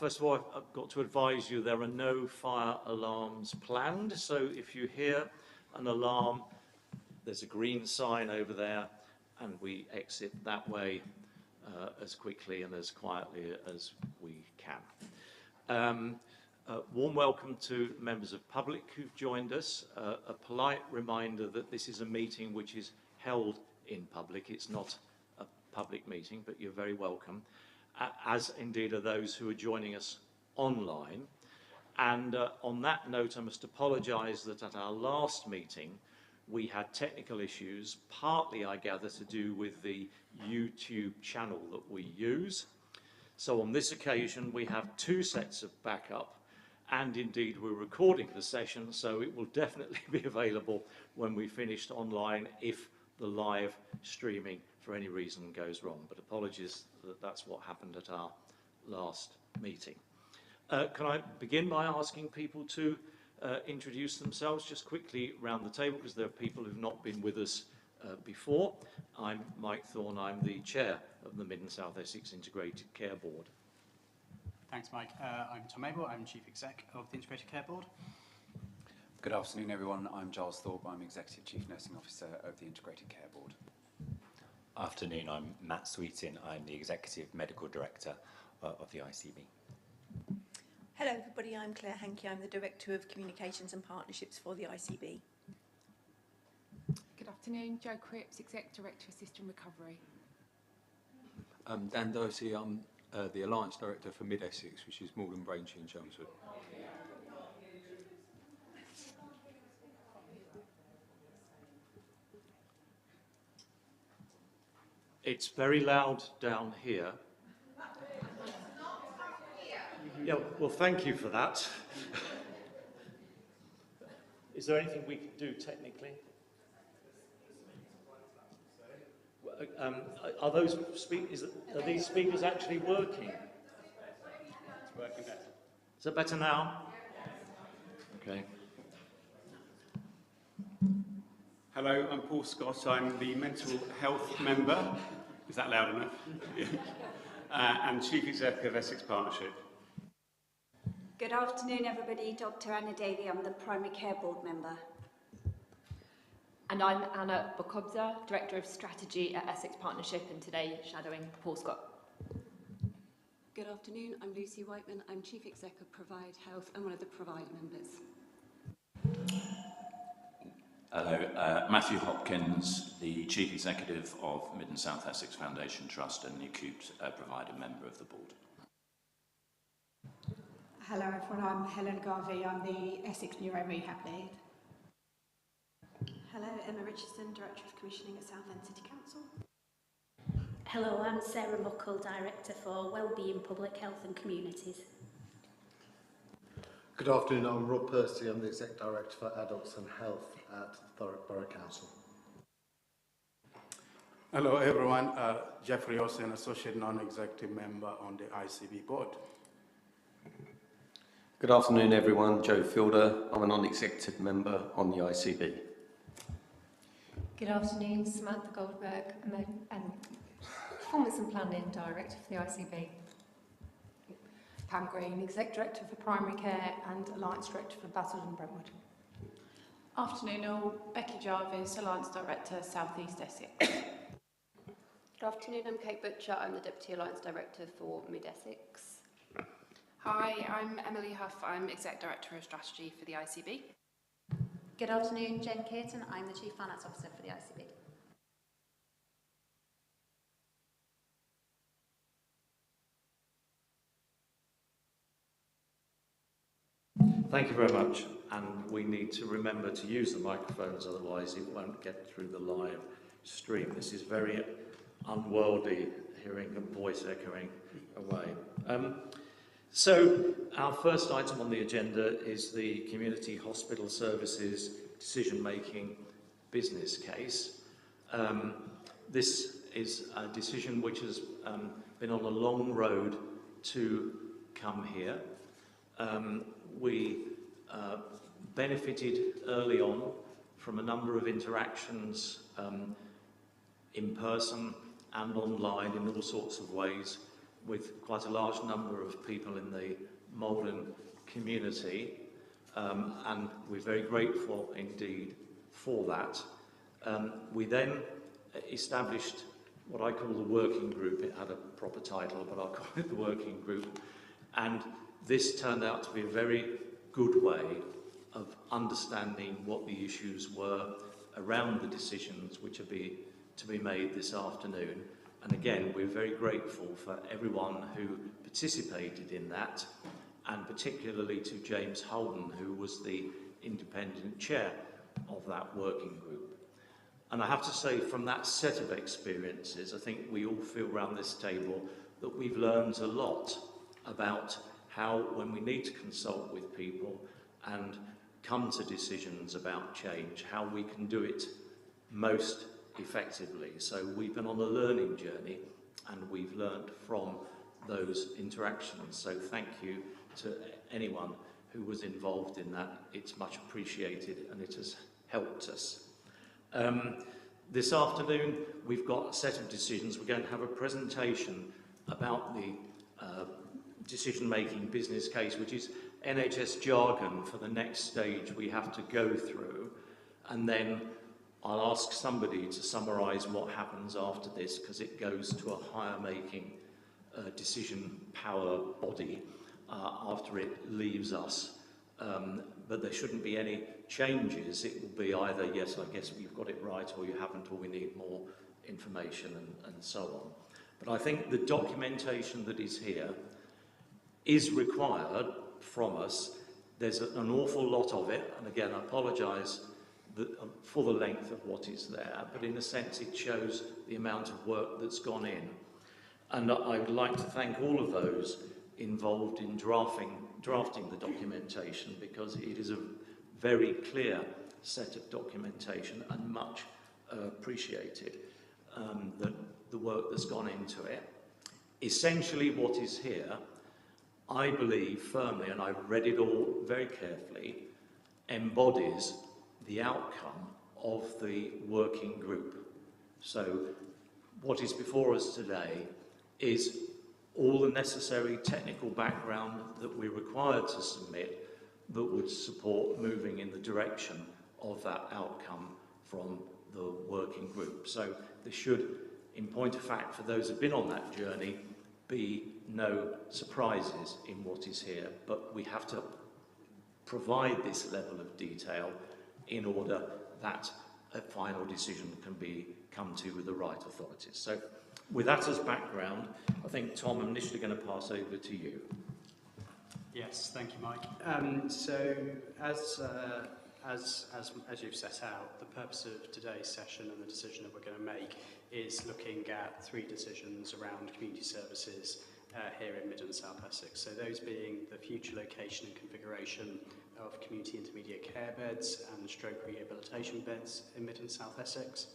First of all, I've got to advise you there are no fire alarms planned, so if you hear an alarm, there's a green sign over there, and we exit that way as quickly and as quietly as we can. Warm welcome to members of public who've joined us. A polite reminder that this is a meeting which is held in public. It's not a public meeting, but you're very welcome, as indeed are those who are joining us online. And on that note, I must apologise that at our last meeting, we had technical issues, partly, I gather, to do with the YouTube channel that we use. So on this occasion, we have two sets of backup, and indeed we're recording the session, so it will definitely be available when we finished online if the live streaming for any reason goes wrong. But apologies that that's what happened at our last meeting. Can I begin by asking people to introduce themselves just quickly round the table, because there are people who've not been with us before. I'm Mike Thorne, I'm the chair of the Mid and South Essex Integrated Care Board. Thanks, Mike. I'm Tom Abel, I'm Chief Exec of the Integrated Care Board. Good afternoon, everyone. I'm Giles Thorpe, I'm Executive Chief Nursing Officer of the Integrated Care Board. Afternoon, I'm Matt Sweetin, I'm the Executive Medical Director of the ICB. Hello everybody, I'm Claire Hankey, I'm the Director of Communications and Partnerships for the ICB. Good afternoon, Jo Cripps, Exec Director of System Recovery. I'm Dan Dorsey, I'm the Alliance Director for Mid Essex, which is Malden, Braintree and Chelmsford. It's very loud down here. Yeah, well, thank you for that. Is there anything we can do technically? Are these speakers actually working? It's working better. Is that better now? Okay. Hello, I'm Paul Scott. I'm the Mental Health Member. Is that loud enough? And Chief Exec of Essex Partnership. Good afternoon, everybody. Dr. Anna Davey. I'm the Primary Care Board member. And I'm Anna Bokobza, Director of Strategy at Essex Partnership, and today shadowing Paul Scott. Good afternoon, I'm Lucy Whiteman. I'm Chief Exec of Provide Health and one of the Provide members. Hello, Matthew Hopkins, the Chief Executive of Mid and South Essex Foundation Trust and the acute provider member of the board. Hello everyone, I'm Helen Garvey, I'm the Essex Neuro Rehab Lead. Hello, Emma Richardson, Director of Commissioning at Southend City Council. Hello, I'm Sarah Muckle, Director for Wellbeing, Public Health and Communities. Good afternoon, I'm Rob Percy, I'm the Exec Director for Adults and Health at Thurrock Borough Council. Hello everyone, Jeffrey Hossain, Associate Non-Executive Member on the ICB Board. Good afternoon everyone, Joe Fielder, I'm a Non-Executive Member on the ICB. Good afternoon, Samantha Goldberg, and Performance and Planning Director for the ICB. Pam Green, Exec Director for Primary Care and Alliance Director for Basildon and Brentwood. Afternoon all, Becky Jarvis, Alliance Director, South East Essex. Good afternoon, I'm Kate Butcher, I'm the Deputy Alliance Director for Mid Essex. Hi, I'm Emily Huff, I'm Exec Director of Strategy for the ICB. Good afternoon, Jen Caton, I'm the Chief Finance Officer for the ICB. Thank you very much, and we need to remember to use the microphones, otherwise it won't get through the live stream. This is very unworldly, hearing a voice echoing away. So our first item on the agenda is the Community Hospital Services Decision-Making Business Case. This is a decision which has been on a long road to come here. We benefited early on from a number of interactions in person and online in all sorts of ways with quite a large number of people in the Malden community, and we're very grateful indeed for that. We then established what I call the working group. It had a proper title, but I'll call it the working group. And this turned out to be a very good way of understanding what the issues were around the decisions which are to be made this afternoon. And again, we're very grateful for everyone who participated in that, and particularly to James Holden, who was the independent chair of that working group. And I have to say, from that set of experiences, I think we all feel around this table that we've learned a lot about how, when we need to consult with people and come to decisions about change, how we can do it most effectively. So we've been on a learning journey, and we've learned from those interactions. So thank you to anyone who was involved in that. It's much appreciated, and it has helped us. This afternoon, we've got a set of decisions. We're going to have a presentation about the decision-making business case, which is NHS jargon for the next stage we have to go through. And then I'll ask somebody to summarise what happens after this, because it goes to a higher-making decision power body after it leaves us. But there shouldn't be any changes. It will be either, yes, I guess you've got it right, or you haven't, or we need more information, and so on. But I think the documentation that is here is required from us. There's an awful lot of it, and again, I apologise for the length of what is there, but in a sense it shows the amount of work that's gone in. And I would like to thank all of those involved in drafting the documentation, because it is a very clear set of documentation and much appreciated, the work that's gone into it. Essentially what is here, I believe firmly, and I've read it all very carefully, embodies the outcome of the working group. So what is before us today is all the necessary technical background that we're required to submit that would support moving in the direction of that outcome from the working group. So there should, in point of fact, for those who've been on that journey, be no surprises in what is here, but we have to provide this level of detail in order that a final decision can be come to with the right authorities. So with that as background, I think, Tom, I'm initially going to pass over to you. Yes, thank you, Mike. So as you've set out, the purpose of today's session and the decision that we're going to make is looking at 3 decisions around community services here in Mid and South Essex. So those being the future location and configuration of community intermediate care beds and stroke rehabilitation beds in Mid and South Essex,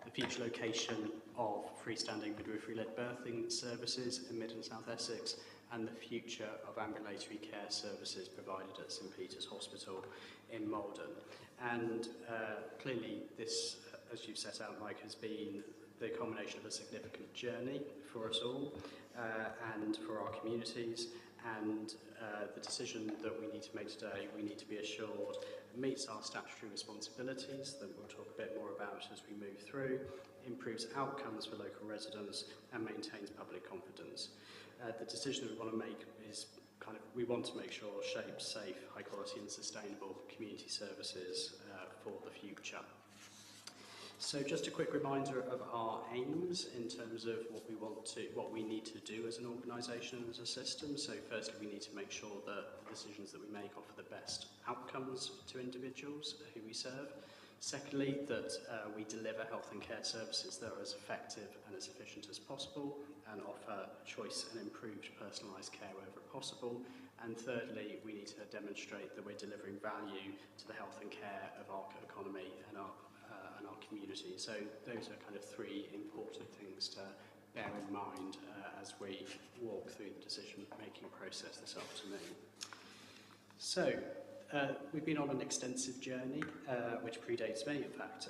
the future location of freestanding midwifery-led birthing services in Mid and South Essex, and the future of ambulatory care services provided at St Peter's Hospital in Malden. And clearly this, as you've set out, Mike, has been the culmination of a significant journey for us all and for our communities, and the decision that we need to make today, we need to be assured, meets our statutory responsibilities that we'll talk a bit more about as we move through, improves outcomes for local residents, and maintains public confidence. The decision that we want to make is we want to make sure shapes safe, high quality and sustainable community services for the future. So just a quick reminder of our aims in terms of what we need to do as an organisation and as a system. So firstly, we need to make sure that the decisions that we make offer the best outcomes to individuals who we serve. Secondly, that we deliver health and care services that are as effective and as efficient as possible and offer choice and improved personalised care wherever possible. And thirdly, we need to demonstrate that we're delivering value to the health and care of our economy and our community. So those are kind of 3 important things to bear in mind as we walk through the decision-making process this afternoon. So We've been on an extensive journey, which predates me, in fact.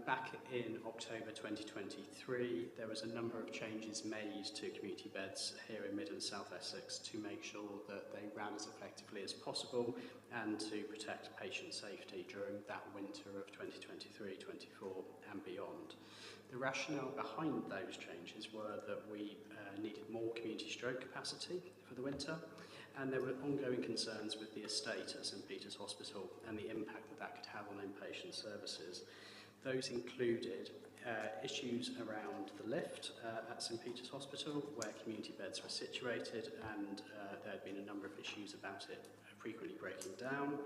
Back in October 2023, there was a number of changes made to community beds here in Mid and South Essex to make sure that they ran as effectively as possible and to protect patient safety during that winter of 2023-24 and beyond. The rationale behind those changes were that we needed more community stroke capacity for the winter, and there were ongoing concerns with the estate at St Peter's Hospital and the impact that that could have on inpatient services. Those included issues around the lift at St Peter's Hospital, where community beds were situated, and there had been a number of issues about it frequently breaking down,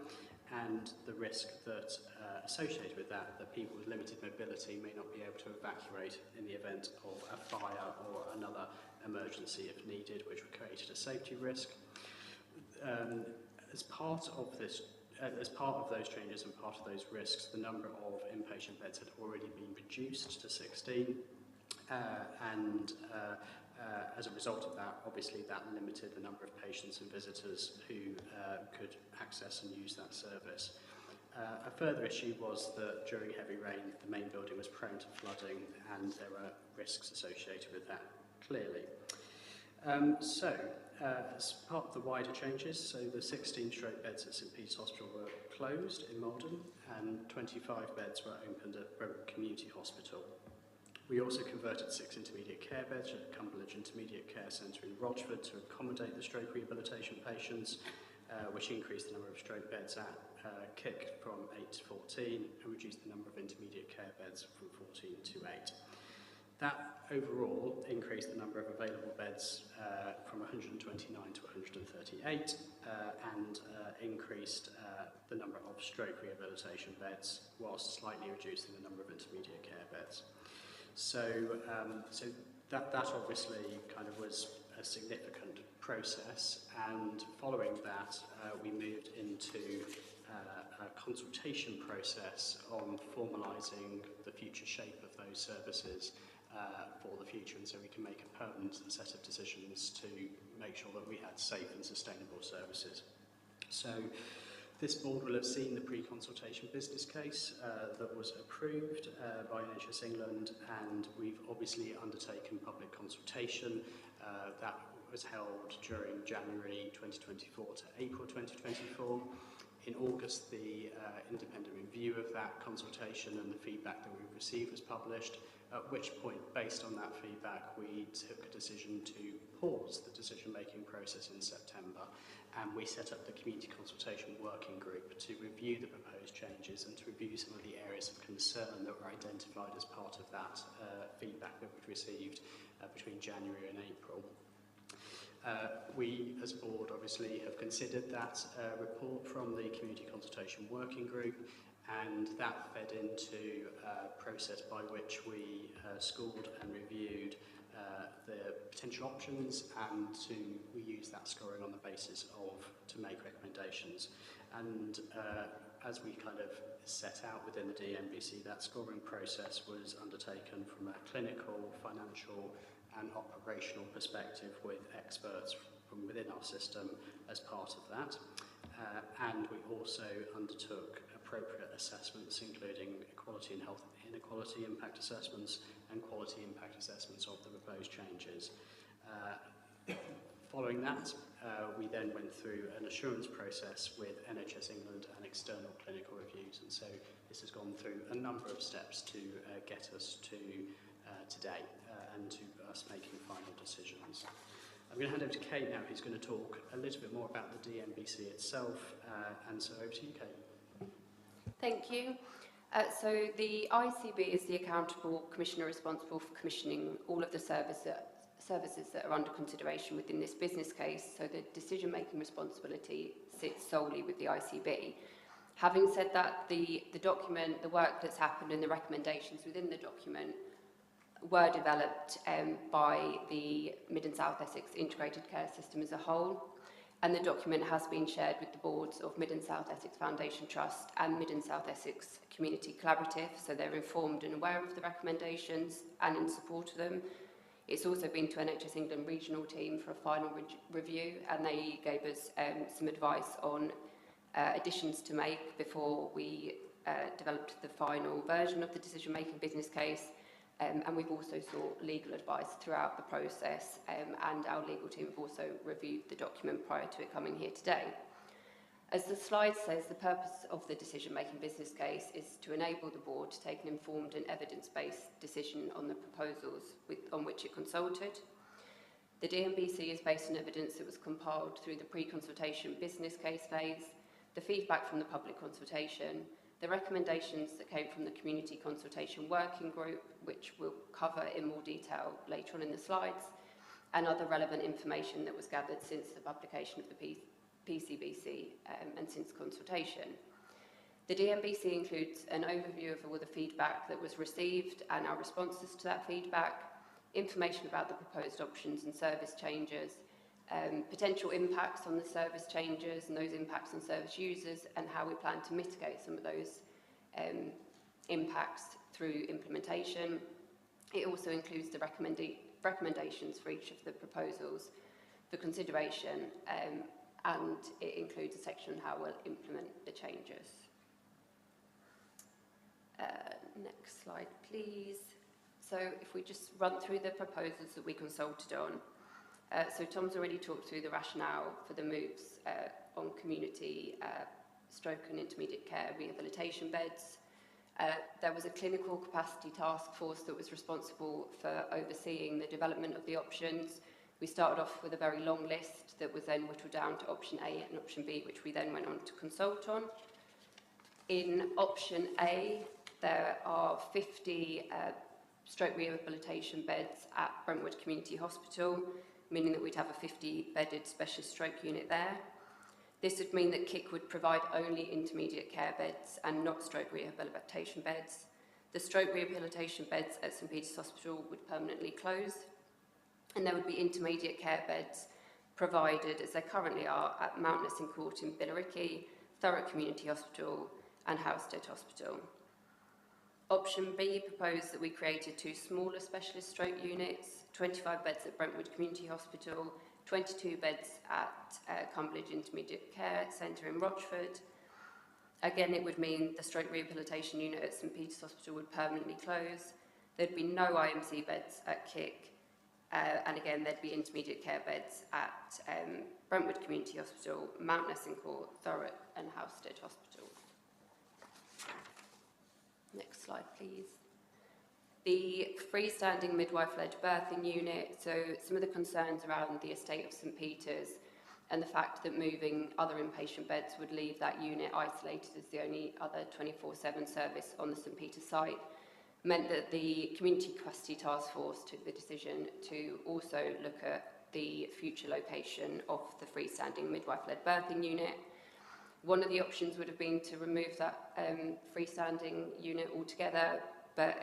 and the risk that associated with that people with limited mobility may not be able to evacuate in the event of a fire or another emergency if needed, which created a safety risk. As part of those changes and part of those risks, the number of inpatient beds had already been reduced to 16, as a result of that, obviously that limited the number of patients and visitors who could access and use that service. A further issue was that during heavy rain, the main building was prone to flooding, and there were risks associated with that, clearly. As part of the wider changes, so the 16 stroke beds at St Peter's Hospital were closed in Malden, and 25 beds were opened at Brentwood Community Hospital. We also converted 6 intermediate care beds at Cumberledge Intermediate Care Centre in Rochford to accommodate the stroke rehabilitation patients, which increased the number of stroke beds at KIC from 8 to 14 and reduced the number of intermediate care beds from 14 to 8. That overall increased the number of available beds from 129 to 138 and increased the number of stroke rehabilitation beds, whilst slightly reducing the number of intermediate care beds. That obviously kind of was a significant process, and following that we moved into a consultation process on formalising the future shape of those services for the future, and so we can make a permanent set of decisions to make sure that we had safe and sustainable services. So this board will have seen the pre-consultation business case that was approved by NHS England, and we've obviously undertaken public consultation that was held during January 2024 to April 2024. In August, the independent review of that consultation and the feedback that we received was published, at which point, based on that feedback, we took a decision to pause the decision-making process in September, and we set up the Community Consultation Working Group to review the proposed changes and to review some of the areas of concern that were identified as part of that feedback that we received between January and April. We, as a board, obviously have considered that report from the Community Consultation Working Group, and that fed into a process by which we scored and reviewed the potential options, and we used that scoring on the basis to make recommendations. And as we kind of set out within the DMBC, that scoring process was undertaken from a clinical, financial and operational perspective with experts from within our system as part of that. And we also undertook appropriate assessments, including equality and health inequality impact assessments and quality impact assessments of the proposed changes. Following that, we then went through an assurance process with NHS England and external clinical reviews, and so this has gone through a number of steps to get us to today and to us making final decisions. I'm going to hand over to Kate now, who's going to talk a little bit more about the DMBC itself, and so over to you, Kate. Thank you. So the ICB is the accountable commissioner responsible for commissioning all of the services that are under consideration within this business case, so the decision-making responsibility sits solely with the ICB. Having said that, the document, the work that's happened and the recommendations within the document were developed by the Mid and South Essex Integrated Care System as a whole, and the document has been shared with the boards of Mid and South Essex Foundation Trust and Mid and South Essex Community Collaborative, so they're informed and aware of the recommendations and in support of them. It's also been to NHS England regional team for a final review, and they gave us some advice on additions to make before we developed the final version of the decision-making business case, and we've also sought legal advice throughout the process, and our legal team have also reviewed the document prior to it coming here today. As the slide says, the purpose of the decision-making business case is to enable the board to take an informed and evidence-based decision on the proposals on which it consulted. The DMBC is based on evidence that was compiled through the pre-consultation business case phase, the feedback from the public consultation, the recommendations that came from the community consultation working group, which we'll cover in more detail later on in the slides, and other relevant information that was gathered since the publication of the PCBC and since consultation. The DMBC includes an overview of all the feedback that was received and our responses to that feedback, information about the proposed options and service changes, potential impacts on the service changes and those impacts on service users, and how we plan to mitigate some of those impacts through implementation. It also includes the recommendations for each of the proposals for consideration, and it includes a section on how we'll implement the changes. Next slide, please. So if we just run through the proposals that we consulted on. So Tom's already talked through the rationale for the moves on community stroke and intermediate care rehabilitation beds. There was a clinical capacity task force that was responsible for overseeing the development of the options. We started off with a very long list that was then whittled down to option A and option B, which we then went on to consult on. In option A, there are 50 stroke rehabilitation beds at Brentwood Community Hospital, meaning that we'd have a 50-bedded specialist stroke unit there. This would mean that KIC would provide only intermediate care beds and not stroke rehabilitation beds. The stroke rehabilitation beds at St Peter's Hospital would permanently close, and there would be intermediate care beds provided, as there currently are, at Mount Nessing Court in Billericay, Thurrock Community Hospital and Housestead Hospital. Option B proposed that we created 2 smaller specialist stroke units, 25 beds at Brentwood Community Hospital, 22 beds at Cumberledge Intermediate Care Centre in Rochford. Again, it would mean the stroke rehabilitation unit at St Peter's Hospital would permanently close. There'd be no IMC beds at KIC, and again, there'd be intermediate care beds at Brentwood Community Hospital, Mount Nessing Court, Thurrock and Housestead Hospital. Next slide, please. The freestanding midwife-led birthing unit, so some of the concerns around the estate of St Peter's and the fact that moving other inpatient beds would leave that unit isolated as the only other 24/7 service on the St Peter's site meant that the Community Capacity Task Force took the decision to also look at the future location of the freestanding midwife-led birthing unit. One of the options would have been to remove that freestanding unit altogether, but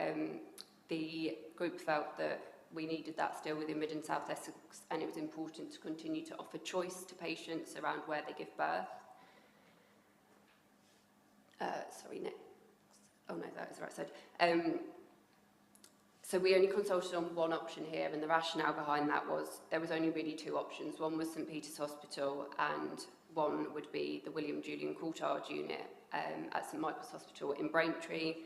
the group felt that we needed that still within Mid and South Essex, and it was important to continue to offer choice to patients around where they give birth. Sorry, next. Oh no, that was the right side. So we only consulted on one option here, and the rationale behind that was there was only really 2 options. One was St Peter's Hospital, and one would be the William Julian Coulthard unit at St Michael's Hospital in Braintree.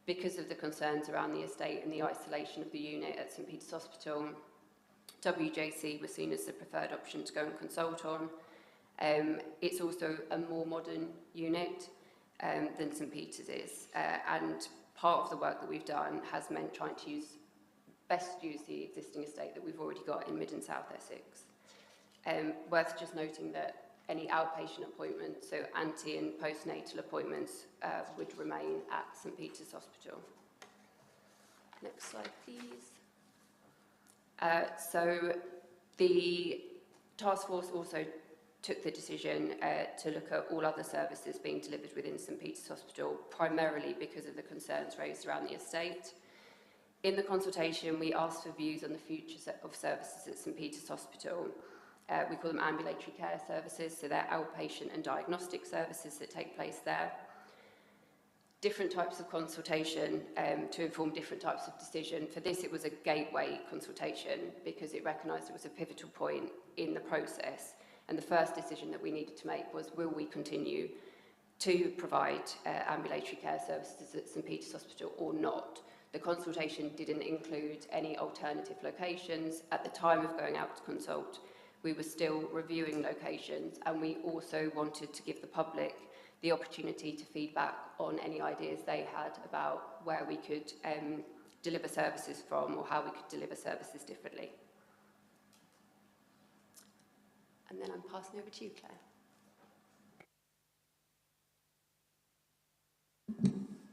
Because of the concerns around the estate and the isolation of the unit at St Peter's Hospital, WJC was seen as the preferred option to go and consult on. It's also a more modern unit than St Peter's is, and part of the work that we've done has meant trying to best use the existing estate that we've already got in Mid and South Essex. Worth just noting that any outpatient appointments, so ante and postnatal appointments, would remain at St Peter's Hospital. Next slide, please. So the task force also took the decision to look at all other services being delivered within St Peter's Hospital, primarily because of the concerns raised around the estate. In the consultation, we asked for views on the future of services at St Peter's Hospital. We call them ambulatory care services, so they're outpatient and diagnostic services that take place there. Different types of consultation to inform different types of decision. For this, it was a gateway consultation because it recognised it was a pivotal point in the process. And the first decision that we needed to make was, will we continue to provide ambulatory care services at St Peter's Hospital or not. The consultation didn't include any alternative locations. At the time of going out to consult, we were still reviewing locations, and we also wanted to give the public the opportunity to feedback on any ideas they had about where we could deliver services from or how we could deliver services differently. And then I'm passing over to you, Claire.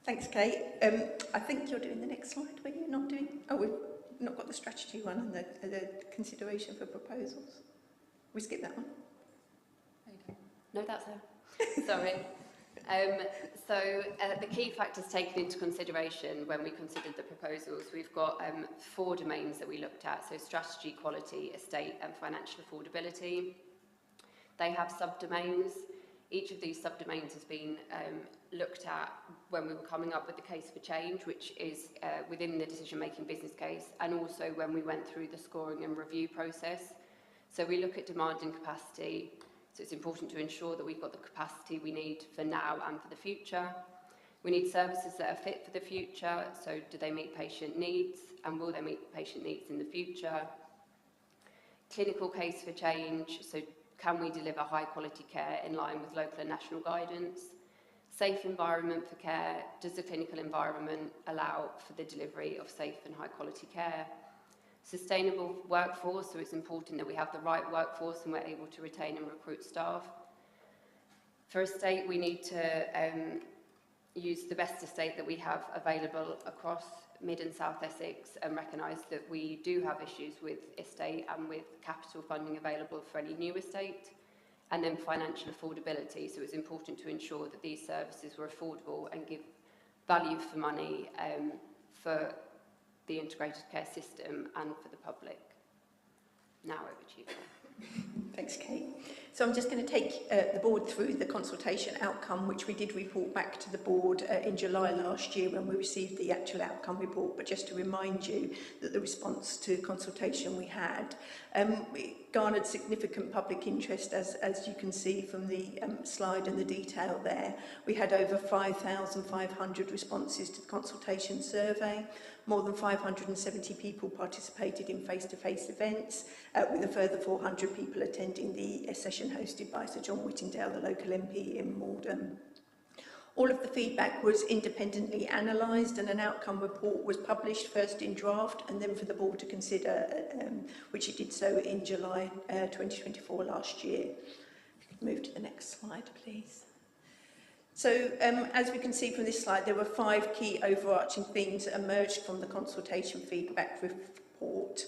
Thanks, Kate. I think you're doing the next slide, were you not doing? Oh, we've not got the strategy one and the consideration for proposals. We skip that one. No, that's her. Sorry. The key factors taken into consideration when we considered the proposals, we've got 4 domains that we looked at, so strategy, quality, estate and financial affordability. They have subdomains. Each of these subdomains has been looked at when we were coming up with the case for change, which is within the decision-making business case, and also when we went through the scoring and review process. So we look at demand and capacity. So it's important to ensure that we've got the capacity we need for now and for the future. We need services that are fit for the future. So do they meet patient needs, and will they meet patient needs in the future? Clinical case for change. So can we deliver high quality care in line with local and national guidance? Safe environment for care. Does the clinical environment allow for the delivery of safe and high quality care? Sustainable workforce, so it's important that we have the right workforce and we're able to retain and recruit staff. For estate, we need to use the best estate that we have available across Mid and South Essex and recognise that we do have issues with estate and with capital funding available for any new estate. And then financial affordability, so it's important to ensure that these services were affordable and give value for money for the integrated care system and for the public. Now over to you, Claire. Thanks, Kate. So I'm just going to take the board through the consultation outcome, which we did report back to the board in July last year when we received the actual outcome report. But just to remind you that the response to consultation we had, it garnered significant public interest, as you can see from the slide and the detail there. We had over 5,500 responses to the consultation survey. More than 570 people participated in face-to-face events, with a further 400 people attending the session hosted by Sir John Whittingdale, the local MP in Malden. All of the feedback was independently analysed and an outcome report was published first in draft and then for the board to consider, which it did so in July 2024 last year. If you could move to the next slide, please. So, as we can see from this slide, there were 5 key overarching themes that emerged from the consultation feedback report,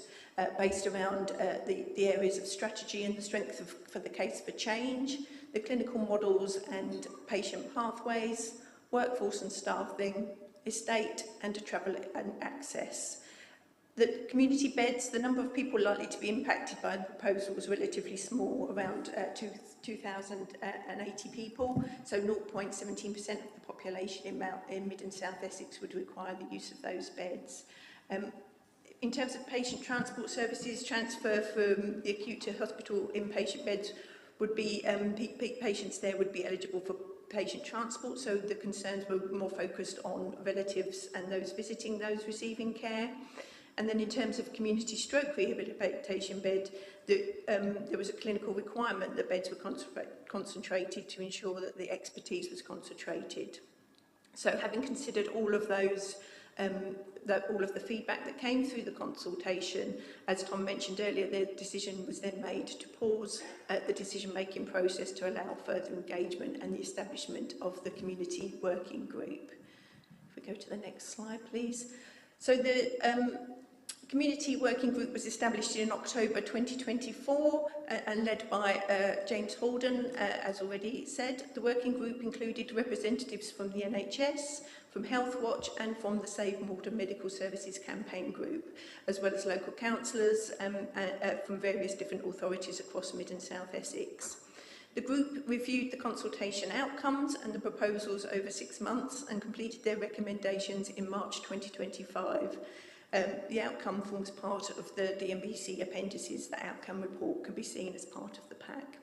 based around the areas of strategy and the strength for the case for change, the clinical models and patient pathways, workforce and staffing, estate and travel and access. The community beds, the number of people likely to be impacted by the proposal was relatively small, around 2,080 people, so 0.17% of the population in Mid and South Essex would require the use of those beds. In terms of patient transport services, transfer from the acute to hospital inpatient beds would be, patients there would be eligible for patient transport, so the concerns were more focused on relatives and those visiting those receiving care. And then in terms of community stroke rehabilitation bed, there was a clinical requirement that beds were concentrated to ensure that the expertise was concentrated. So having considered all of those, all of the feedback that came through the consultation, as Tom mentioned earlier, the decision was then made to pause the decision-making process to allow further engagement and the establishment of the community working group. If we go to the next slide, please. So the community working group was established in October 2024 and led by James Holden, as already said. The working group included representatives from the NHS, from Health Watch and from the Save Malden Medical Services campaign group, as well as local councillors from various different authorities across Mid and South Essex. The group reviewed the consultation outcomes and the proposals over 6 months and completed their recommendations in March 2025. The outcome forms part of the DMBC appendices. The outcome report can be seen as part of the pack.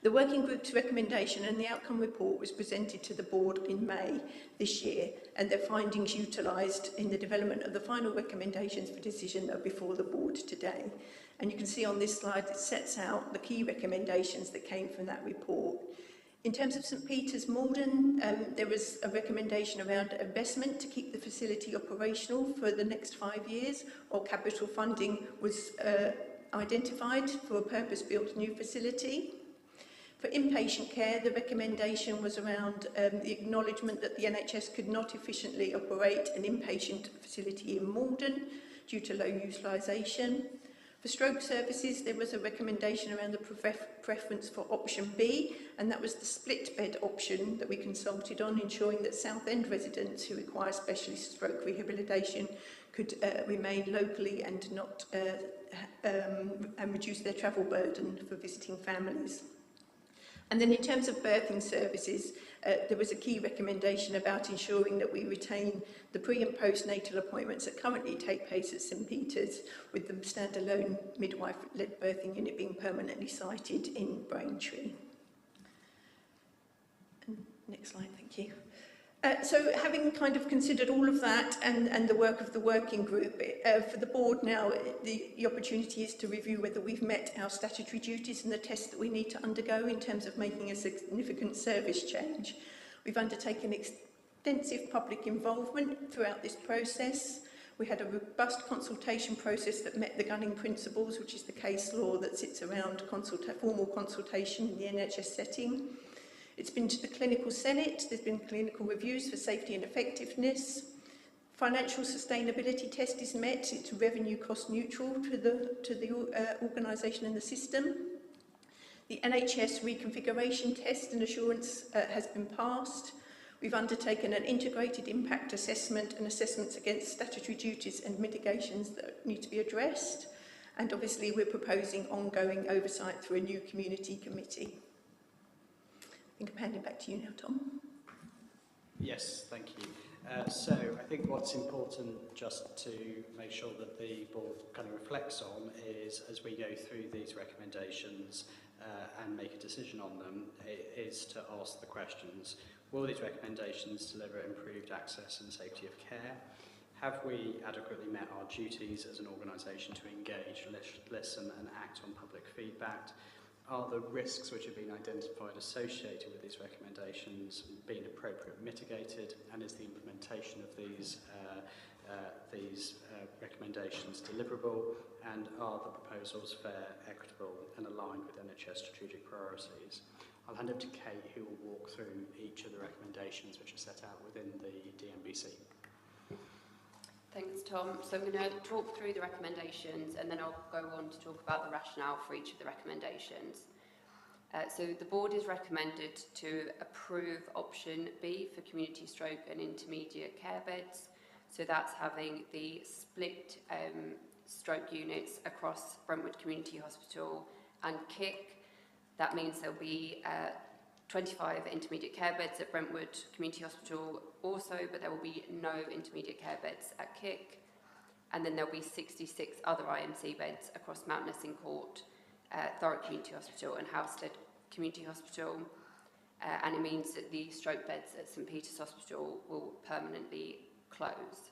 The working group's recommendation and the outcome report was presented to the board in May this year, and their findings utilised in the development of the final recommendations for decision are before the board today. And you can see on this slide it sets out the key recommendations that came from that report. In terms of St Peter's Malden, there was a recommendation around investment to keep the facility operational for the next 5 years, while capital funding was identified for a purpose-built new facility. For inpatient care, the recommendation was around the acknowledgement that the NHS could not efficiently operate an inpatient facility in Malden due to low utilisation. For stroke services, there was a recommendation around the preference for option B, and that was the split bed option that we consulted on, ensuring that South End residents who require specialist stroke rehabilitation could remain locally and not and reduce their travel burden for visiting families. And then in terms of birthing services, there was a key recommendation about ensuring that we retain the pre- and postnatal appointments that currently take place at St Peter's, with the standalone midwife-led birthing unit being permanently sited in Braintree. And next slide, thank you. So having kind of considered all of that and the work of the working group, for the board now, the opportunity is to review whether we've met our statutory duties and the tests that we need to undergo in terms of making a significant service change. We've undertaken extensive public involvement throughout this process. We had a robust consultation process that met the gunning principles, which is the case law that sits around formal consultation in the NHS setting. It's been to the clinical senate, there's been clinical reviews for safety and effectiveness. Financial sustainability test is met, it's revenue cost neutral to the organisation and the system. The NHS reconfiguration test and assurance has been passed. We've undertaken an integrated impact assessment and assessments against statutory duties and mitigations that need to be addressed. And obviously we're proposing ongoing oversight through a new community committee. I think I'm handing back to you now, Tom. Yes, thank you. So I think what's important just to make sure that the board kind of reflects on is, as we go through these recommendations and make a decision on them, is to ask the questions. Will these recommendations deliver improved access and safety of care? Have we adequately met our duties as an organisation to engage, listen and act on public feedback? Are the risks which have been identified associated with these recommendations being appropriately mitigated, and is the implementation of these recommendations deliverable, and are the proposals fair, equitable and aligned with NHS strategic priorities? I'll hand over to Kate, who will walk through each of the recommendations which are set out within the DMBC. Thanks, Tom. So I'm going to talk through the recommendations and then I'll go on to talk about the rationale for each of the recommendations. So the board is recommended to approve option B for community stroke and intermediate care beds. So that's having the split stroke units across Brentwood Community Hospital and KIC. That means there'll be 25 intermediate care beds at Brentwood Community Hospital also, but there will be no intermediate care beds at KIC. And then there'll be 66 other IMC beds across Mount Nessing Court, Thurrock Community Hospital and Housestead Community Hospital. And it means that the stroke beds at St Peter's Hospital will permanently close.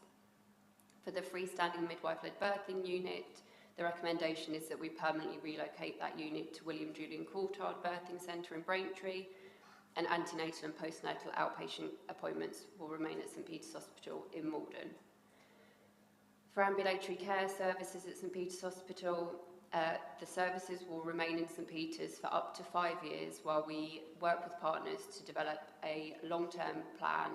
For the freestanding midwife-led birthing unit, the recommendation is that we permanently relocate that unit to William Julian Coulthard Birthing Centre in Braintree, and antenatal and postnatal outpatient appointments will remain at St Peter's Hospital in Malden. For ambulatory care services at St Peter's Hospital, the services will remain in St Peter's for up to 5 years while we work with partners to develop a long-term plan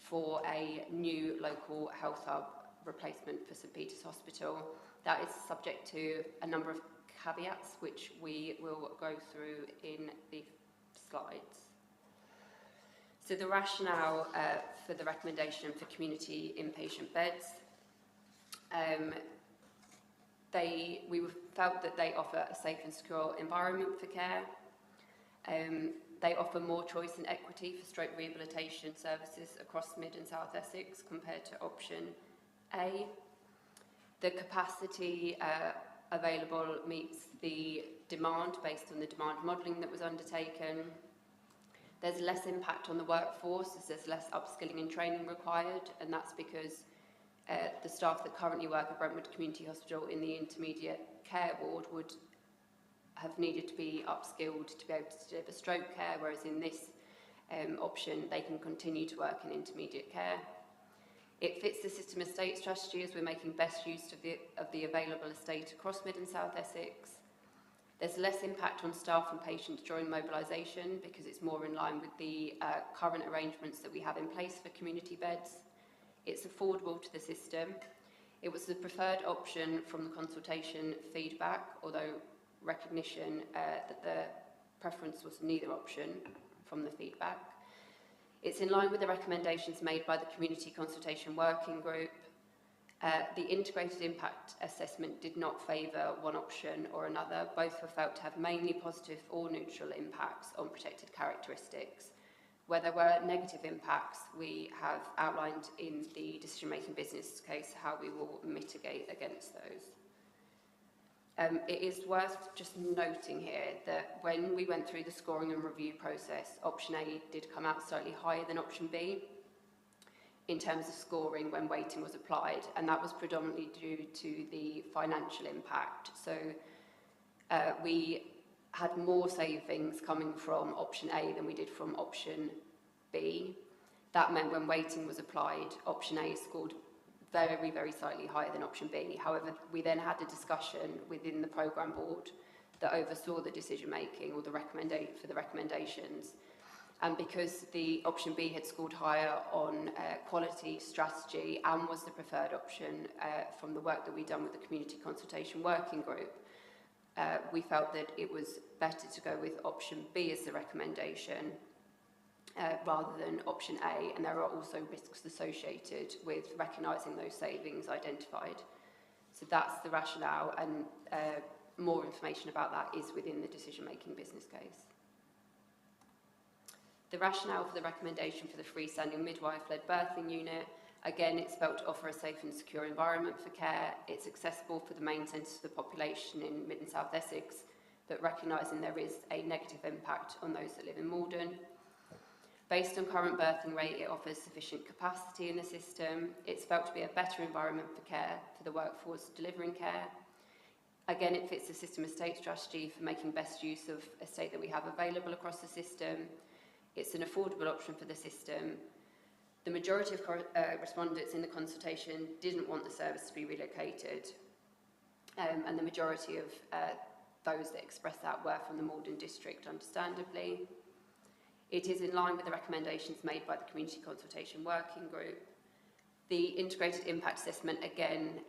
for a new local health hub replacement for St Peter's Hospital. That is subject to a number of caveats which we will go through in the slides. So the rationale for the recommendation for community inpatient beds, we felt that they offer a safe and secure environment for care. They offer more choice and equity for stroke rehabilitation services across Mid and South Essex compared to option A. The capacity available meets the demand based on the demand modelling that was undertaken. There's less impact on the workforce as there's less upskilling and training required, and that's because the staff that currently work at Brentwood Community Hospital in the intermediate care ward would have needed to be upskilled to be able to deliver stroke care, whereas in this option they can continue to work in intermediate care. It fits the system estate strategy as we're making best use of the available estate across Mid and South Essex. There's less impact on staff and patients during mobilisation because it's more in line with the current arrangements that we have in place for community beds. It's affordable to the system. It was the preferred option from the consultation feedback, although recognition that the preference was neither option from the feedback. It's in line with the recommendations made by the Community Consultation Working Group. The integrated impact assessment did not favour one option or another. Both were felt to have mainly positive or neutral impacts on protected characteristics. Where there were negative impacts, we have outlined in the decision-making business case how we will mitigate against those. It is worth just noting here that when we went through the scoring and review process, option A did come out slightly higher than option B in terms of scoring when weighting was applied, and that was predominantly due to the financial impact. So we had more savings coming from option A than we did from option B. That meant when weighting was applied, option A scored very, very slightly higher than option B. However, we then had a discussion within the programme board that oversaw the decision making or the recommendations. And because the option B had scored higher on quality, strategy, and was the preferred option from the work that we'd done with the Community Consultation Working Group, we felt that it was better to go with option B as the recommendation rather than option A, and there are also risks associated with recognising those savings identified. So that's the rationale, and more information about that is within the decision-making business case. The rationale for the recommendation for the freestanding midwife-led birthing unit, again, it's felt to offer a safe and secure environment for care. It's accessible for the main centres of the population in Mid and South Essex, but recognising there is a negative impact on those that live in Malden. Based on current birthing rate, it offers sufficient capacity in the system. It's felt to be a better environment for care for the workforce delivering care. Again, it fits the system estate strategy for making best use of estate that we have available across the system. It's an affordable option for the system. The majority of respondents in the consultation didn't want the service to be relocated, and the majority of those that expressed that were from the Malden district, understandably. It is in line with the recommendations made by the Community Consultation Working Group. The integrated impact assessment, again,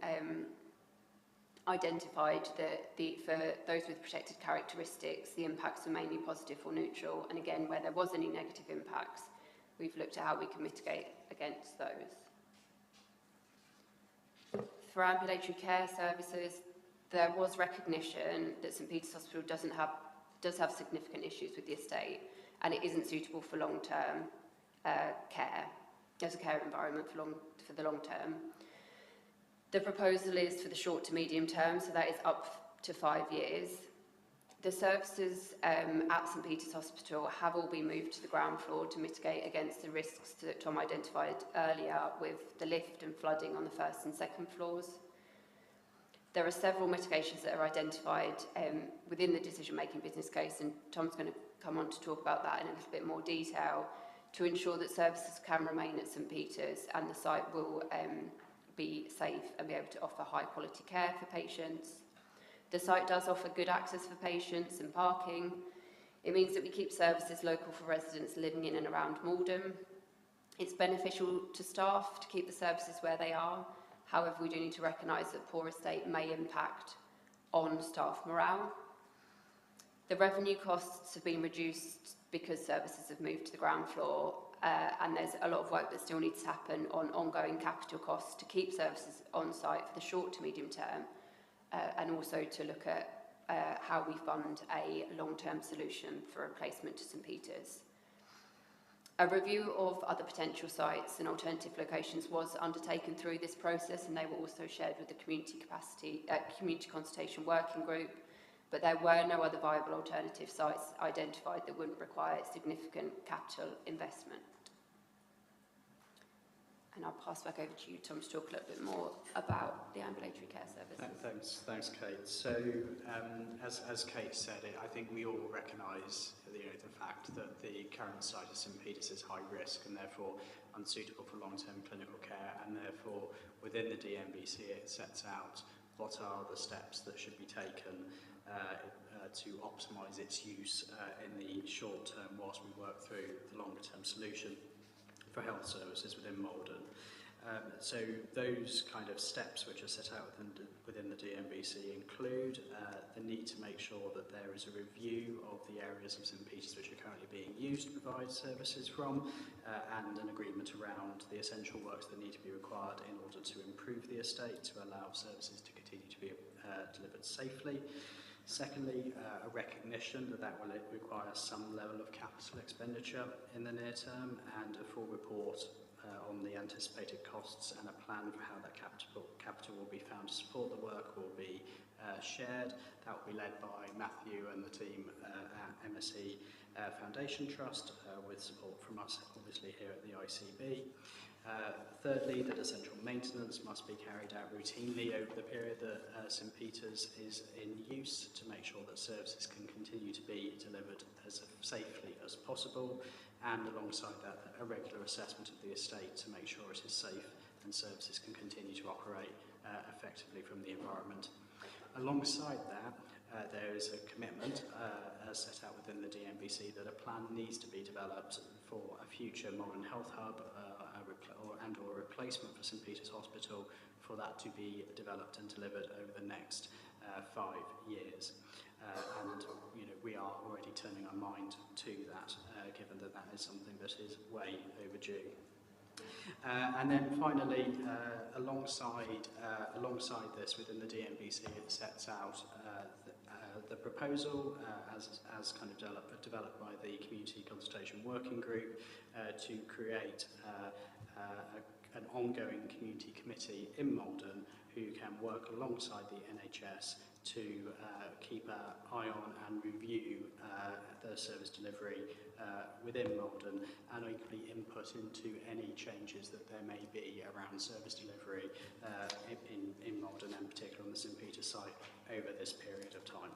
identified that for those with protected characteristics, the impacts are mainly positive or neutral, and again, where there was any negative impacts, we've looked at how we can mitigate against those. For ambulatory care services, there was recognition that St Peter's Hospital does have significant issues with the estate, and it isn't suitable for long-term care, as a care environment for the long term. The proposal is for the short to medium term, so that is up to 5 years. The services at St Peter's Hospital have all been moved to the ground floor to mitigate against the risks that Tom identified earlier with the lift and flooding on the first and second floors. There are several mitigations that are identified within the decision-making business case, and Tom's going to come on to talk about that in a little bit more detail, to ensure that services can remain at St Peter's and the site will be safe and be able to offer high-quality care for patients. The site does offer good access for patients and parking. It means that we keep services local for residents living in and around Malden. It's beneficial to staff to keep the services where they are. However, we do need to recognise that poor estate may impact on staff morale. The revenue costs have been reduced because services have moved to the ground floor, and there's a lot of work that still needs to happen on ongoing capital costs to keep services on site for the short to medium term, and also to look at how we fund a long-term solution for replacement to St Peter's. A review of other potential sites and alternative locations was undertaken through this process, and they were also shared with the Community Consultation Working Group, but there were no other viable alternative sites identified that wouldn't require significant capital investment. And I'll pass back over to you, Tom, to talk a little bit more about the ambulatory care services. Thanks, Kate. So, as Kate said, I think we all recognise the fact that the current site of St Peter's is high risk and therefore unsuitable for long-term clinical care, and therefore within the DMBC it sets out what are the steps that should be taken to optimise its use in the short term whilst we work through the longer term solution for health services within Malden. So those kind of steps which are set out within the DMBC include the need to make sure that there is a review of the areas of St Peter's which are currently being used to provide services from, and an agreement around the essential works that need to be required in order to improve the estate to allow services to continue to be delivered safely. Secondly, a recognition that will require some level of capital expenditure in the near term, and a full report on the anticipated costs and a plan for how that capital will be found to support the work will be shared. That will be led by Matthew and the team at MSE Foundation Trust, with support from us obviously here at the ICB. Thirdly, that essential maintenance must be carried out routinely over the period that St Peter's is in use to make sure that services can continue to be delivered as safely as possible, and alongside that, a regular assessment of the estate to make sure it is safe and services can continue to operate effectively from the environment. Alongside that, there is a commitment as set out within the DMBC that a plan needs to be developed for a future modern health hub and or a replacement for St Peter's Hospital, for that to be developed and delivered over the next 5 years. And we are already turning our mind to that, given that that is something that is way overdue. And then finally, alongside this, within the DMBC, it sets out the proposal as kind of developed by the Community Consultation Working Group to create an ongoing community committee in Malden who can work alongside the NHS to keep an eye on and review the service delivery within Malden, and equally input into any changes that there may be around service delivery in Malden, and particularly on the St Peter's site over this period of time.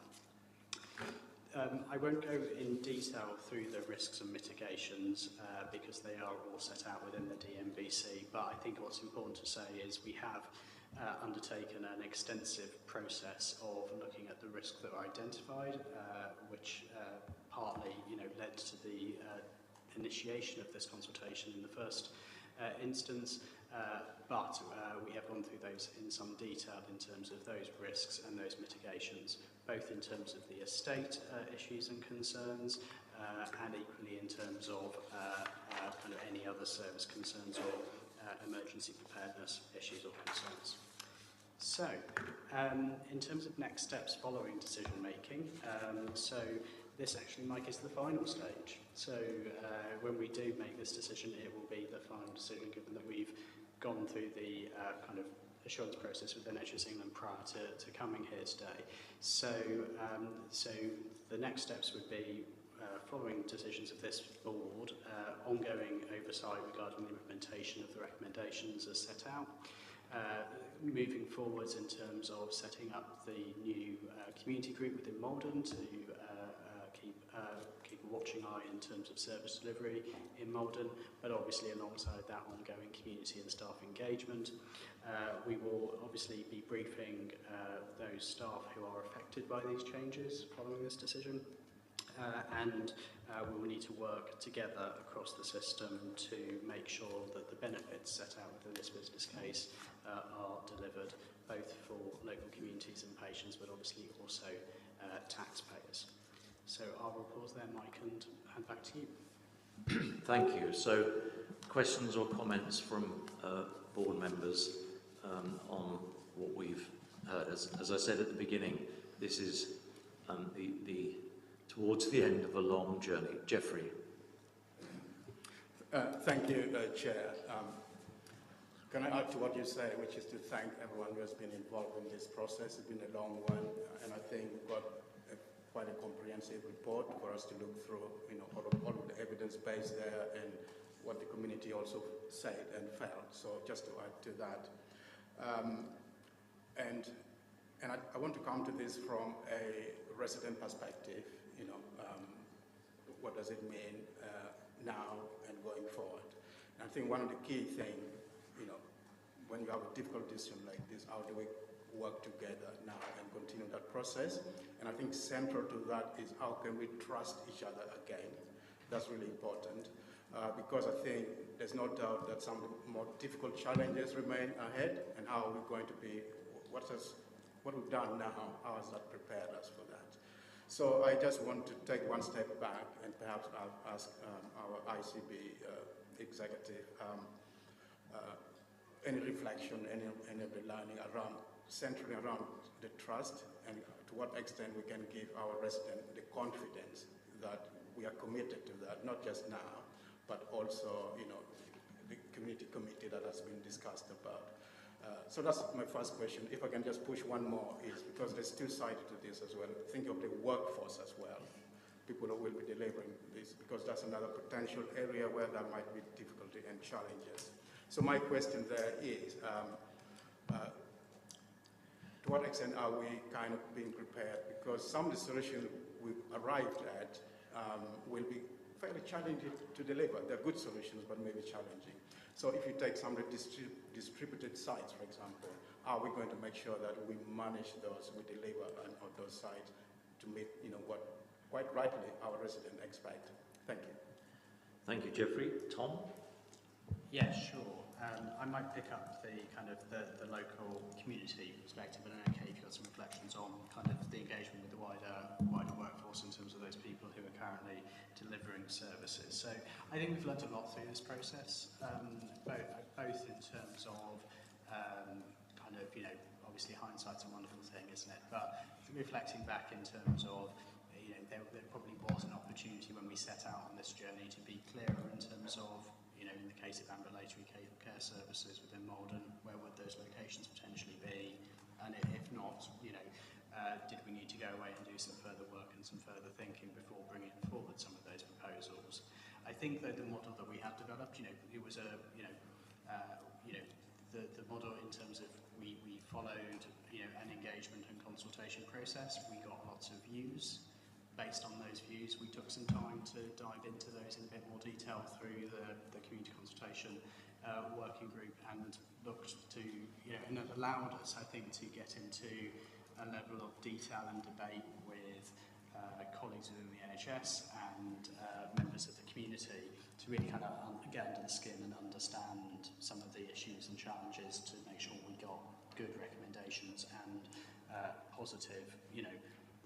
I won't go in detail through the risks and mitigations because they are all set out within the DMBC, but I think what's important to say is we have undertaken an extensive process of looking at the risks that are identified, which partly led to the initiation of this consultation in the first instance, but we have gone through those in some detail in terms of those risks and those mitigations, both in terms of the estate issues and concerns, and equally in terms of kind of any other service concerns or emergency preparedness issues or concerns. So, in terms of next steps following decision making, so this actually, Mike, is the final stage. So when we do make this decision, it will be the final decision, given that we've gone through the kind of assurance process with NHS England prior to coming here today. So, so the next steps would be following decisions of this board, ongoing oversight regarding the implementation of the recommendations as set out, moving forwards in terms of setting up the new community group within Malden to keep a watching eye in terms of service delivery in Malden, but obviously alongside that ongoing community and staff engagement. We will obviously be briefing those staff who are affected by these changes following this decision. And we will need to work together across the system to make sure that the benefits set out within this business case are delivered both for local communities and patients, but obviously also taxpayers. So I will pause there, Mike, and hand back to you. Thank you. So questions or comments from board members on what we've heard. As I said at the beginning, this is towards the end of a long journey. Geoffrey. Thank you, Chair. Can I add to what you say, which is to thank everyone who has been involved in this process. It's been a long one, and I think we've got a quite a comprehensive report for us to look through, all of the evidence base there and what the community also said and felt. So just to add to that. And I want to come to this from a resident perspective, what does it mean now and going forward? And I think one of the key things, when you have a difficult decision like this, how do we work together now and continue that process? And I think central to that is how can we trust each other again? That's really important because I think there's no doubt that some of the more difficult challenges remain ahead, and how are we going to be, what we've done now, how has that prepared us for that? So I just want to take one step back and perhaps ask our ICB executive any reflection, any of the learning centering around the trust, and to what extent we can give our residents the confidence that we are committed to that, not just now, but also, the community committee that has been discussed about. So that's my first question. If I can just push one more, is because there's two sides to this as well. Think of the workforce as well. People who will be delivering this, because that's another potential area where there might be difficulty and challenges. So my question there is, to what extent are we kind of being prepared? Because some of the solutions we've arrived at will be fairly challenging to deliver. They're good solutions, but maybe challenging. So if you take some of the distributed sites, for example, are we going to make sure that we manage those, we deliver on those sites to meet, what quite rightly our residents expect? Thank you. Thank you, Jeffrey. Tom? Yeah, sure. I might pick up the kind of the local community perspective, and then okay, if you've got some reflections on kind of the engagement with the wider workforce in terms of those people who are currently delivering services. So I think we've learned a lot through this process, both in terms of kind of, obviously hindsight's a wonderful thing, isn't it? But reflecting back in terms of, there probably was an opportunity when we set out on this journey to be clearer in terms of, in the case of ambulatory care services within Malden, where would those locations potentially be? And if not, did we need to go away and do some further work and some further thinking before bringing forward some of those proposals? I think that the model that we had developed, it was a, the model in terms of we followed, an engagement and consultation process. We got lots of views. Based on those views, we took some time to dive into those in a bit more detail through the community consultation working group, and looked to, and it allowed us, I think, to get into a level of detail and debate with colleagues within the NHS and members of the community to really kind of get under the skin and understand some of the issues and challenges to make sure we got good recommendations and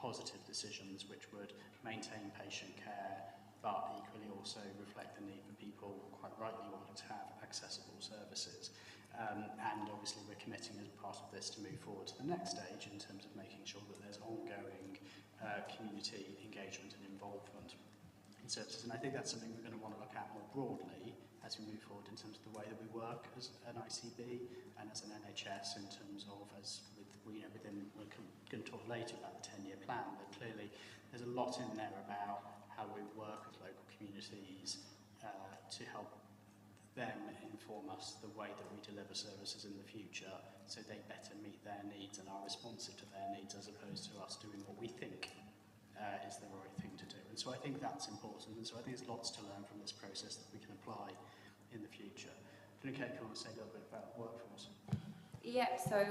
positive decisions which would maintain patient care, but equally also reflect the need for people quite rightly wanting to have accessible services. And obviously we're committing as part of this to move forward to the next stage in terms of making sure that there's ongoing community engagement and involvement in services. And I think that's something we're going to want to look at more broadly as we move forward in terms of the way that we work as an ICB and as an NHS, in terms of, as with, within, we're going to talk later about the 10-year plan, but clearly there's a lot in there about how we work with local communities to help them inform us the way that we deliver services in the future, so they better meet their needs and are responsive to their needs, as opposed to us doing what we think is the right thing to do. And so I think that's important, and so I think there's lots to learn from this process that we can apply in the future. Kate, can you want to say a little bit about workforce? Yeah, so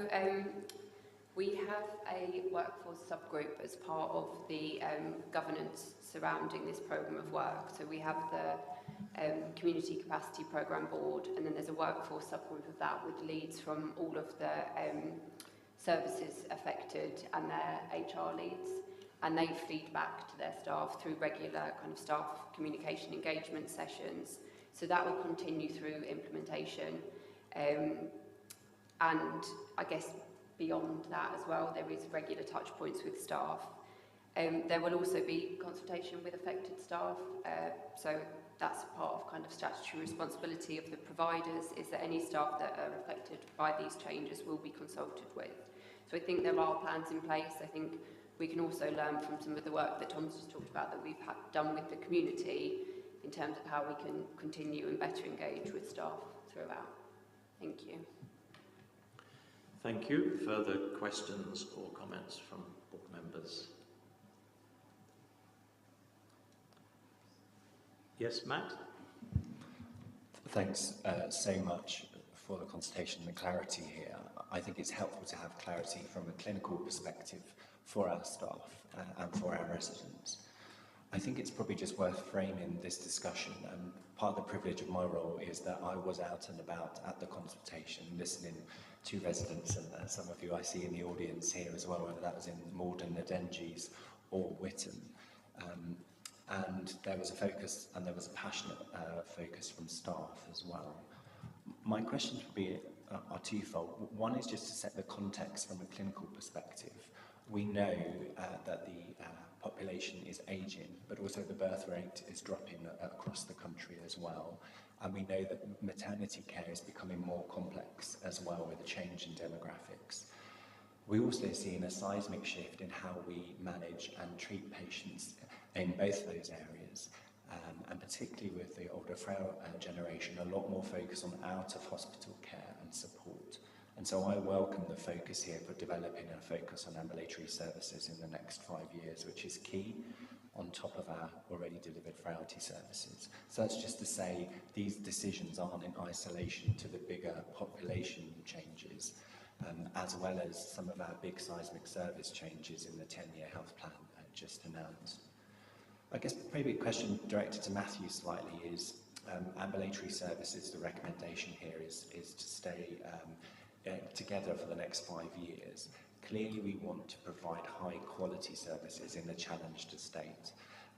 we have a workforce subgroup as part of the governance surrounding this programme of work. So we have the Community Capacity Programme Board, and then there's a workforce subgroup of that with leads from all of the services affected and their HR leads. And they feed back to their staff through regular kind of staff communication engagement sessions. So that will continue through implementation. And I guess beyond that as well, there is regular touch points with staff. There will also be consultation with affected staff. So that's part of kind of statutory responsibility of the providers, is that any staff that are affected by these changes will be consulted with. So I think there are plans in place. I think we can also learn from some of the work that Tom's just talked about that we've done with the community in terms of how we can continue and better engage with staff throughout. Thank you. Thank you. Further questions or comments from board members? Yes, Matt? Thanks so much for the consultation and the clarity here. I think it's helpful to have clarity from a clinical perspective for our staff and for our residents. I think it's probably just worth framing this discussion, and part of the privilege of my role is that I was out and about at the consultation, listening to residents, and some of you I see in the audience here as well, whether that was in Malden, the Dengies or Whitton. And there was a focus, and there was a passionate focus from staff as well. My questions would be are twofold. One is just to set the context from a clinical perspective. We know that the population is ageing, but also the birth rate is dropping across the country as well. And we know that maternity care is becoming more complex as well with a change in demographics. We also see a seismic shift in how we manage and treat patients in both those areas, and particularly with the older frail generation, a lot more focus on out-of-hospital care and support. And so I welcome the focus here for developing a focus on ambulatory services in the next 5 years, which is key on top of our already delivered frailty services. So that's just to say these decisions aren't in isolation to the bigger population changes, as well as some of our big seismic service changes in the 10-year health plan just announced. I guess maybe a question directed to Matthew slightly is ambulatory services, the recommendation here is to stay together for the next 5 years. Clearly we want to provide high quality services in the challenged estate,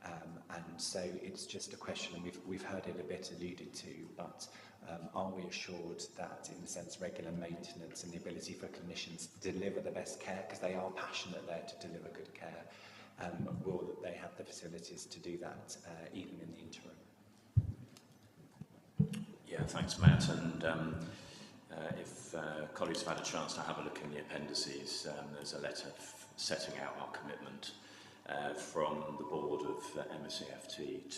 and so it's just a question, and we've heard it a bit alluded to, but are we assured that, in a sense, regular maintenance and the ability for clinicians to deliver the best care, because they are passionate there to deliver good care, will they have the facilities to do that even in the interim? Yeah, thanks, Matt. And if colleagues have had a chance to have a look in the appendices, there's a letter setting out our commitment from the board of MSCFT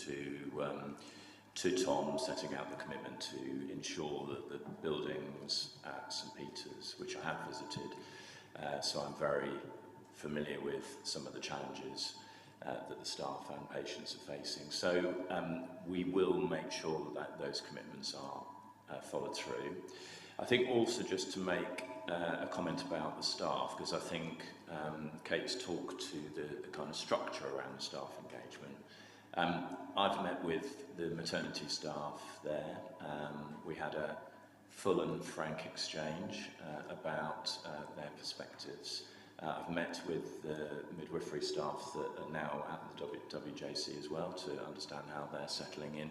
to Tom, setting out the commitment to ensure that the buildings at St Peter's, which I have visited, so I'm very familiar with some of the challenges that the staff and patients are facing. So we will make sure that those commitments are followed through. I think also just to make a comment about the staff, because I think Kate's talked to the kind of structure around the staff engagement. I've met with the maternity staff there. We had a full and frank exchange about their perspectives. I've met with the midwifery staff that are now at the WJC as well to understand how they're settling in.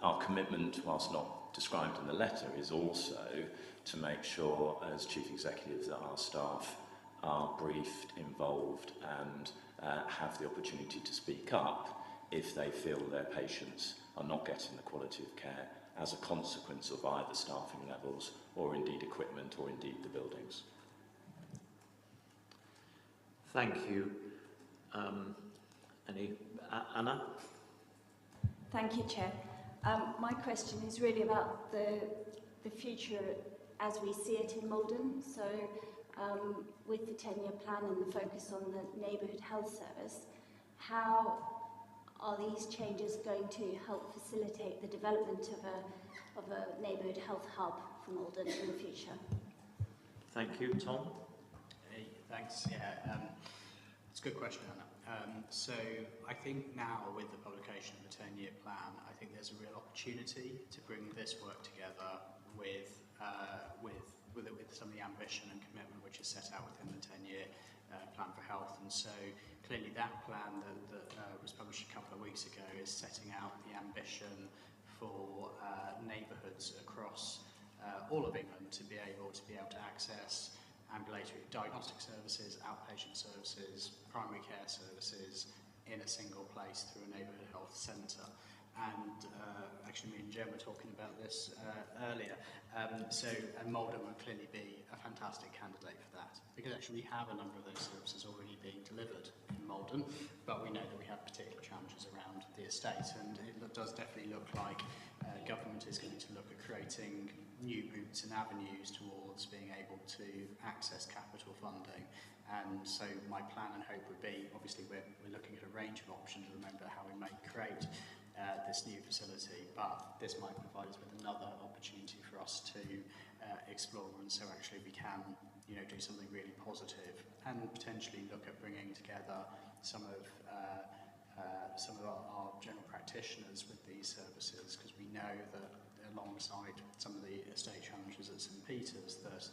Our commitment, whilst not described in the letter, is also to make sure as Chief Executive that our staff are briefed, involved and have the opportunity to speak up if they feel their patients are not getting the quality of care as a consequence of either staffing levels or indeed equipment or indeed the buildings. Thank you. Anna? Thank you, Chair. My question is really about the future as we see it in Malden. So with the 10-year plan and the focus on the neighbourhood health service, how are these changes going to help facilitate the development of a neighbourhood health hub for Malden in the future? Thank you. Tom? Hey, thanks. Yeah, it's a good question, Anna. So I think now with the publication of the 10-year plan, I think there's a real opportunity to bring this work together with some of the ambition and commitment which is set out within the 10-year plan for health. And so clearly that plan that was published a couple of weeks ago is setting out the ambition for neighbourhoods across all of England to be able to access ambulatory diagnostic services, outpatient services, primary care services in a single place through a neighbourhood health centre. And a actually me and Jen were talking about this earlier. And Malden would clearly be a fantastic candidate for that, because actually we have a number of those services already being delivered in Malden, but we know that we have particular challenges around the estate, and it does definitely look like government is going to look at creating new routes and avenues towards being able to access capital funding. And so my plan and hope would be, obviously we're looking at a range of options, remember how we may create this new facility, but this might provide us with another opportunity for us to explore, and so actually we can, you know, do something really positive and potentially look at bringing together some of our general practitioners with these services, because we know that alongside some of the estate challenges at St Peter's, that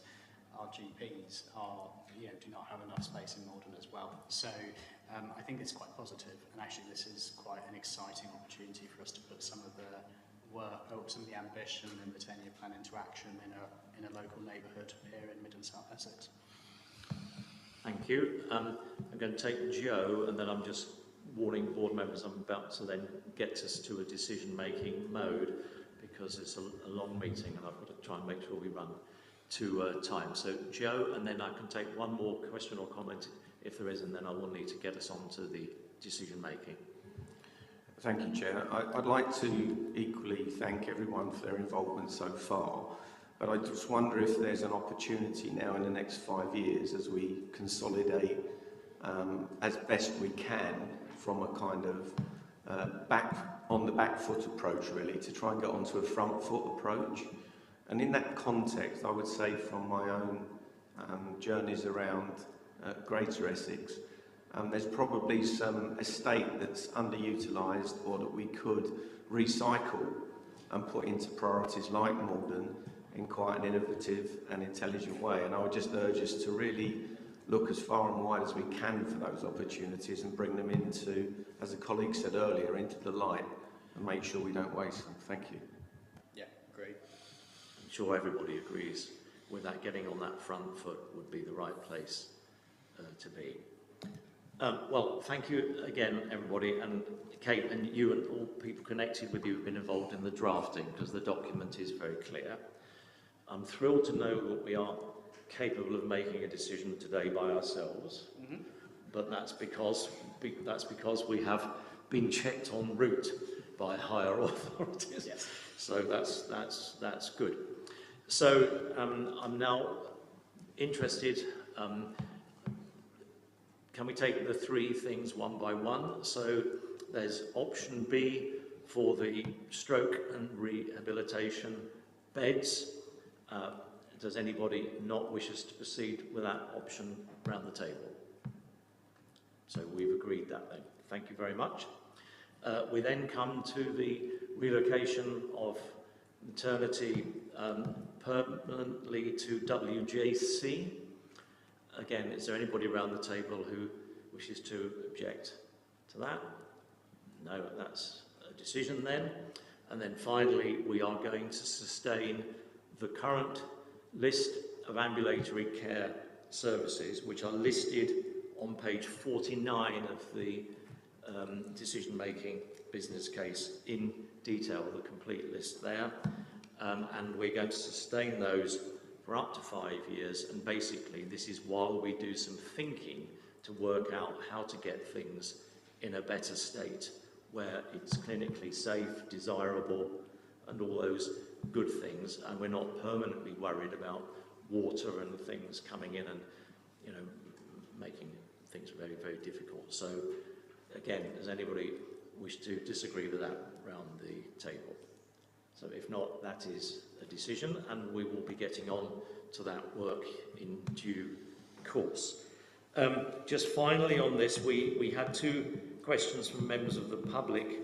our GPs are, you know, do not have enough space in Malden as well. So I think it's quite positive, and actually this is quite an exciting opportunity for us to put some of the work, or some of the ambition in the 10-year plan into action in a local neighbourhood here in Mid and South Essex. Thank you. I'm going to take Joe, and then I'm just warning board members I'm about to then get us to a decision-making mode, because it's a long meeting and I've got to try and make sure we run to time. So Joe, and then I can take one more question or comment if there is, and then I will need to get us on to the decision-making. Thank you, Chair. I'd like to equally thank everyone for their involvement so far, but I just wonder if there's an opportunity now in the next 5 years, as we consolidate as best we can from a kind of back foot approach, really, to try and get onto a front foot approach. And in that context, I would say from my own journeys around Greater Essex, there's probably some estate that's underutilised, or that we could recycle and put into priorities like Malden in quite an innovative and intelligent way. And I would just urge us to really look as far and wide as we can for those opportunities and bring them into, as a colleague said earlier, into the light, and make sure we don't waste them. Thank you. Yeah, great. I'm sure everybody agrees with that. Getting on that front foot would be the right place to be. Well, thank you again, everybody, and Kate, and you and all people connected with you have been involved in the drafting, because the document is very clear. I'm thrilled to know that we are capable of making a decision today by ourselves, but that's because we have been checked en route by higher authorities. Yes. So that's good. So I'm now interested. Can we take the three things one by one? So there's option B for the stroke and rehabilitation beds. Does anybody not wish us to proceed with that option around the table? So we've agreed that then. Thank you very much. We then come to the relocation of maternity permanently to WJC. Again, is there anybody around the table who wishes to object to that? No, that's a decision then. And then finally, we are going to sustain the current list of ambulatory care services, which are listed on page 49 of the decision-making business case in detail, the complete list there. And we're going to sustain those for up to 5 years, and basically this is while we do some thinking to work out how to get things in a better state, where it's clinically safe, desirable, and all those good things, and we're not permanently worried about water and things coming in and, you know, making things very, very difficult. So again, does anybody wish to disagree with that around the table? So if not, that is a decision, and we will be getting on to that work in due course. Just finally on this, we had two questions from members of the public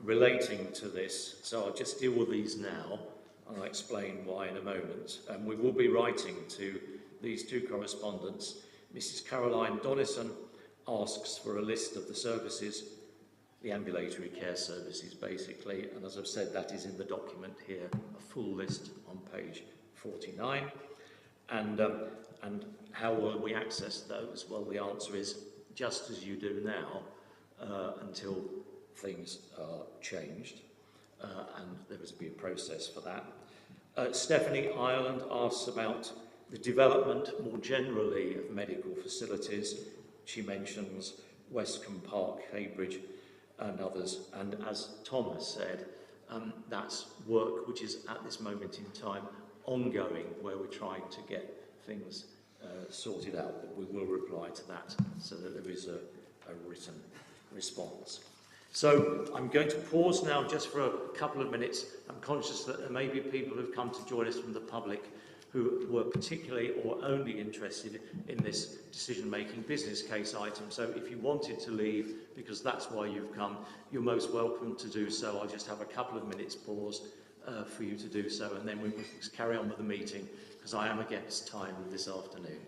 relating to this, so I'll just deal with these now, and I'll explain why in a moment. We will be writing to these two correspondents. Mrs. Caroline Donison asks for a list of the services, the ambulatory care services basically, and as I've said, that is in the document here, a full list on page 49. And how will we access those? Well, the answer is just as you do now, until things are changed. and there was to be a process for that. Stephanie Ireland asks about the development more generally of medical facilities. She mentions Westcombe Park, Cambridge and others, and as Tom has said, that's work which is at this moment in time ongoing, where we're trying to get things sorted out, but we will reply to that so that there is a written response. So I'm going to pause now just for a couple of minutes. I'm conscious that there may be people who've come to join us from the public who were particularly or only interested in this decision-making business case item. So if you wanted to leave because that's why you've come, you're most welcome to do so. I'll just have a couple of minutes pause for you to do so, and then we will carry on with the meeting because I am against time this afternoon.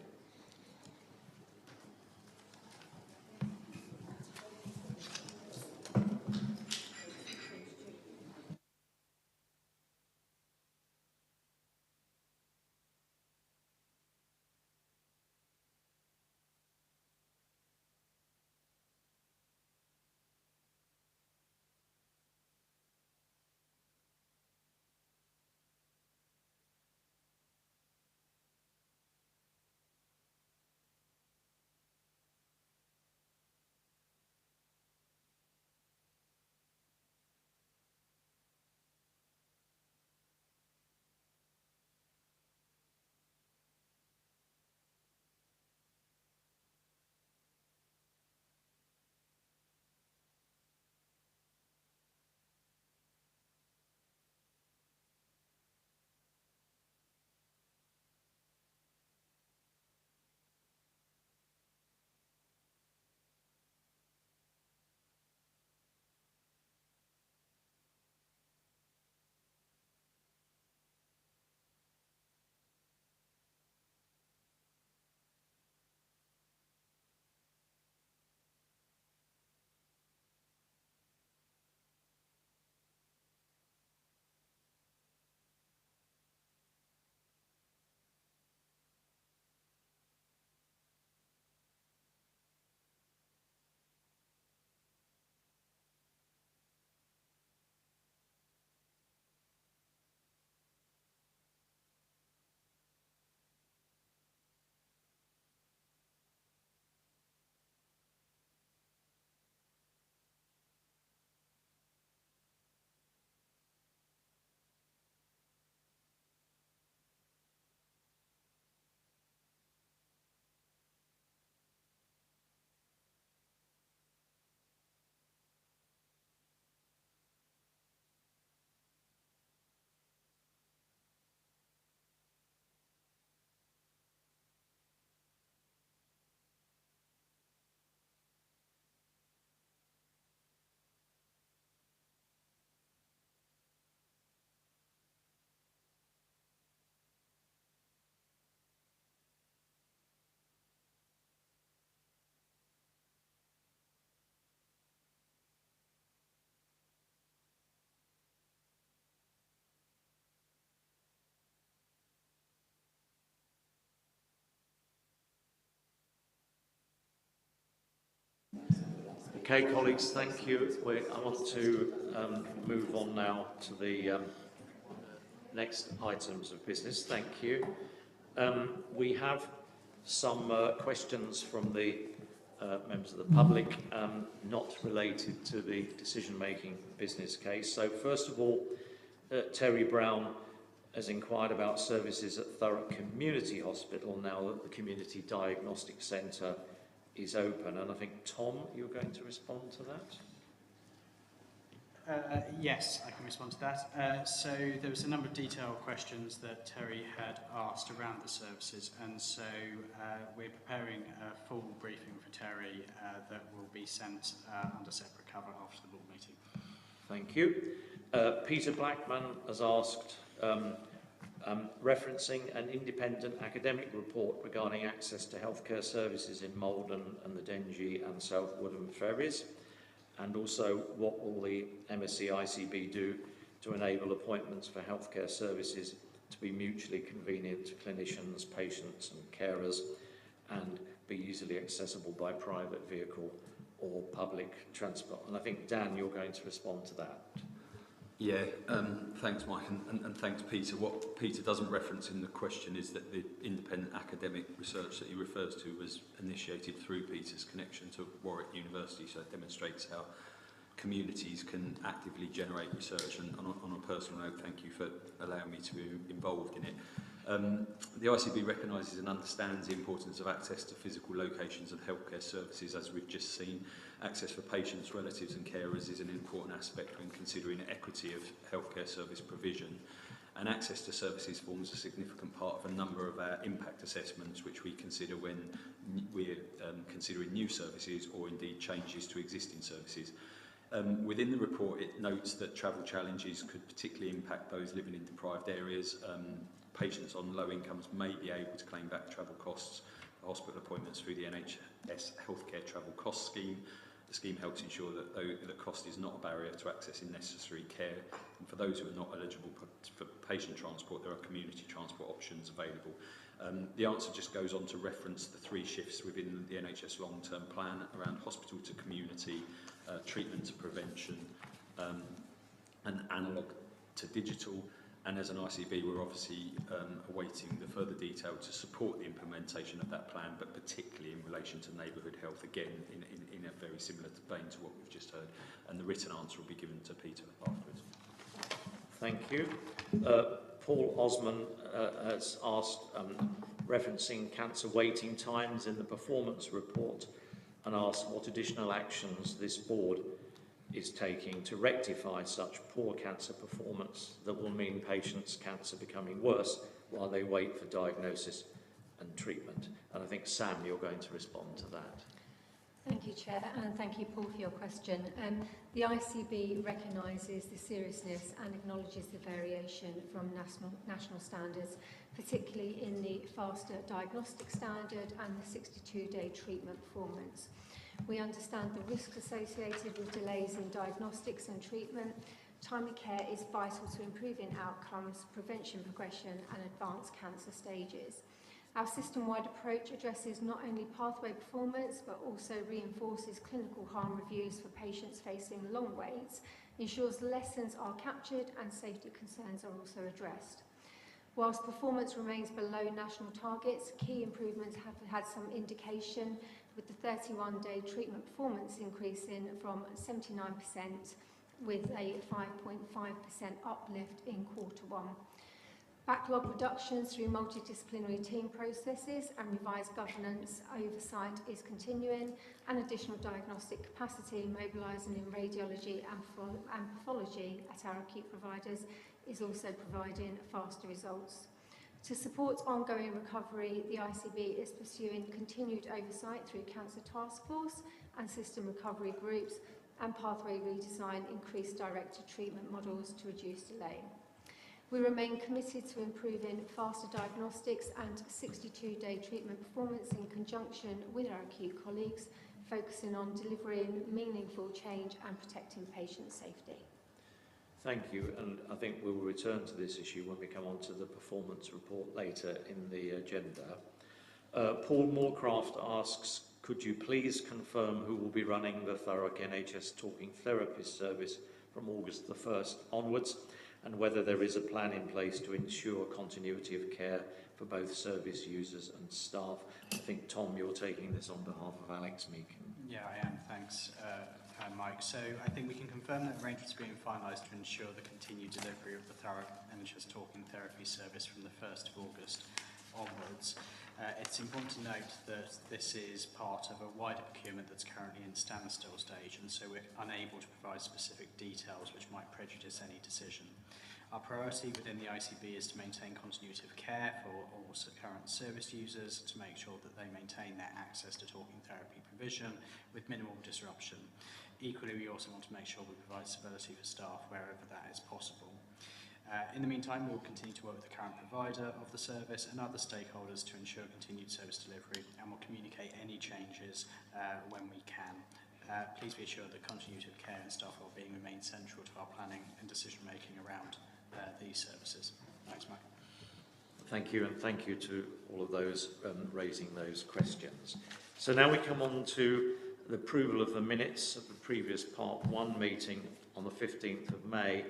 Okay, colleagues, thank you. I want to move on now to the next items of business. Thank you. We have some questions from the members of the public, not related to the decision-making business case. So first of all, Terry Brown has inquired about services at Thurrock Community Hospital now that the Community Diagnostic Centre is open, and I think, Tom, you're going to respond to that? Yes, I can respond to that. So there was a number of detailed questions that Terry had asked around the services, and so we're preparing a full briefing for Terry that will be sent under separate cover after the board meeting. Thank you. Peter Blackman has asked, referencing an independent academic report regarding access to healthcare services in Malden and the Dengie and South Woodham ferries, and also what will the MSc ICB do to enable appointments for healthcare services to be mutually convenient to clinicians, patients and carers, and be easily accessible by private vehicle or public transport. And I think, Dan, you're going to respond to that. Yeah, thanks, Mike, and thanks, Peter. What Peter doesn't reference in the question is that the independent academic research that he refers to was initiated through Peter's connection to Warwick University, so it demonstrates how communities can actively generate research, and on a personal note, thank you for allowing me to be involved in it. The ICB recognises and understands the importance of access to physical locations and healthcare services, as we've just seen. Access for patients, relatives and carers is an important aspect when considering equity of healthcare service provision, and access to services forms a significant part of a number of our impact assessments which we consider when we're considering new services or indeed changes to existing services. Within the report, it notes that travel challenges could particularly impact those living in deprived areas. Patients on low incomes may be able to claim back travel costs for hospital appointments through the NHS Healthcare Travel Cost Scheme. The scheme helps ensure that the cost is not a barrier to accessing necessary care. And for those who are not eligible for patient transport, there are community transport options available. The answer just goes on to reference the 3 shifts within the NHS long-term plan around hospital to community, treatment to prevention, and analogue to digital. And as an ICB, we're obviously awaiting the further detail to support the implementation of that plan, but particularly in relation to neighbourhood health, again, in a very similar vein to what we've just heard. And the written answer will be given to Peter afterwards. Thank you. Paul Osman has asked, referencing cancer waiting times in the performance report, and asked what additional actions this board is taking to rectify such poor cancer performance that will mean patients' cancer becoming worse while they wait for diagnosis and treatment. And I think, Sam, you're going to respond to that. Thank you, Chair, and thank you, Paul, for your question. The ICB recognises the seriousness and acknowledges the variation from national standards, particularly in the faster diagnostic standard and the 62-day treatment performance. We understand the risks associated with delays in diagnostics and treatment. Timely care is vital to improving outcomes, prevention, progression and advanced cancer stages. Our system-wide approach addresses not only pathway performance but also reinforces clinical harm reviews for patients facing long waits, ensures lessons are captured and safety concerns are also addressed. Whilst performance remains below national targets, key improvements have had some indication, with the 31-day treatment performance increasing from 79% with a 5.5% uplift in Q1. Backlog reductions through multidisciplinary team processes and revised governance oversight is continuing, and additional diagnostic capacity mobilising in radiology and pathology at our acute providers is also providing faster results. To support ongoing recovery, the ICB is pursuing continued oversight through Cancer Task Force and system recovery groups, and pathway redesign increased direct-to-treatment models to reduce delay. We remain committed to improving faster diagnostics and 62-day treatment performance in conjunction with our acute colleagues, focusing on delivering meaningful change and protecting patient safety. Thank you, and I think we will return to this issue when we come on to the performance report later in the agenda. Paul Moorcraft asks, could you please confirm who will be running the Thurrock NHS Talking Therapist service from August the 1st onwards, and whether there is a plan in place to ensure continuity of care for both service users and staff? I think, Tom, you're taking this on behalf of Alex Meakin. Yeah, I am. Thanks, Mike. So I think we can confirm that arrangements are being finalised to ensure the continued delivery of the Thurrock NHS Talking Therapy service from the 1st of August onwards. It's important to note that this is part of a wider procurement that's currently in standstill stage, and so we're unable to provide specific details which might prejudice any decision. Our priority within the ICB is to maintain continuity of care for all current service users, to make sure that they maintain their access to talking therapy provision with minimal disruption. Equally, we also want to make sure we provide stability for staff wherever that is possible. In the meantime, we will continue to work with the current provider of the service and other stakeholders to ensure continued service delivery, and will communicate any changes when we can. Please be assured that continuity of care and staff wellbeing remain central to our planning and decision making around these services. Thanks, Mike. Thank you, and thank you to all of those raising those questions. So now we come on to the approval of the minutes of the previous Part 1 meeting on the 15th of May.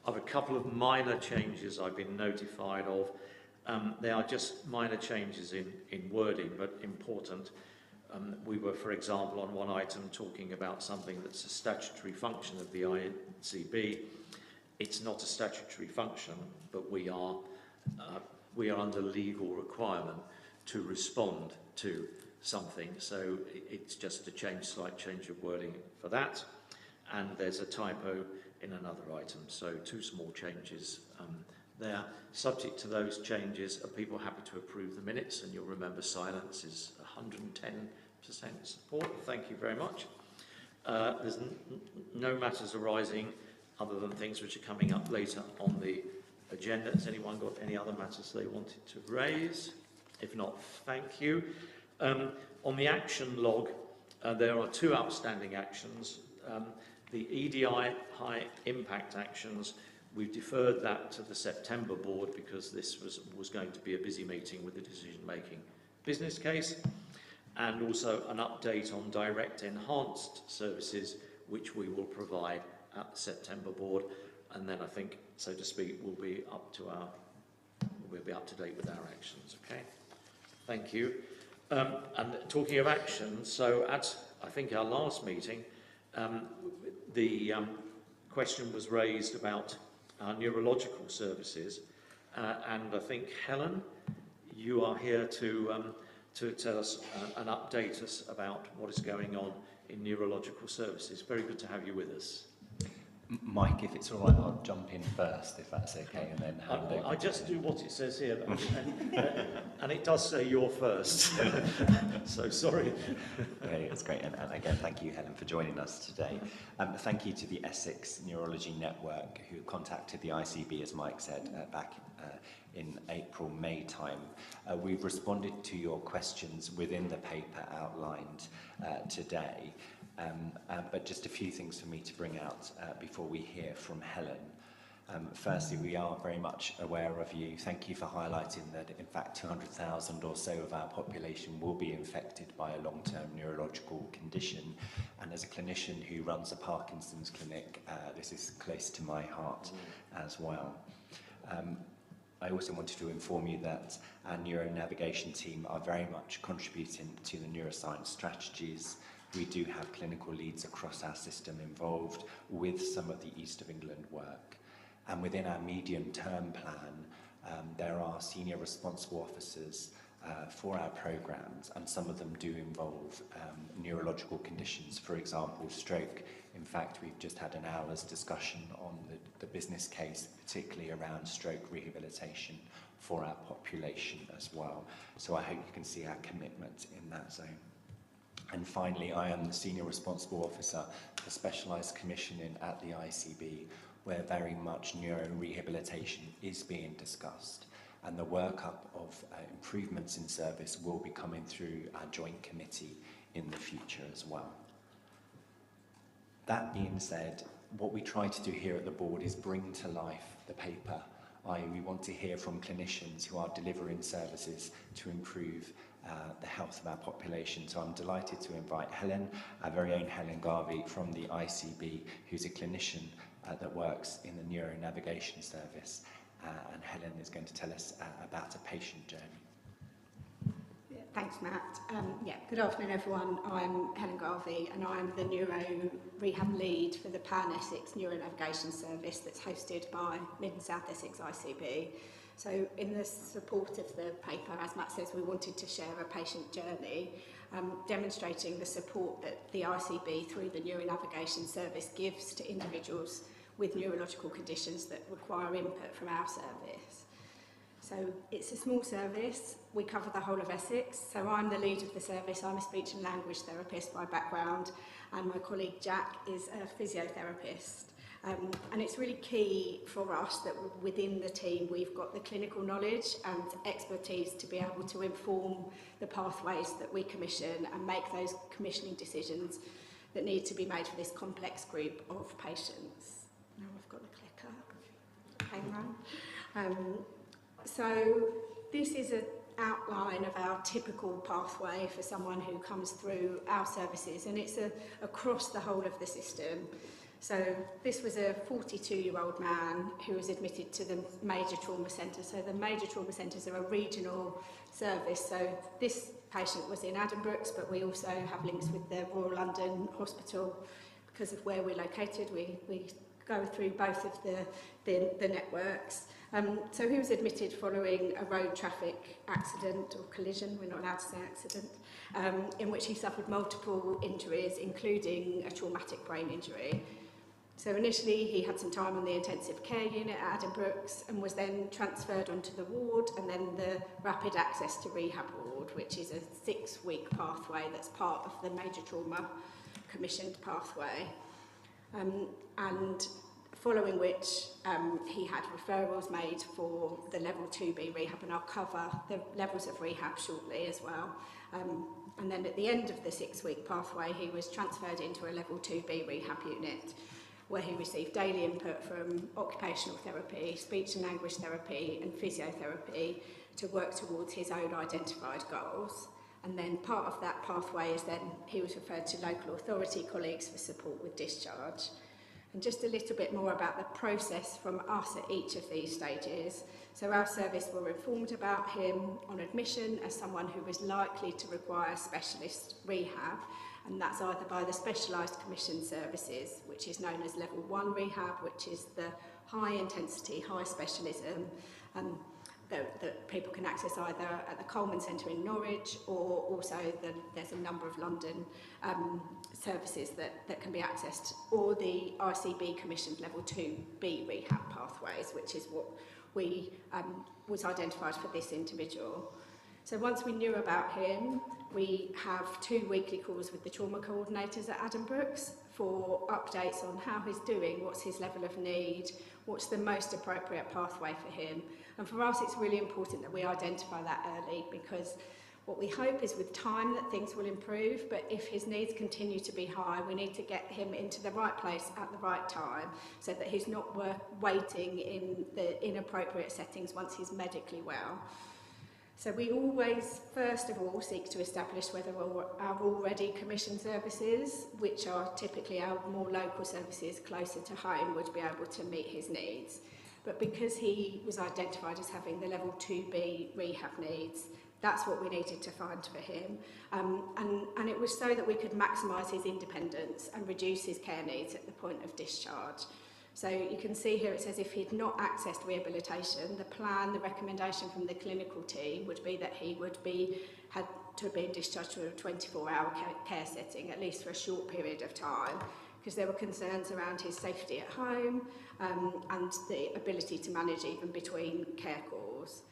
I've a couple of minor changes I've been notified of. They are just minor changes in wording, but important. We were, for example, on one item talking about something that's a statutory function of the ICB. It's not a statutory function, but we are under legal requirement to respond to something. So it's just a slight change of wording for that. And there's a typo in another item. So 2 small changes there. Subject to those changes, are people happy to approve the minutes? And you'll remember silence is 110% support. Thank you very much. There's no matters arising other than things which are coming up later on the agenda. Has anyone got any other matters they wanted to raise? If not, thank you. On the action log, there are 2 outstanding actions. The EDI high impact actions, we've deferred that to the September board because this was going to be a busy meeting with the decision-making business case, and also an update on direct enhanced services, which we will provide at the September board, and then I think, so to speak, we'll be up to date with our actions. Okay, thank you. And talking of action, so at I think our last meeting, the question was raised about our neurological services, and I think Helen, you are here to tell us and update us about what is going on in neurological services. Very good to have you with us. Mike, if it's all right, I'll jump in first, if that's okay, and then hand over. I just do what it says here, and it does say you're first. So sorry. Okay, that's great, and again, thank you, Helen, for joining us today. Thank you to the Essex Neurology Network, who contacted the ICB, as Mike said, back in April, May time. We've responded to your questions within the paper outlined today. But just a few things for me to bring out before we hear from Helen. Firstly, we are very much aware of you. Thank you for highlighting that, in fact, 200,000 or so of our population will be infected by a long-term neurological condition. And as a clinician who runs a Parkinson's clinic, this is close to my heart as well. I also wanted to inform you that our neuronavigation team are very much contributing to the neuroscience strategies. We do have clinical leads across our system involved with some of the East of England work. And within our medium-term plan, there are senior responsible officers for our programs, and some of them do involve neurological conditions, for example, stroke. In fact, we've just had an hour's discussion on the business case, particularly around stroke rehabilitation for our population as well. So I hope you can see our commitment in that zone. And finally, I am the Senior Responsible Officer for Specialised Commissioning at the ICB, where very much neuro-rehabilitation is being discussed. And the workup of improvements in service will be coming through our joint committee in the future as well. That being said, what we try to do here at the board is bring to life the paper, i.e. we want to hear from clinicians who are delivering services to improve the health of our population. So I'm delighted to invite Helen, our very own Helen Garvey from the ICB, who's a clinician that works in the neuronavigation service. And Helen is going to tell us about a patient journey. Yeah, thanks, Matt. Good afternoon, everyone. I'm Helen Garvey, and I'm the neuro rehab lead for the Pan Essex Neuronavigation Service that's hosted by Mid and South Essex ICB. So in the support of the paper, as Matt says, we wanted to share a patient journey, demonstrating the support that the ICB through the Neuronavigation Service gives to individuals with neurological conditions that require input from our service. So it's a small service. We cover the whole of Essex. So I'm the lead of the service. I'm a speech and language therapist by background, and my colleague Jack is a physiotherapist. And it's really key for us that within the team we've got the clinical knowledge and expertise to be able to inform the pathways that we commission and make those commissioning decisions that need to be made for this complex group of patients. Now I've got the clicker. Hang on. So this is an outline of our typical pathway for someone who comes through our services, and it's across the whole of the system. So this was a 42-year-old man who was admitted to the major trauma centre. So the major trauma centres are a regional service. So this patient was in Addenbrooke's, but we also have links with the Royal London Hospital because of where we're located. We go through both of the networks. So he was admitted following a road traffic accident or collision, we're not allowed to say accident, in which he suffered multiple injuries, including a traumatic brain injury. So initially he had some time on the intensive care unit at Addenbrooke's and was then transferred onto the ward and then the rapid access to rehab ward, which is a 6-week pathway that's part of the major trauma commissioned pathway. And following which he had referrals made for the level 2B rehab, and I'll cover the levels of rehab shortly as well. And then at the end of the 6-week pathway, he was transferred into a level 2B rehab unit, where he received daily input from occupational therapy, speech and language therapy and physiotherapy to work towards his own identified goals. And then part of that pathway is then he was referred to local authority colleagues for support with discharge. And just a little bit more about the process from us at each of these stages. So our service were informed about him on admission as someone who was likely to require specialist rehab, and that's either by the specialised commission services, which is known as level 1 rehab, which is the high intensity, high specialism that people can access either at the Coleman Centre in Norwich, or also there's a number of London services that can be accessed, or the ICB commissioned level 2B rehab pathways, which is what we was identified for this individual. So once we knew about him, we have 2 weekly calls with the trauma coordinators at Addenbrooke's for updates on how he's doing, what's his level of need, what's the most appropriate pathway for him. And for us, it's really important that we identify that early, because what we hope is with time that things will improve, but if his needs continue to be high, we need to get him into the right place at the right time so that he's not waiting in the inappropriate settings once he's medically well. So we always, first of all, seek to establish whether our already commissioned services, which are typically our more local services closer to home, would be able to meet his needs. But because he was identified as having the level 2B rehab needs, that's what we needed to find for him. And it was so that we could maximise his independence and reduce his care needs at the point of discharge. So you can see here it says if he'd not accessed rehabilitation, the plan, the recommendation from the clinical team would be that he would had to have been discharged to a 24-hour care setting, at least for a short period of time, because there were concerns around his safety at home and the ability to manage even between care calls.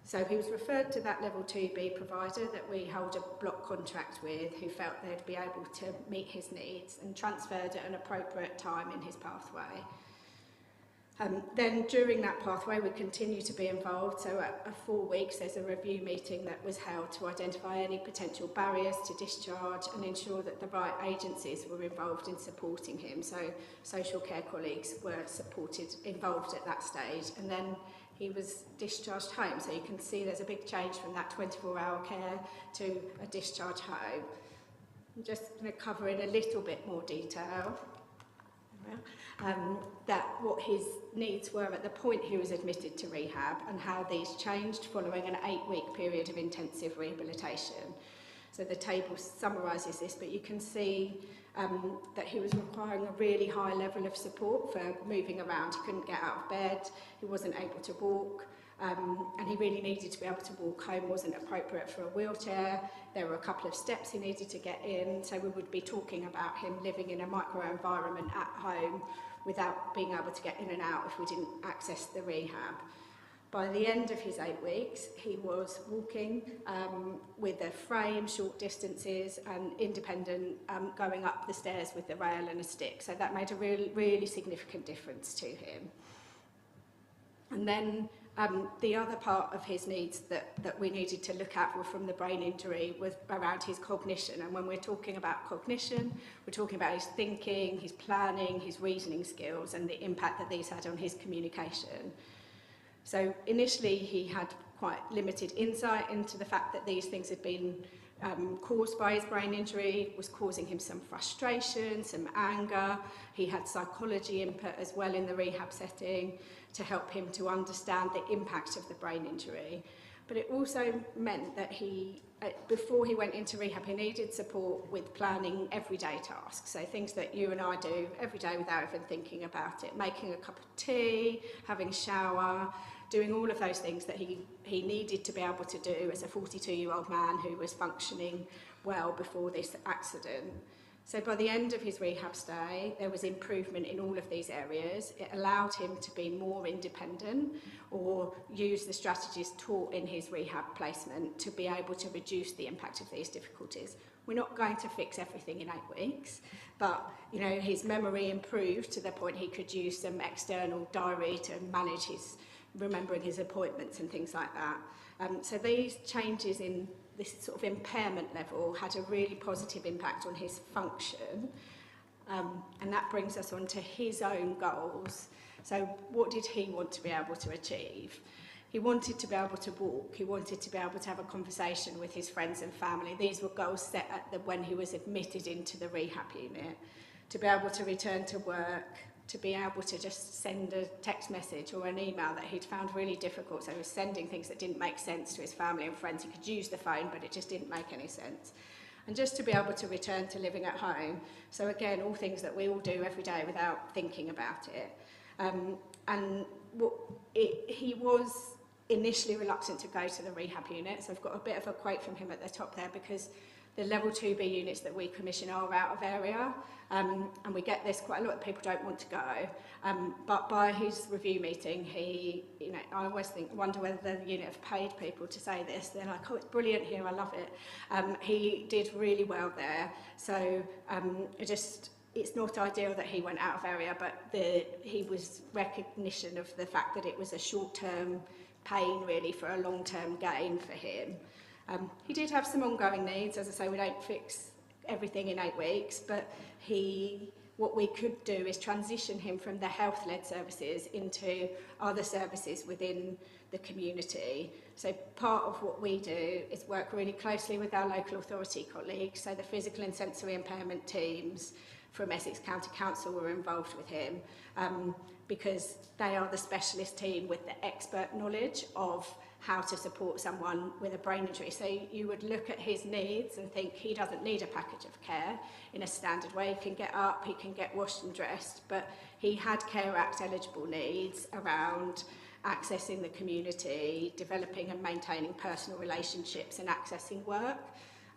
So he was referred to that level 2B provider that we hold a block contract with, who felt they'd be able to meet his needs, and transferred at an appropriate time in his pathway. Then during that pathway we continue to be involved, so at 4 weeks there's a review meeting that was held to identify any potential barriers to discharge and ensure that the right agencies were involved in supporting him. So social care colleagues were involved at that stage, and then he was discharged home. So you can see there's a big change from that 24-hour care to a discharge home. I'm just going to cover in a little bit more detail that what his needs were at the point he was admitted to rehab and how these changed following an 8-week period of intensive rehabilitation. So the table summarises this, but you can see that he was requiring a really high level of support for moving around. He couldn't get out of bed, he wasn't able to walk, and he really needed to be able to walk home, wasn't appropriate for a wheelchair. There were a couple of steps he needed to get in, so we would be talking about him living in a microenvironment at home without being able to get in and out if we didn't access the rehab. By the end of his 8 weeks, he was walking with a frame, short distances, and independent, going up the stairs with the rail and a stick. So that made a really significant difference to him. And then the other part of his needs that we needed to look at were from the brain injury was around his cognition. And when we're talking about cognition, we're talking about his thinking, his planning, his reasoning skills, and the impact that these had on his communication. So initially he had quite limited insight into the fact that these things had been caused by his brain injury was causing him some frustration, some anger. He had psychology input as well in the rehab setting to help him to understand the impact of the brain injury. But it also meant that before he went into rehab, he needed support with planning everyday tasks. So things that you and I do every day without even thinking about it. Making a cup of tea, having a shower, doing all of those things that he needed to be able to do as a 42-year-old man who was functioning well before this accident. So by the end of his rehab stay, there was improvement in all of these areas. It allowed him to be more independent or use the strategies taught in his rehab placement to be able to reduce the impact of these difficulties. We're not going to fix everything in 8 weeks, but you know, his memory improved to the point he could use some external diary to manage remembering his appointments and things like that. So these changes in this sort of impairment level had a really positive impact on his function. And that brings us on to his own goals. So what did he want to be able to achieve? He wanted to be able to walk. He wanted to be able to have a conversation with his friends and family. These were goals set at when he was admitted into the rehab unit. To be able to return to work, to be able to just send a text message or an email that he'd found really difficult. So he was sending things that didn't make sense to his family and friends. He could use the phone, but it just didn't make any sense. And just to be able to return to living at home. So again, all things that we all do every day without thinking about it. He was initially reluctant to go to the rehab unit. So I've got a bit of a quote from him at the top there, because the level 2B units that we commission are out of area, and we get this quite a lot. People don't want to go, but by his review meeting, I always wonder whether the unit have paid people to say this. They're like, oh, it's brilliant here, I love it. He did really well there. So it's not ideal that he went out of area, but he was recognition of the fact that it was a short-term pain really for a long-term gain for him. He did have some ongoing needs. As I say, we don't fix everything in 8 weeks, but what we could do is transition him from the health-led services into other services within the community. So part of what we do is work really closely with our local authority colleagues, so the physical and sensory impairment teams from Essex County Council were involved with him, because they are the specialist team with the expert knowledge of how to support someone with a brain injury. So you would look at his needs and think he doesn't need a package of care in a standard way. He can get up, he can get washed and dressed, but he had Care Act eligible needs around accessing the community, developing and maintaining personal relationships and accessing work.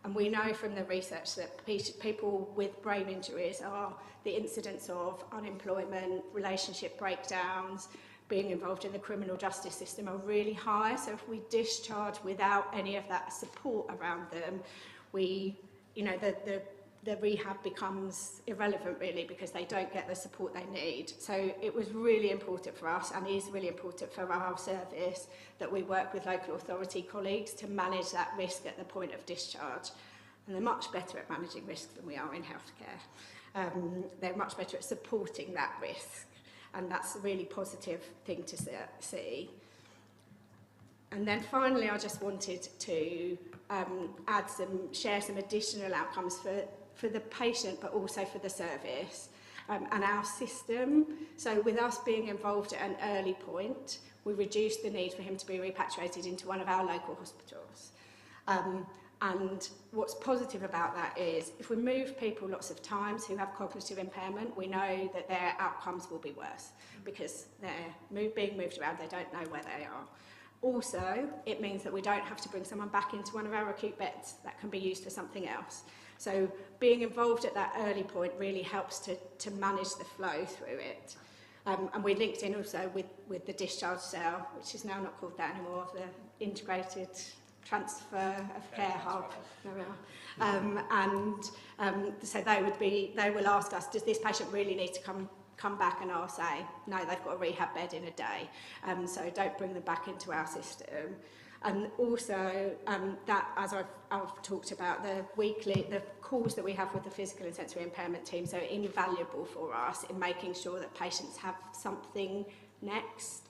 And we know from the research that people with brain injuries are the incidence of unemployment, relationship breakdowns, being involved in the criminal justice system are really high. So if we discharge without any of that support around them, the rehab becomes irrelevant really, because they don't get the support they need. So it was really important for us, and is really important for our service, that we work with local authority colleagues to manage that risk at the point of discharge. And they're much better at managing risk than we are in healthcare. They're much better at supporting that risk. And that's a really positive thing to see. And then finally, I just wanted to share some additional outcomes for the patient, but also for the service and our system. So with us being involved at an early point, we reduced the need for him to be repatriated into one of our local hospitals. And what's positive about that is if we move people lots of times who have cognitive impairment, we know that their outcomes will be worse because they're being moved around, they don't know where they are. Also, it means that we don't have to bring someone back into one of our acute beds that can be used for something else. So being involved at that early point really helps to manage the flow through it. And we linked in also with the discharge cell, which is now not called that anymore, the integrated transfer of care hub. There we are. So they will ask us, does this patient really need to come back? And I'll say, no, they've got a rehab bed in a day, so don't bring them back into our system. And also, that, as I've talked about, the calls that we have with the physical and sensory impairment teams are invaluable for us in making sure that patients have something next.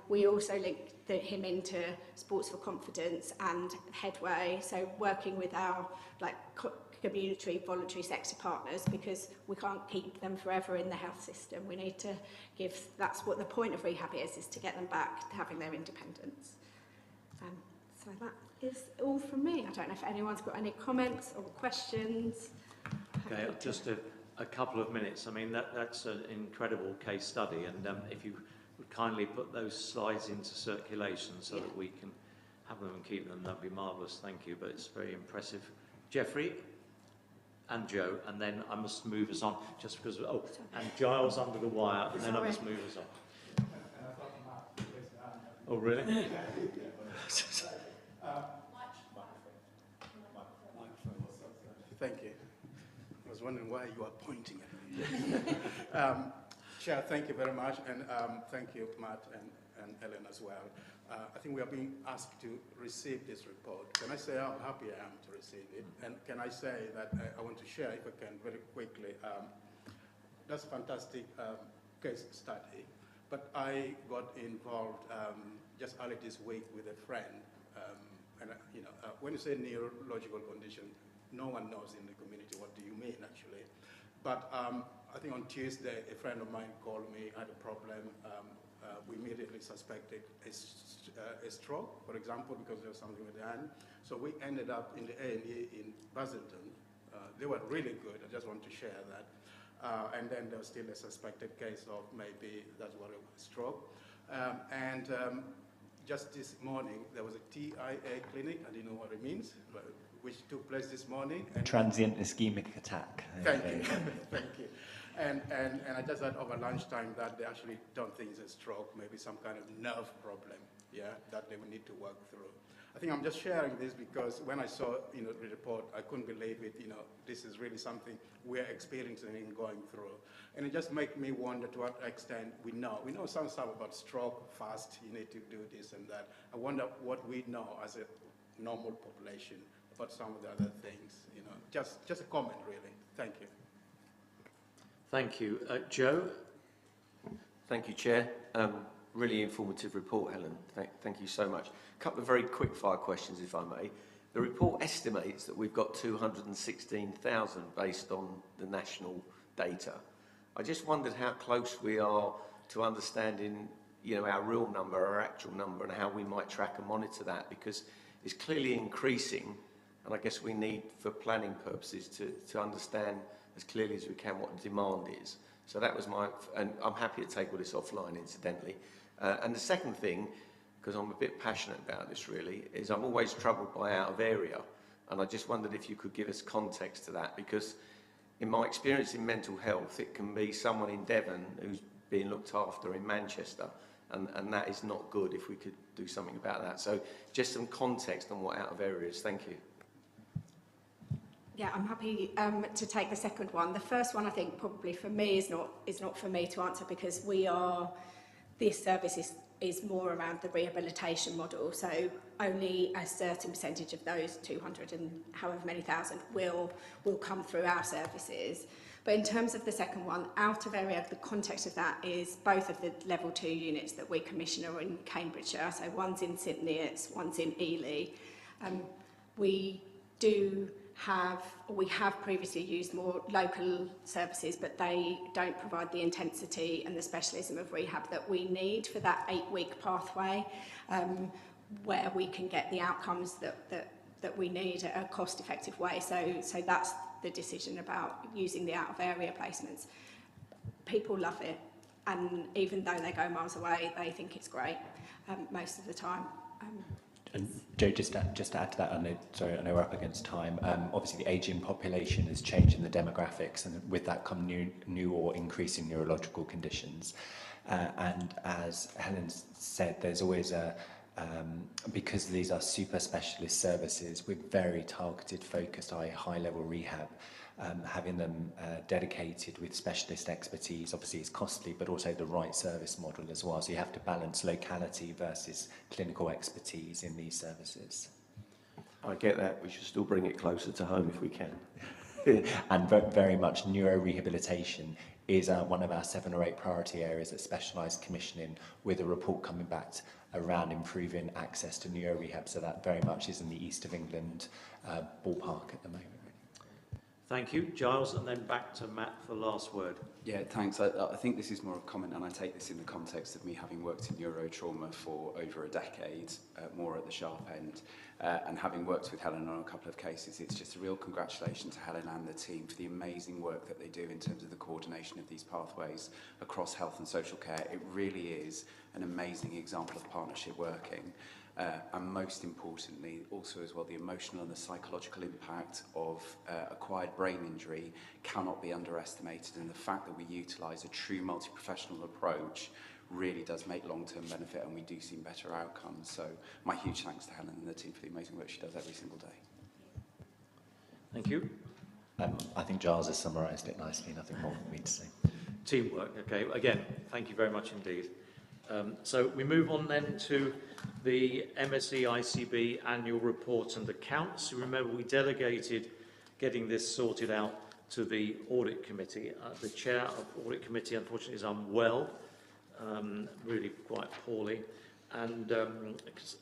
We also linked him into Sports for Confidence and Headway, so working with our community voluntary sector partners, because we can't keep them forever in the health system. We need to that's what the point of rehab is to get them back to having their independence. So that is all from me. I don't know if anyone's got any comments or questions. Okay, just a couple of minutes. I mean, that's an incredible case study, and if you would kindly put those slides into circulation so that we can have them and keep them, that'd be marvellous. Thank you, but it's very impressive. Jeffrey and Joe, and then I must move us on, just because, and Giles under the wire, and then I must move us on. Oh, really? Thank you. I was wondering why you are pointing at me. Chair, thank you very much, and thank you, Matt and Ellen as well. I think we are being asked to receive this report. Can I say how happy I am to receive it? And can I say that I want to share, if I can, very quickly, that's a fantastic case study. But I got involved just early this week with a friend. And when you say neurological condition, no one knows in the community what do you mean, actually. But I think on Tuesday, a friend of mine called me, had a problem. We immediately suspected a stroke, for example, because there was something with the hand. So we ended up in the A&E in Basildon. They were really good. I just want to share that. And then there was still a suspected case of maybe that's what it was, stroke. Just this morning, there was a TIA clinic. I didn't know what it means, but which took place this morning. And transient ischemic attack. Thank you. Thank you. And I just heard over lunchtime that they actually don't think it's a stroke, maybe some kind of nerve problem, that they will need to work through. I think I'm just sharing this because when I saw, the report, I couldn't believe it. This is really something we're experiencing and going through. And it just makes me wonder to what extent we know. We know some stuff about stroke, fast, you need to do this and that. I wonder what we know as a normal population about some of the other things, Just a comment, really. Thank you. Thank you. Joe? Thank you, Chair. Really informative report, Helen. Thank you so much. A couple of very quick-fire questions, if I may. The report estimates that we've got 216,000 based on the national data. I just wondered how close we are to understanding, our real number, our actual number, and how we might track and monitor that, because it's clearly increasing, and I guess we need, for planning purposes, to understand as clearly as we can what the demand is. So that was and I'm happy to take all this offline, incidentally. And the second thing, because I'm a bit passionate about this really, is I'm always troubled by out of area. And I just wondered if you could give us context to that, because in my experience in mental health, it can be someone in Devon who's being looked after in Manchester, and that is not good if we could do something about that. So just some context on what out of area is. Thank you. Yeah, I'm happy to take the second one. The first one, I think, probably for me is not for me to answer, because this service is more around the rehabilitation model. So only a certain percentage of those 200 and however many thousand will come through our services. But in terms of the second one, out of area, the context of that is both of the level 2 units that we commission are in Cambridgeshire. So one's in St Neots, one's in Ely. We have previously used more local services, but they don't provide the intensity and the specialism of rehab that we need for that 8-week pathway, where we can get the outcomes that we need at a cost-effective way. So that's the decision about using the out-of-area placements. People love it, and even though they go miles away, they think it's great most of the time. And Joe, just to add to that, I know we're up against time. Obviously, the ageing population is changing the demographics, and with that come new or increasing neurological conditions. And as Helen said, there's always because these are super specialist services with very targeted, focused, high-level rehab. Having them dedicated with specialist expertise obviously is costly, but also the right service model as well. So you have to balance locality versus clinical expertise in these services. I get that. We should still bring it closer to home if we can. And very much neurorehabilitation is one of our 7 or 8 priority areas at specialised commissioning, with a report coming back around improving access to neuro-rehab. So that very much is in the east of England ballpark at the moment. Thank you. Giles, and then back to Matt for the last word. Yeah, thanks. I think this is more of a comment, and I take this in the context of me having worked in neurotrauma for over a decade, more at the sharp end, and having worked with Helen on a couple of cases. It's just a real congratulations to Helen and the team for the amazing work that they do in terms of the coordination of these pathways across health and social care. It really is an amazing example of partnership working. And most importantly, also as well, the emotional and the psychological impact of acquired brain injury cannot be underestimated, and the fact that we utilise a true multi-professional approach really does make long-term benefit, and we do see better outcomes. So my huge thanks to Helen and the team for the amazing work she does every single day. Thank you. I think Giles has summarised it nicely, nothing more for me to say. Teamwork, okay. Again, thank you very much indeed. So we move on then to the MSE ICB annual report and accounts. You remember we delegated getting this sorted out to the audit committee. The chair of the audit committee unfortunately is unwell, really quite poorly, and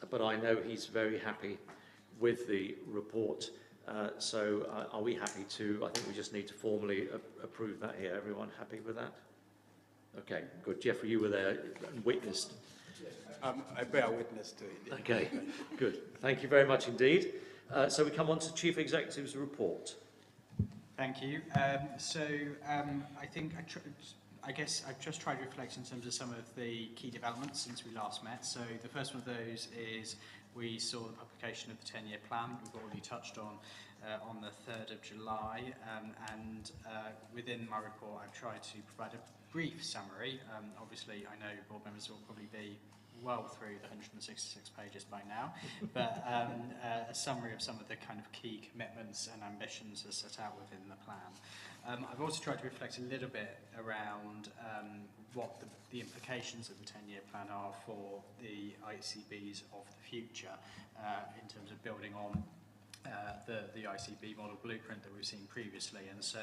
but I know he's very happy with the report. So are we happy to, I think we just need to formally approve that here. Everyone happy with that? Okay, good. Jeffrey, you were there and witnessed. I bear witness to it. Okay, good. Thank you very much indeed. So we come on to Chief Executive's report. Thank you. I think I guess I've just tried to reflect in terms of some of the key developments since we last met. So the first one of those is we saw the publication of the 10-year plan. We've already touched on the 3rd of July, and within my report I've tried to provide a brief summary. Obviously I know board members will probably be well through the 166 pages by now, but a summary of some of the kind of key commitments and ambitions as set out within the plan. I've also tried to reflect a little bit around what the implications of the 10-year plan are for the ICBs of the future in terms of building on the ICB model blueprint that we've seen previously. And so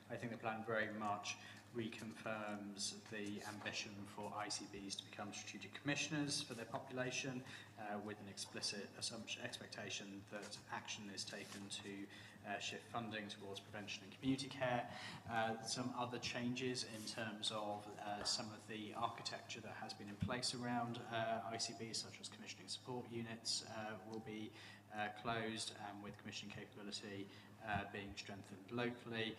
I think the plan very much reconfirms the ambition for ICBs to become strategic commissioners for their population, with an explicit expectation that action is taken to shift funding towards prevention and community care. Some other changes in terms of some of the architecture that has been in place around ICBs, such as commissioning support units, will be closed, with commissioning capability being strengthened locally,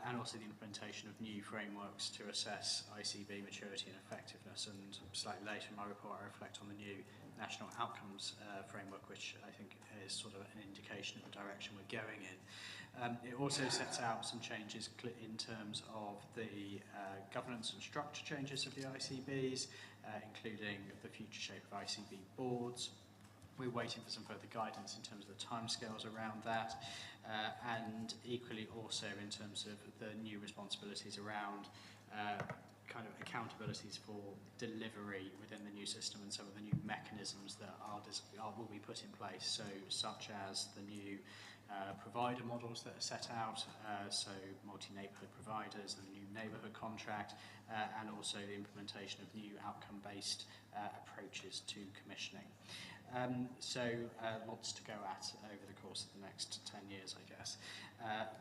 and also the implementation of new frameworks to assess ICB maturity and effectiveness. And slightly later in my report I reflect on the new national outcomes framework, which I think is sort of an indication of the direction we're going in. It also sets out some changes in terms of the governance and structure changes of the ICBs, including the future shape of ICB boards. We're waiting for some further guidance in terms of the timescales around that, and equally also in terms of the new responsibilities around kind of accountabilities for delivery within the new system, and some of the new mechanisms that will be put in place, so such as the new provider models that are set out, so multi-neighbourhood providers, the new neighbourhood contract, and also the implementation of new outcome-based approaches to commissioning. Lots to go at over the course of the next 10 years, I guess.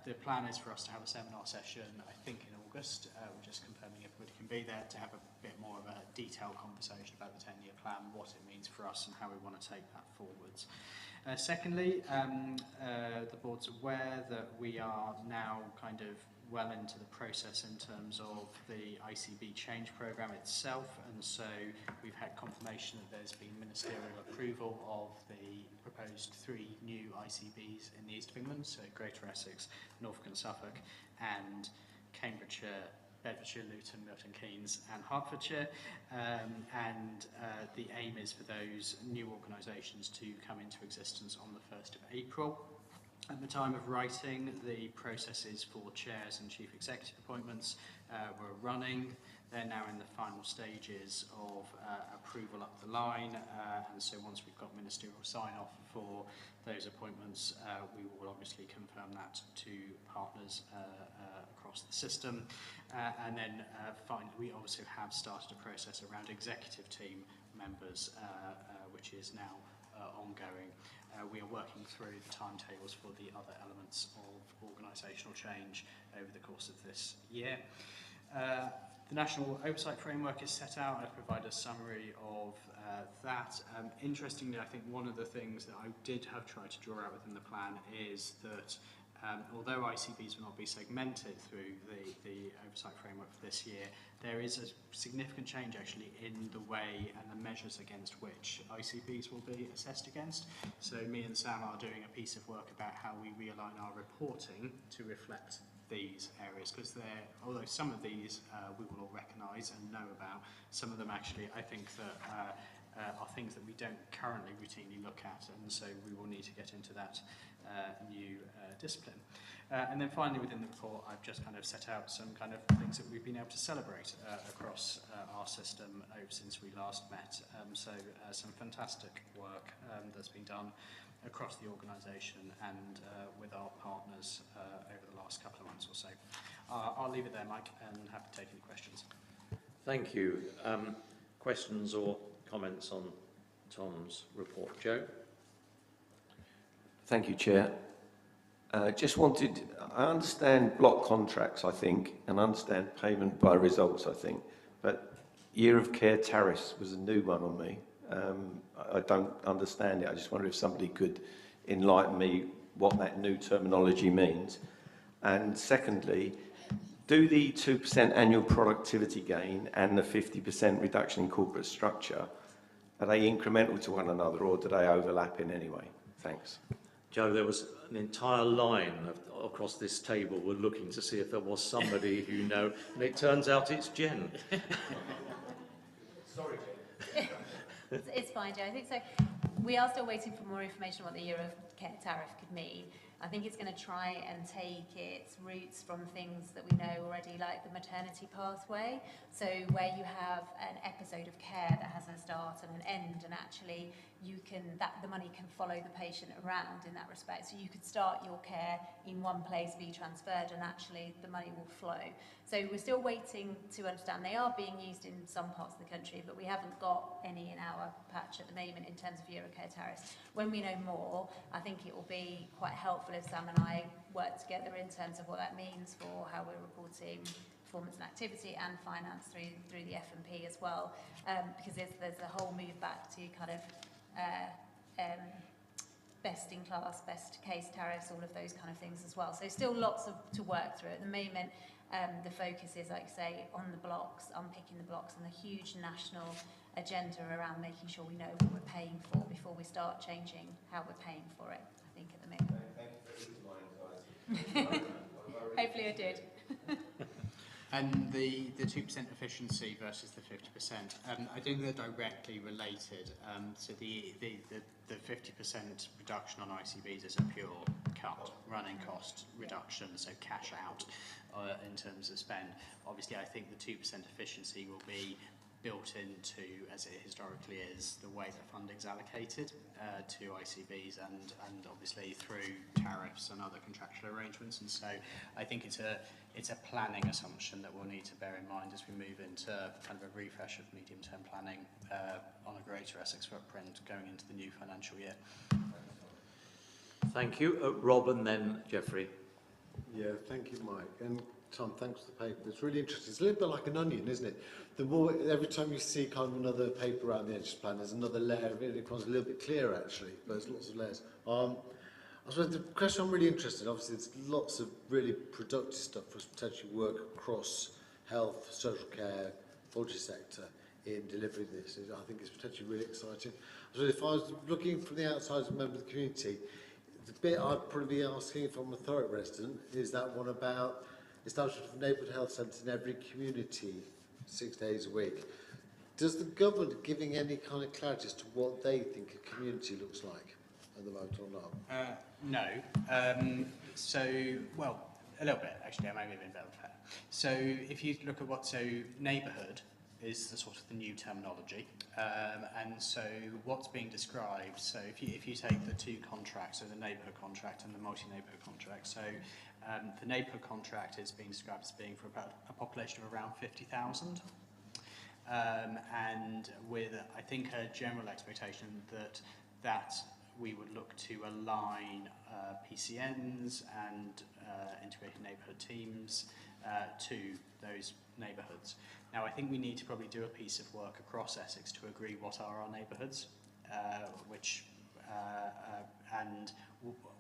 The plan is for us to have a seminar session, I think in August. We're just confirming everybody can be there to have a bit more of a detailed conversation about the 10-year plan, what it means for us and how we want to take that forwards. Secondly, the board's aware that we are now kind of well into the process in terms of the ICB change programme itself, and so we've had confirmation that there's been ministerial approval of the proposed 3 new ICBs in the east of England, so Greater Essex, Norfolk and Suffolk, and Cambridgeshire, Bedfordshire, Luton, Milton Keynes and Hertfordshire, and the aim is for those new organisations to come into existence on the 1st of April. At the time of writing, the processes for chairs and chief executive appointments were running. They're now in the final stages of approval up the line, and so once we've got ministerial sign-off for those appointments, we will obviously confirm that to partners across the system. And then finally, we also have started a process around executive team members, which is now ongoing. We are working through the timetables for the other elements of organisational change over the course of this year. The National Oversight Framework is set out. I've provided a summary of that. Interestingly, I think one of the things that I did have tried to draw out within the plan is that although ICBs will not be segmented through the oversight framework for this year, there is a significant change actually in the way and the measures against which ICBs will be assessed against. So me and Sam are doing a piece of work about how we realign our reporting to reflect these areas, because although some of these we will all recognise and know about, some of them actually I think that are things that we don't currently routinely look at, and so we will need to get into that new discipline. And then finally within the report I've just kind of set out some kind of things that we've been able to celebrate across our system since we last met. Some fantastic work that's been done across the organisation and with our partners over the last couple of months or so. I'll leave it there, Mike, and happy to take any questions. Thank you. Questions or comments on Tom's report? Joe? Thank you, Chair. I understand block contracts, I think, and understand payment by results, I think, but year of care tariffs was a new one on me. I don't understand it. I just wonder if somebody could enlighten me what that new terminology means. And secondly, do the 2% annual productivity gain and the 50% reduction in corporate structure, are they incremental to one another or do they overlap in any way? Thanks. Joe, there was an entire line across this table. We're looking to see if there was somebody who know, and it turns out it's Jen. Sorry, Jen. It's fine, Joe. I think so. We are still waiting for more information on what the year of care tariff could mean. I think it's going to try and take its roots from things that we know already, like the maternity pathway. So where you have an episode of care that has a start and an end, and actually the money can follow the patient around in that respect. So you could start your care in one place, be transferred, and actually the money will flow. So we're still waiting to understand. They are being used in some parts of the country, but we haven't got any in our patch at the moment in terms of year of care tariffs. When we know more, I think it will be quite helpful if Sam and I work together in terms of what that means for how we're reporting performance and activity and finance through the F&P as well, because there's a whole move back to kind of best in class, best case tariffs, all of those kind of things as well. So still lots to work through. At the moment, the focus is, like I say, on the blocks, unpicking the blocks, and the huge national agenda around making sure we know what we're paying for before we start changing how we're paying for it, I think, at the moment. Thank you for Hopefully I did. And the 2% efficiency versus the 50%, I think they're directly related. So the 50% reduction on ICBs is a pure cut, running cost reduction, so cash out in terms of spend. Obviously, I think the 2% efficiency will be built into, as it historically is, the way that funding's allocated to ICBs and obviously through tariffs and other contractual arrangements. And so I think it's a planning assumption that we'll need to bear in mind as we move into kind of a refresh of medium-term planning on a greater Essex footprint going into the new financial year. Thank you. Rob and then Geoffrey. Yeah, thank you, Mike. And Tom, thanks for the paper. It's really interesting. It's a little bit like an onion, isn't it? The more, every time you see kind of another paper around the NHS plan, there's another layer of it. It becomes a little bit clearer, actually, but there's lots of layers. I suppose the question I'm really interested in, obviously, there's lots of really productive stuff for us to potentially work across health, social care, voluntary sector in delivering this. I think it's potentially really exciting. So if I was looking from the outside as a member of the community, the bit I'd probably be asking if I'm a Thurrock resident is that one about establishment of neighbourhood health centres in every community 6 days a week. Does the government giving any kind of clarity as to what they think a community looks like at the moment or not? No. A little bit, actually. I might have been better fair. So if you look at neighbourhood is the sort of the new terminology, and so what's being described. So if you take the two contracts, so the neighbourhood contract and the multi-neighbourhood contract. So the neighbourhood contract is being described as being for about a population of around 50,000. And with, I think, a general expectation that we would look to align PCNs and integrated neighbourhood teams to those neighbourhoods. Now, I think we need to probably do a piece of work across Essex to agree what are our neighbourhoods, and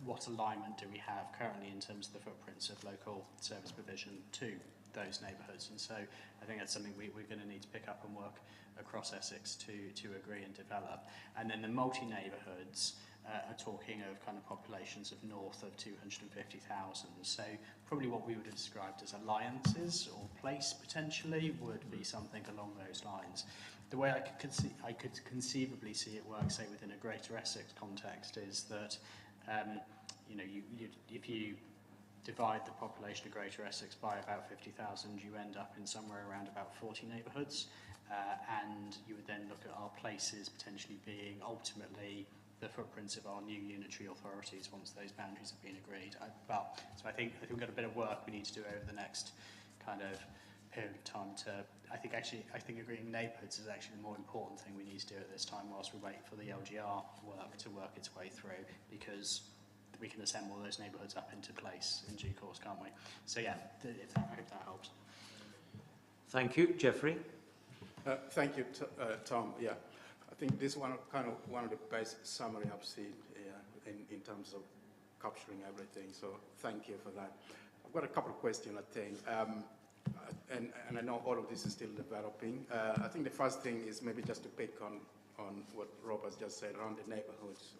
what alignment do we have currently in terms of the footprints of local service provision to those neighbourhoods. And so I think that's something we're going to need to pick up and work across Essex to agree and develop. And then the multi-neighbourhoods are talking of kind of populations of north of 250,000. So probably what we would have described as alliances or place potentially would be something along those lines. The way I could conceivably see it work, say within a Greater Essex context, is that if you divide the population of Greater Essex by about 50,000, you end up in somewhere around about 40 neighbourhoods, and you would then look at our places potentially being ultimately the footprints of our new unitary authorities once those boundaries have been agreed. So I think we've got a bit of work we need to do over the next kind of period of time to. I think agreeing neighbourhoods is actually the more important thing we need to do at this time whilst we wait for the LGR work to work its way through, because we can assemble those neighbourhoods up into place in due course, can't we? So yeah, I hope that helps. Thank you. Geoffrey? Thank you, Tom. Yeah, I think this is one of the best summary I've seen in terms of capturing everything. So thank you for that. I've got a couple of questions, I think. And I know all of this is still developing. I think the first thing is maybe just to pick on what Rob has just said around the neighbourhoods.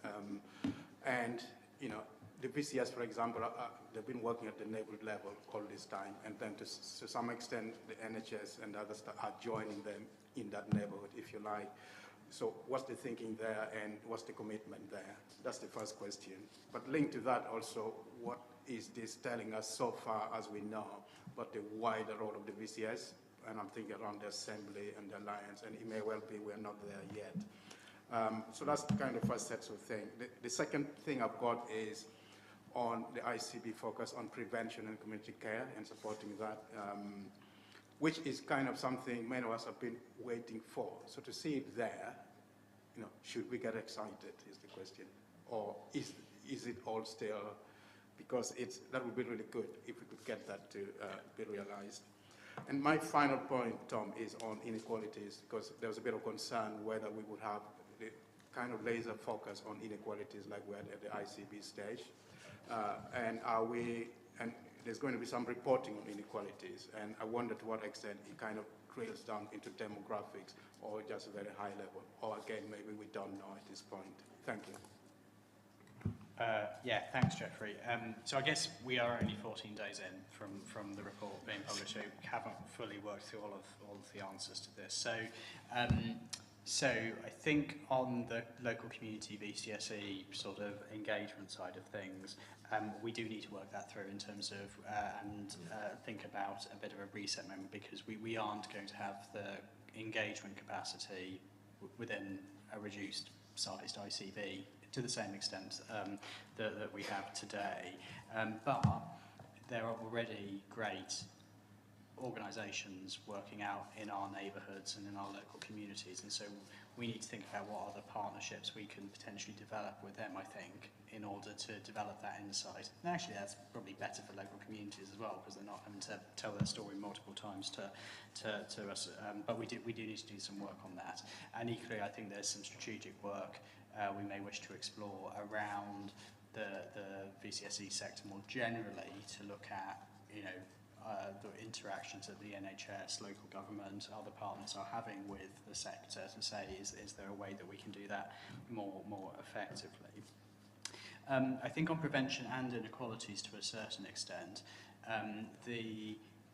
And, the VCS, for example, they've been working at the neighbourhood level all this time, and then to some extent the NHS and others are joining them in that neighbourhood, if you like. So what's the thinking there, and what's the commitment there? That's the first question. But linked to that also, what is this telling us so far as we know about the wider role of the VCS? And I'm thinking around the assembly and the alliance, and it may well be we're not there yet. So that's kind of first set of thing. The second thing I've got is on the ICB focus on prevention and community care and supporting that, which is kind of something many of us have been waiting for. So to see it there, should we get excited is the question, or is it all still? Because that would be really good if we could get that to be realized. And my final point, Tom, is on inequalities, because there was a bit of concern whether we would have the kind of laser focus on inequalities like we had at the ICB stage. And there's going to be some reporting on inequalities, and I wonder to what extent it kind of drills down into demographics or just a very high level, or again, maybe we don't know at this point. Thank you. Yeah, thanks, Geoffrey. So I guess we are only 14 days in from the report being published, so we haven't fully worked through all of the answers to this. So I think on the local community VCSE sort of engagement side of things, we do need to work that through in terms of and think about a bit of a reset moment, because we aren't going to have the engagement capacity within a reduced sized ICB to the same extent that we have today. But there are already great organisations working out in our neighbourhoods and in our local communities, and so we need to think about what other partnerships we can potentially develop with them, I think, in order to develop that insight. And actually that's probably better for local communities as well, because they're not having to tell their story multiple times to us, but we do need to do some work on that. And equally, I think there's some strategic work we may wish to explore around the VCSE sector more generally, to look at the interactions that the NHS, local government, other partners are having with the sector, to say, is there a way that we can do that more effectively? I think on prevention and inequalities to a certain extent,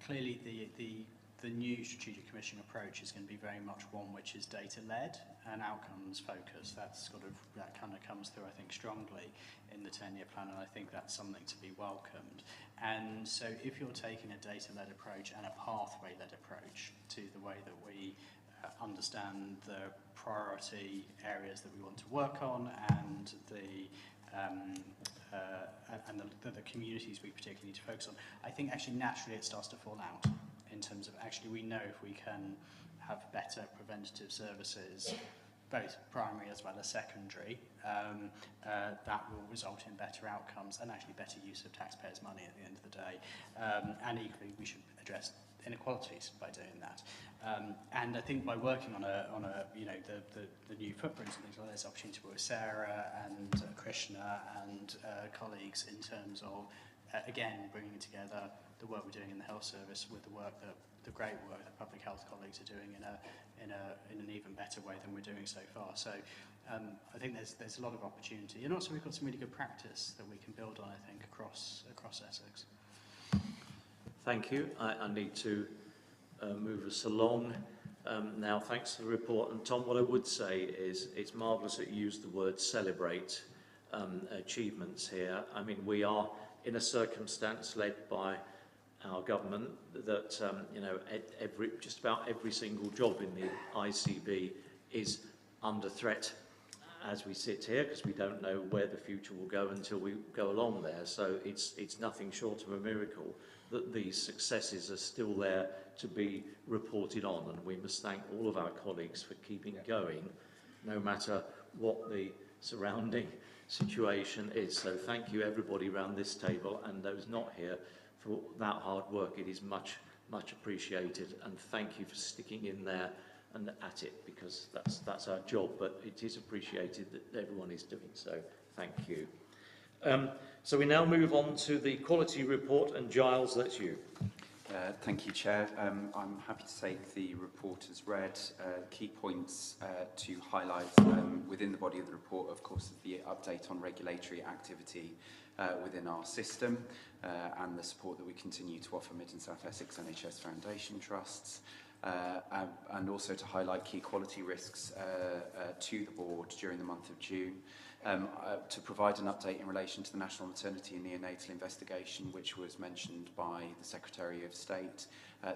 clearly the the new strategic commissioning approach is going to be very much one which is data-led and outcomes-focused. That kind of comes through, I think, strongly in the 10-year plan, and I think that's something to be welcomed. And so if you're taking a data-led approach and a pathway-led approach to the way that we understand the priority areas that we want to work on and the communities we particularly need to focus on, I think actually naturally it starts to fall out in terms of actually we know if we can have better preventative services, both primary as well as secondary, that will result in better outcomes and actually better use of taxpayers' money at the end of the day. And equally, we should address inequalities by doing that. And I think by working on the new footprints and things like this, opportunity to work with Sarah and Krishna and colleagues in terms of again bringing together the work we're doing in the health service with the work that the great work the public health colleagues are doing in an even better way than we're doing so far. So I think there's a lot of opportunity, and also we've got some really good practice that we can build on, I think, across Essex. Thank you. I need to move us along now. Thanks for the report. And Tom, what I would say is it's marvellous that you used the word celebrate achievements here. I mean, we are in a circumstance led by our government that just about every single job in the ICB is under threat as we sit here, because we don't know where the future will go until we go along there. So it's nothing short of a miracle that these successes are still there to be reported on, and we must thank all of our colleagues for keeping going, no matter what the surrounding situation is. So thank you everybody around this table and those not here for that hard work. It is much, much appreciated, and thank you for sticking in there and at it, because that's our job, but it is appreciated that everyone is doing so. Thank you. So we now move on to the quality report, and Giles, that's you. Thank you, Chair. I'm happy to take the report as read. Key points to highlight within the body of the report, of course, is the update on regulatory activity within our system and the support that we continue to offer Mid and South Essex NHS Foundation Trusts, and also to highlight key quality risks to the board during the month of June. To provide an update in relation to the National Maternity and Neonatal Investigation, which was mentioned by the Secretary of State,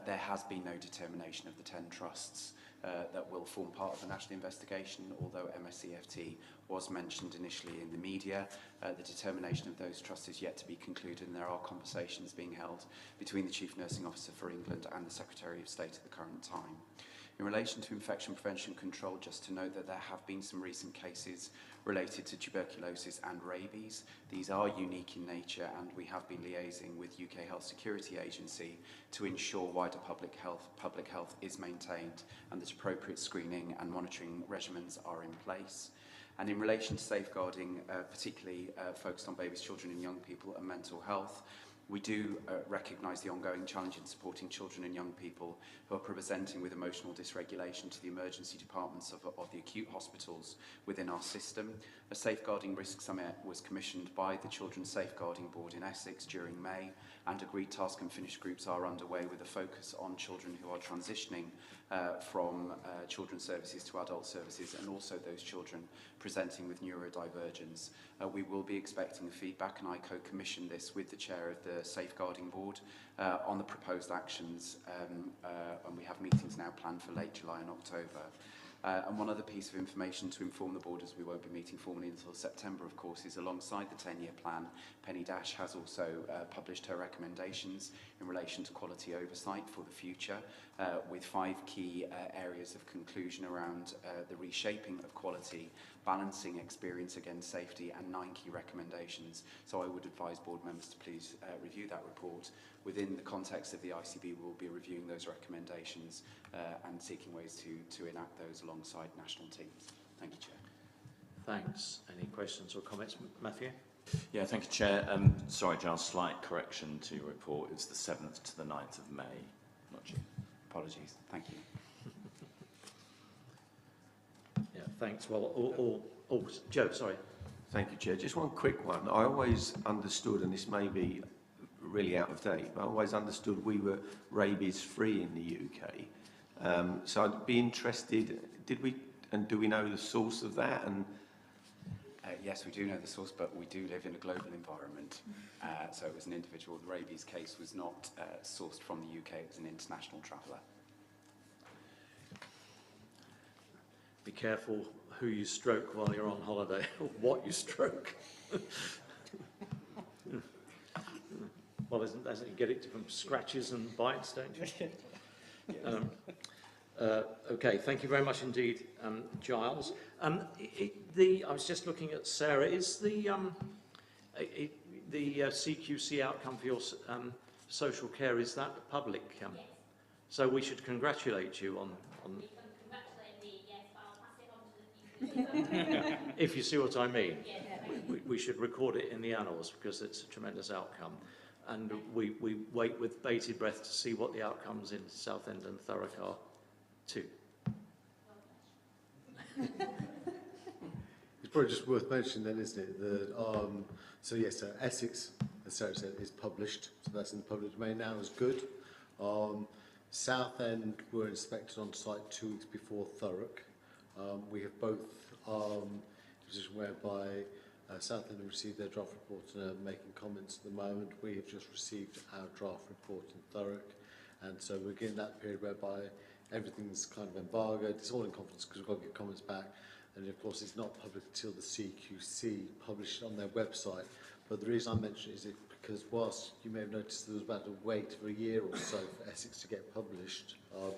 there has been no determination of the 10 trusts that will form part of the national investigation, although MSCFT was mentioned initially in the media. The determination of those trusts is yet to be concluded, and there are conversations being held between the Chief Nursing Officer for England and the Secretary of State at the current time. In relation to infection prevention control, just to note that there have been some recent cases related to tuberculosis and rabies. These are unique in nature, and we have been liaising with UK Health Security Agency to ensure wider public health is maintained and that appropriate screening and monitoring regimens are in place. And in relation to safeguarding, particularly focused on babies, children and young people and mental health, we do recognise the ongoing challenge in supporting children and young people who are presenting with emotional dysregulation to the emergency departments of the acute hospitals within our system. A Safeguarding Risk Summit was commissioned by the Children's Safeguarding Board in Essex during May, and agreed task and finish groups are underway with a focus on children who are transitioning from children's services to adult services, and also those children presenting with neurodivergence. We will be expecting feedback, and I co-commissioned this with the chair of the Safeguarding Board on the proposed actions, and we have meetings now planned for late July and October. And one other piece of information to inform the board, as we won't be meeting formally until September, of course, is alongside the 10-year plan, Penny Dash has also published her recommendations in relation to quality oversight for the future, with 5 key areas of conclusion around the reshaping of quality, balancing experience against safety, and 9 key recommendations. So I would advise board members to please review that report. Within the context of the ICB, we'll be reviewing those recommendations and seeking ways to enact those alongside national teams. Thank you, Chair. Thanks. Any questions or comments? Matthew? Yeah, thank you, Chair. Sorry, Giles, slight correction to your report. It's the 7th to the 9th of May, not June. Apologies. Thank you. Yeah, thanks. Well, Joe, sorry. Thank you, Chair. Just one quick one. I always understood, and this may be really out of date, but I always understood we were rabies-free in the UK. So I'd be interested, do we know the source of that? And Yes, we do know the source, but we do live in a global environment. So it was an individual. The rabies case was not sourced from the UK, it was an international traveller. Be careful who you stroke while you're on holiday, or what you stroke. Well, doesn't you get it from scratches and bites, don't you? Okay, thank you very much indeed, Giles. I was just looking at Sarah. Is the CQC outcome for your social care, is that public? Yes. So we should congratulate you on You can congratulate me, yes, but I'll pass it on to the future. if you see what I mean. Yes. We should record it in the annals because it's a tremendous outcome. And we wait with bated breath to see what the outcomes in Southend and Thurrock are too. It's probably just worth mentioning then, isn't it? That, so yes, Essex, as Sarah said, is published, so that's in the public domain now, is good. Southend were inspected on site 2 weeks before Thurrock. We have both a position whereby Southend have received their draft report and are making comments at the moment. We have just received our draft report in Thurrock, and so we're getting that period whereby everything's kind of embargoed. It's all in confidence because we've got to get comments back, and of course it's not public until the CQC publish it on their website. But the reason I mention it is because whilst you may have noticed there was about a wait for a year or so for Essex to get published,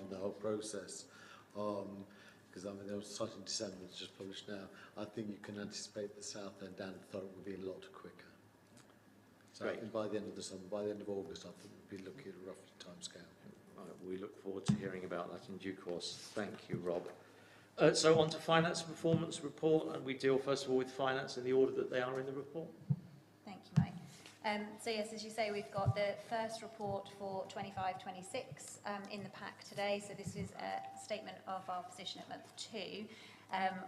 the whole process, because I mean they were started in December, it's just published now. I think you can anticipate the Southend and Thurrock will be a lot quicker. So I think by the end of the summer, by the end of August, I think we'll be looking at a roughly timescale. We look forward to hearing about that in due course. Thank you, Rob. So on to finance performance report, and we deal first of all with finance in the order that they are in the report. Thank you, Mike. So yes, as you say, we've got the first report for 25-26 in the pack today. So this is a statement of our position at month 2.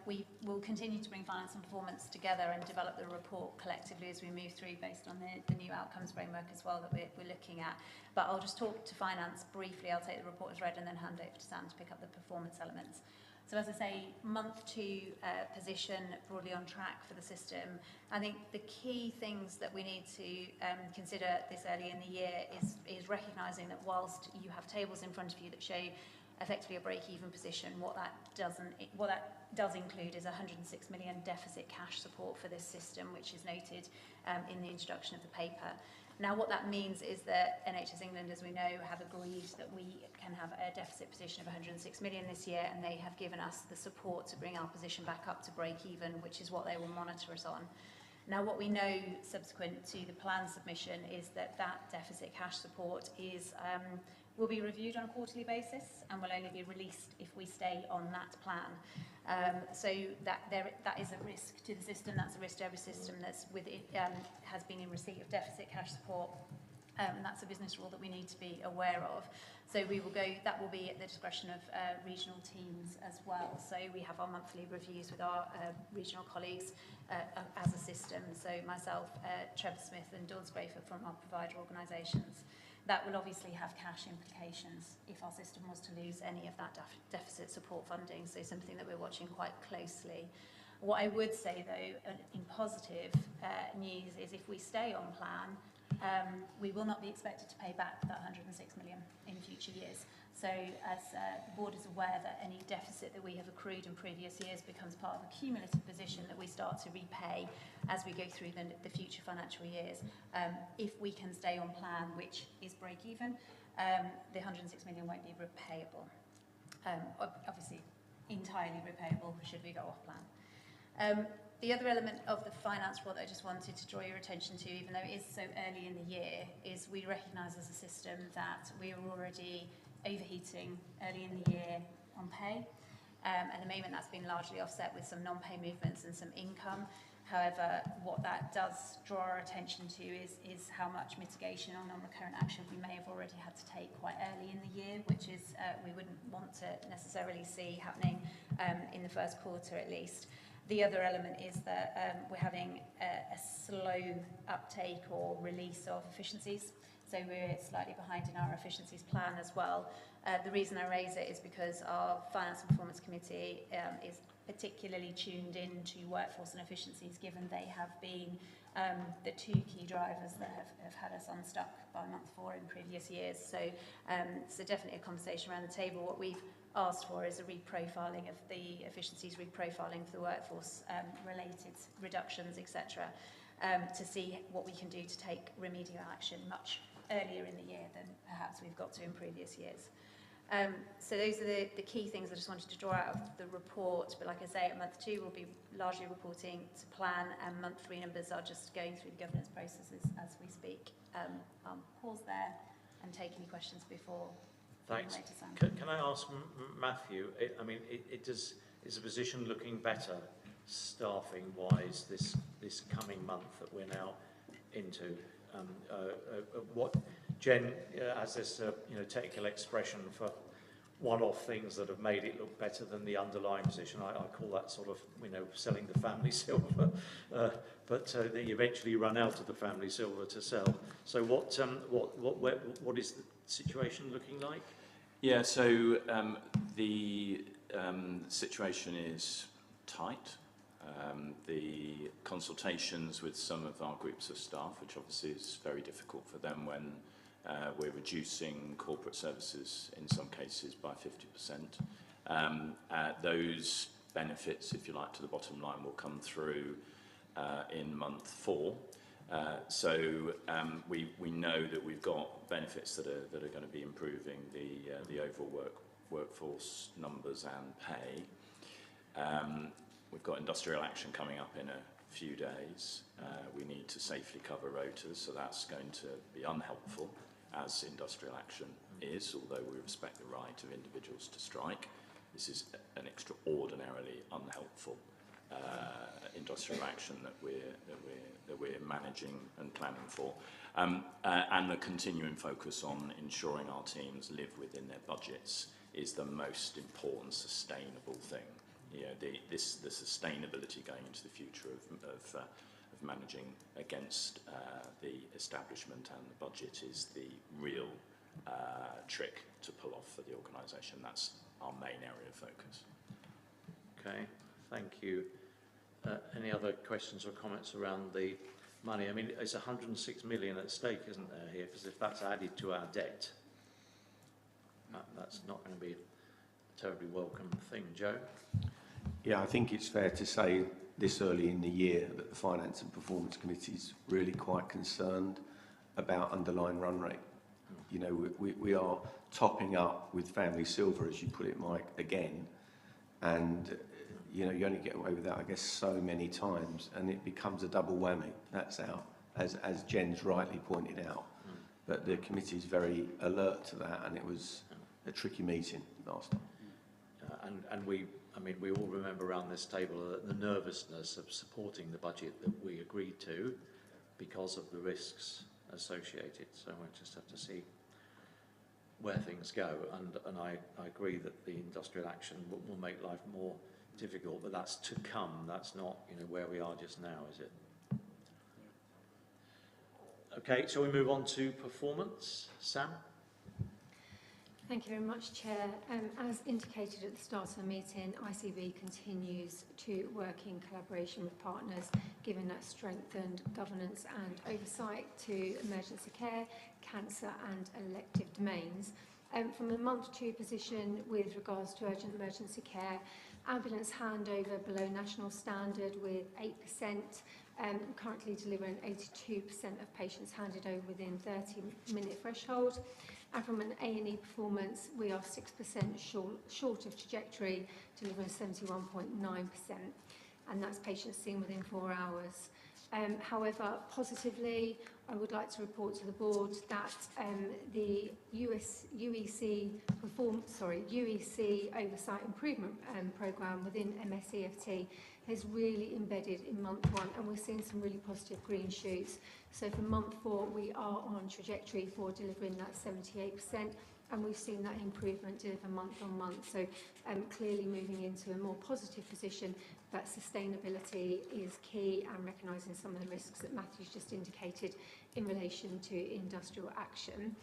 We will continue to bring finance and performance together and develop the report collectively as we move through based on the new outcomes framework as well that we're looking at. But I'll just talk to finance briefly. I'll take the report as read and then hand over to Sam to pick up the performance elements. So as I say, month 2 position broadly on track for the system. I think the key things that we need to consider this early in the year is recognising that whilst you have tables in front of you that show effectively a break-even position, what that does include is 106 million deficit cash support for this system, which is noted in the introduction of the paper. Now, what that means is that NHS England, as we know, have agreed that we can have a deficit position of 106 million this year, and they have given us the support to bring our position back up to break even, which is what they will monitor us on. Now, what we know subsequent to the plan submission is that that deficit cash support will be reviewed on a quarterly basis and will only be released if we stay on that plan. So that is a risk to the system. That's a risk to every system that's has been in receipt of deficit cash support. And that's a business rule that we need to be aware of. So that will be at the discretion of regional teams as well. So we have our monthly reviews with our regional colleagues as a system. So myself, Trevor Smith and Dawn Scrafer from our provider organisations. That will obviously have cash implications if our system was to lose any of that deficit support funding, so something that we're watching quite closely. What I would say, though, in positive news is if we stay on plan, we will not be expected to pay back that 106 million in future years. So as the board is aware that any deficit that we have accrued in previous years becomes part of a cumulative position that we start to repay as we go through the future financial years. If we can stay on plan, which is break even, the 106 million won't be repayable. Obviously, entirely repayable should we go off plan. The other element of the finance report that I just wanted to draw your attention to, even though it is so early in the year, is we recognise as a system that we are already overheating early in the year on pay. At the moment, that's been largely offset with some non-pay movements and some income. However, what that does draw our attention to is how much mitigation or non-recurrent action we may have already had to take quite early in the year, which is we wouldn't want to necessarily see happening in the first quarter at least. The other element is that we're having a slow uptake or release of efficiencies. so we're slightly behind in our efficiencies plan as well. The reason I raise it is because our Finance and Performance Committee is particularly tuned into workforce and efficiencies, given they have been the two key drivers that have had us unstuck by month 4 in previous years. So, so definitely a conversation around the table. What we've asked for is a reprofiling of the efficiencies, reprofiling for the workforce related reductions, etc., to see what we can do to take remedial action much earlier in the year than perhaps we've got to in previous years. So those are the key things I just wanted to draw out of the report. But like I say, at month 2 we'll be largely reporting to plan, and month 3 numbers are just going through the governance processes as we speak. I'll pause there and take any questions before. Thanks. Can I ask Matthew? Is the position looking better, staffing-wise, this coming month that we're now into? What Jen has this technical expression for one-off things that have made it look better than the underlying position. I call that sort of selling the family silver, but they eventually run out of the family silver to sell. So what is the situation looking like? Yeah, so the situation is tight. The consultations with some of our groups of staff, which obviously is very difficult for them when we're reducing corporate services in some cases by 50%. Those benefits, if you like, to the bottom line will come through in month 4. So we know that we've got benefits that are going to be improving the overall workforce numbers and pay. We've got industrial action coming up in a few days. We need to safely cover rotas, so that's going to be unhelpful, as industrial action is, although we respect the right of individuals to strike. This is an extraordinarily unhelpful industrial action that we're managing and planning for, and the continuing focus on ensuring our teams live within their budgets is the most important sustainable thing. The sustainability going into the future of managing against the establishment and the budget is the real trick to pull off for the organisation. That's our main area of focus. Okay, thank you. Any other questions or comments around the money? I mean, it's 106 million at stake, isn't there, here? Because if that's added to our debt, that's not going to be a terribly welcome thing. Joe? Yeah, I think it's fair to say this early in the year that the Finance and Performance Committee is really quite concerned about underlying run rate. We are topping up with family silver, as you put it, Mike, again, and you only get away with that, I guess, so many times, and it becomes a double whammy. That's out, as Jen's rightly pointed out. But the committee is very alert to that, and it was a tricky meeting last time. And we all remember around this table the nervousness of supporting the budget that we agreed to because of the risks associated. So we'll just have to see where things go. And I agree that the industrial action will make life more difficult, but that's to come. That's not where we are just now, is it? Okay, shall we move on to performance? Sam? Thank you very much, Chair. As indicated at the start of the meeting, ICB continues to work in collaboration with partners, giving that strengthened governance and oversight to emergency care, cancer and elective domains. From a month 2 position with regards to urgent emergency care, ambulance handover below national standard with 8%, currently delivering 82% of patients handed over within 30-minute threshold. And from an A&E performance, we are 6% short of trajectory, delivering 71.9%, and that's patients seen within 4 hours. However, positively, I would like to report to the board that the UEC Oversight Improvement Programme within MSEFT has really embedded in month 1, and we're seeing some really positive green shoots. So for month 4, we are on trajectory for delivering that 78%, and we've seen that improvement deliver month on month. So clearly moving into a more positive position, that sustainability is key, and recognising some of the risks that Matthew's just indicated in relation to industrial action.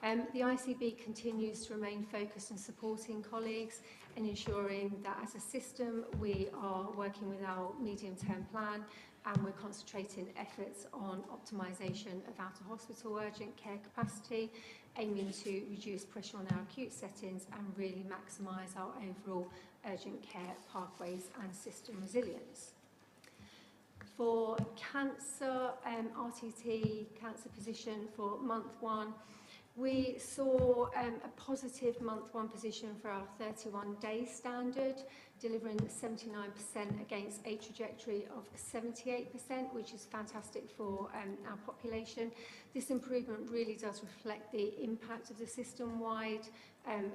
The ICB continues to remain focused on supporting colleagues and ensuring that as a system we are working with our medium-term plan, and we're concentrating efforts on optimisation of out-of-hospital urgent care capacity, aiming to reduce pressure on our acute settings and really maximise our overall urgent care pathways and system resilience. For cancer, RTT cancer position for month 1, we saw a positive month 1 position for our 31-day standard, delivering 79% against a trajectory of 78%, which is fantastic for our population. This improvement really does reflect the impact of the system-wide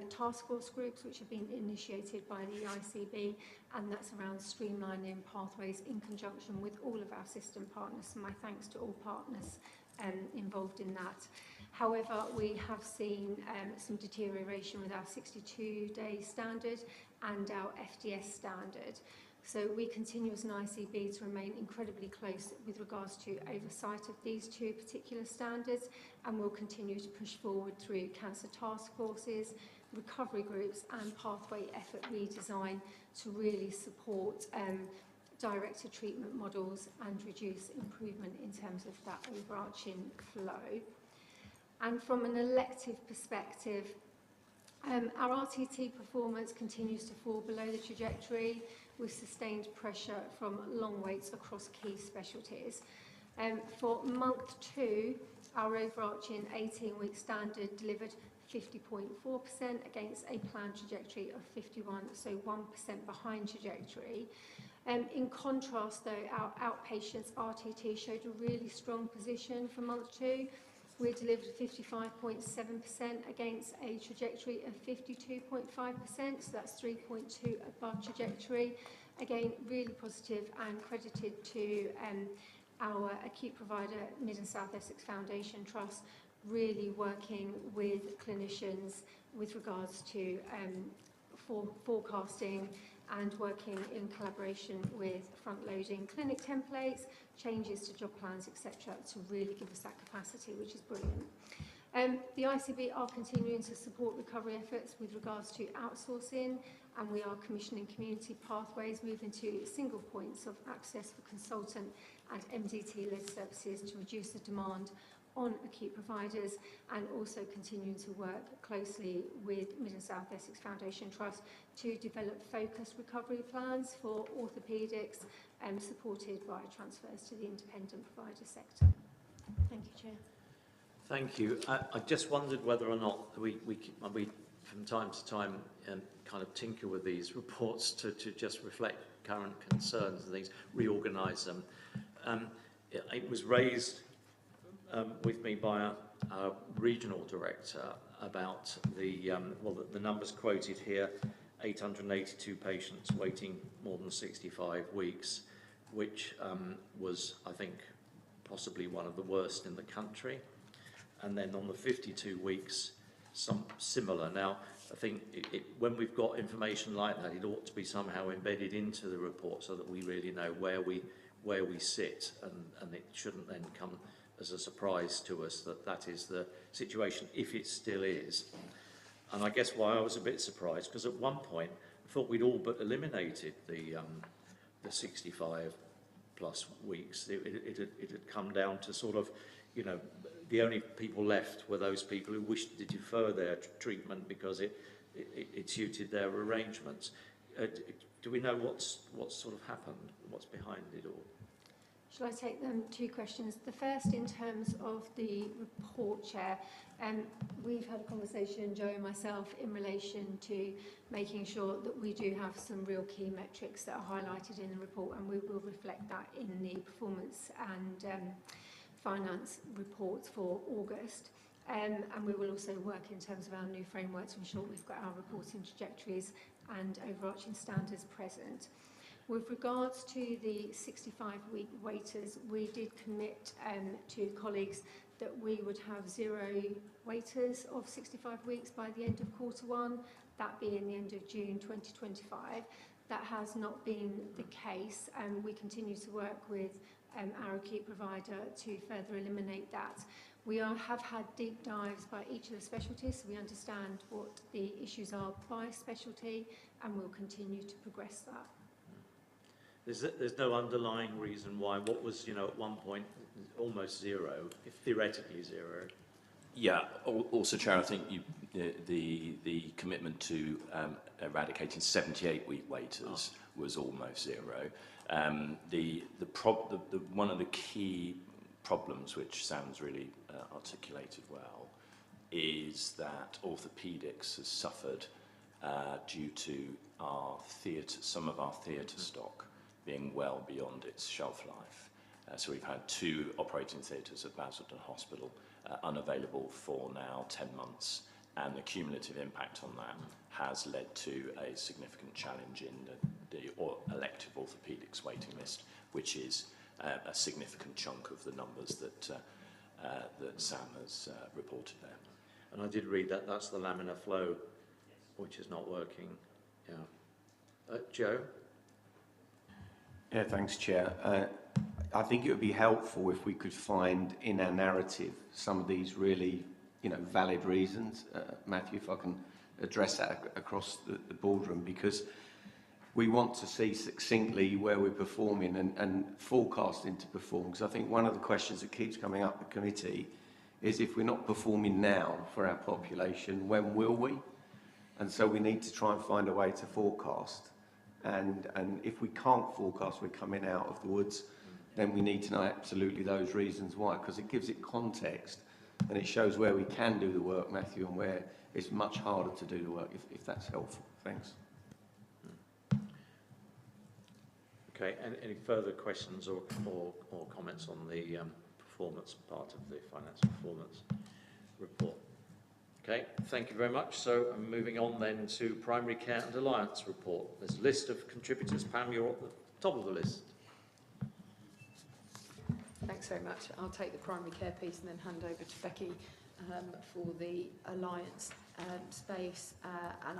task force groups which have been initiated by the ICB, and that's around streamlining pathways in conjunction with all of our system partners. So my thanks to all partners involved in that. However, we have seen some deterioration with our 62-day standard and our FDS standard. So we continue as an ICB to remain incredibly close with regards to oversight of these two particular standards, and we'll continue to push forward through cancer task forces, recovery groups and pathway effort redesign to really support directed treatment models and reduce improvement in terms of that overarching flow. And from an elective perspective, our RTT performance continues to fall below the trajectory with sustained pressure from long waits across key specialties. For month 2, our overarching 18-week standard delivered 50.4% against a planned trajectory of 51, so 1% behind trajectory. In contrast, though, our outpatients RTT showed a really strong position for month 2. We delivered 55.7% against a trajectory of 52.5%, so that's 3.2 above trajectory. Again, really positive and credited to our acute provider, Mid and South Essex Foundation Trust, really working with clinicians with regards to forecasting and working in collaboration with front-loading clinic templates, changes to job plans, etc., to really give us that capacity, which is brilliant. The ICB are continuing to support recovery efforts with regards to outsourcing, and we are commissioning community pathways, moving to single points of access for consultant and MDT-led services to reduce the demand on acute providers, and also continuing to work closely with Mid and South Essex Foundation Trust to develop focused recovery plans for orthopaedics, supported by transfers to the independent provider sector. Thank you, Chair. Thank you. I just wondered whether or not we from time to time kind of tinker with these reports to just reflect current concerns and things, reorganise them. It was raised with me by our regional director about the numbers quoted here, 882 patients waiting more than 65 weeks, which was, I think, possibly one of the worst in the country. And then on the 52 weeks, some similar. Now, I think when we've got information like that, it ought to be somehow embedded into the report so that we really know where we sit, and it shouldn't then come as a surprise to us that is the situation, if it still is. And I guess why I was a bit surprised, because at one point I thought we'd all but eliminated the 65 plus weeks. It had come down to sort of, you know, the only people left were those people who wished to defer their treatment because it suited their arrangements. Do we know what's sort of happened, what's behind it all? Shall I take them 2 questions? The first, in terms of the report, Chair, we've had a conversation, Joe and myself, in relation to making sure that we do have some real key metrics that are highlighted in the report, and we will reflect that in the performance and finance reports for August. And we will also work in terms of our new framework to ensure we've got our reporting trajectories and overarching standards present. With regards to the 65-week waiters, we did commit to colleagues that we would have 0 waiters of 65 weeks by the end of Q1, that being the end of June 2025. That has not been the case, and we continue to work with our acute provider to further eliminate that. We have had deep dives by each of the specialties, so we understand what the issues are by specialty, and we'll continue to progress that. There's no underlying reason why what was, at one point almost 0, if theoretically 0. Yeah. Also, Chair, I think the commitment to eradicating 78-week waiters was almost 0. One of the key problems, which Sam's really articulated well, is that orthopaedics has suffered due to some of our theatre stock being well beyond its shelf life. So we've had 2 operating theatres at Basildon Hospital unavailable for now 10 months, and the cumulative impact on that has led to a significant challenge in the elective orthopaedics waiting list, which is a significant chunk of the numbers that Sam has reported there. And I did read that that's the laminar flow, which is not working. Yeah. Joe? Yeah, thanks, Chair. I think it would be helpful if we could find in our narrative some of these really, valid reasons. Matthew, if I can address that across the boardroom, because we want to see succinctly where we're performing and forecasting to perform. Because I think one of the questions that keeps coming up at committee is, if we're not performing now for our population, when will we? And so we need to try and find a way to forecast. And if we can't forecast we're coming out of the woods, then we need to know absolutely those reasons why, because it gives it context and it shows where we can do the work, Matthew, and where it's much harder to do the work, if that's helpful. Thanks. Okay, any further questions or comments on the performance part of the financial performance report? Okay, thank you very much. So I'm moving on then to Primary Care and Alliance report. There's a list of contributors. Pam, you're at the top of the list. Thanks very much. I'll take the primary care piece and then hand over to Becky for the Alliance space. And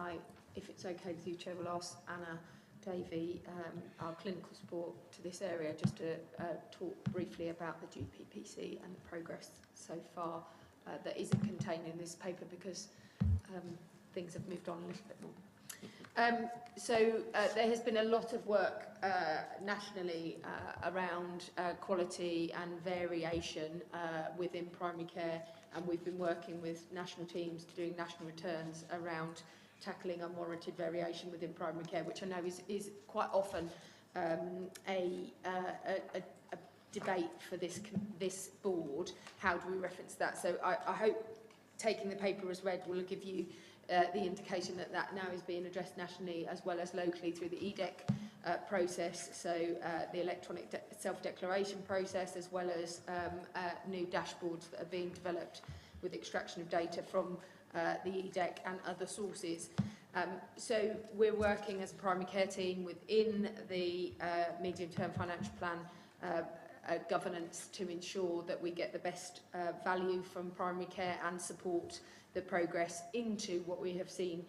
if it's okay with you, Chair, we'll ask Anna Davey, our clinical support to this area, just to talk briefly about the GPPC and the progress so far that isn't contained in this paper, because things have moved on a little bit more. So there has been a lot of work nationally around quality and variation within primary care, and we've been working with national teams to doing national returns around tackling unwarranted variation within primary care, which I know is quite often a debate for this board. How do we reference that? So I hope taking the paper as read will give you the indication that that now is being addressed nationally as well as locally through the EDEC process, so the electronic self-declaration process, as well as new dashboards that are being developed with extraction of data from the EDEC and other sources. So we're working as a primary care team within the medium-term financial plan governance to ensure that we get the best value from primary care and support the progress into what we have seen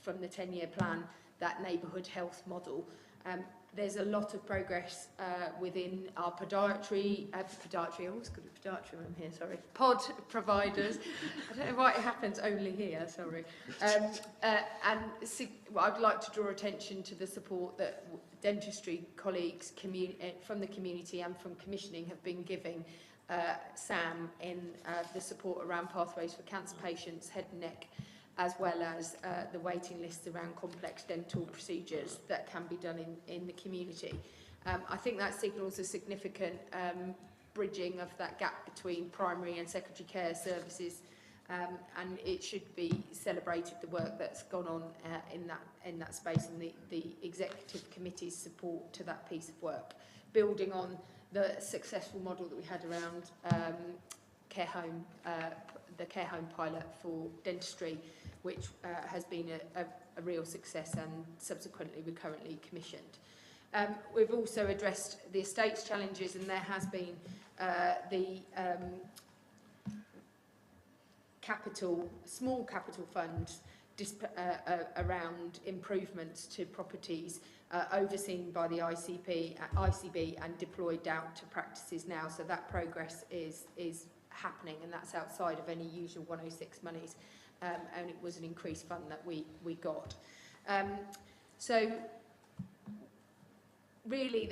from the 10-year plan, that neighbourhood health model. There's a lot of progress within our podiatry, I always got a podiatry when I'm here, sorry, pod providers. I don't know why it happens only here, sorry. I'd like to draw attention to the support that dentistry colleagues from the community and from commissioning have been giving Sam in the support around pathways for cancer patients, head and neck, as well as the waiting lists around complex dental procedures that can be done in the community. I think that signals a significant bridging of that gap between primary and secondary care services, and it should be celebrated, the work that's gone on in that space, and the executive committee's support to that piece of work, building on the successful model that we had around care home, the care home pilot for dentistry, which has been a real success, and subsequently we're currently commissioned. We've also addressed the estates challenges, and there has been the small capital funds around improvements to properties overseen by the ICB and deployed out to practices now. So that progress is happening, and that's outside of any usual 106 monies, and it was an increased fund that we got. So really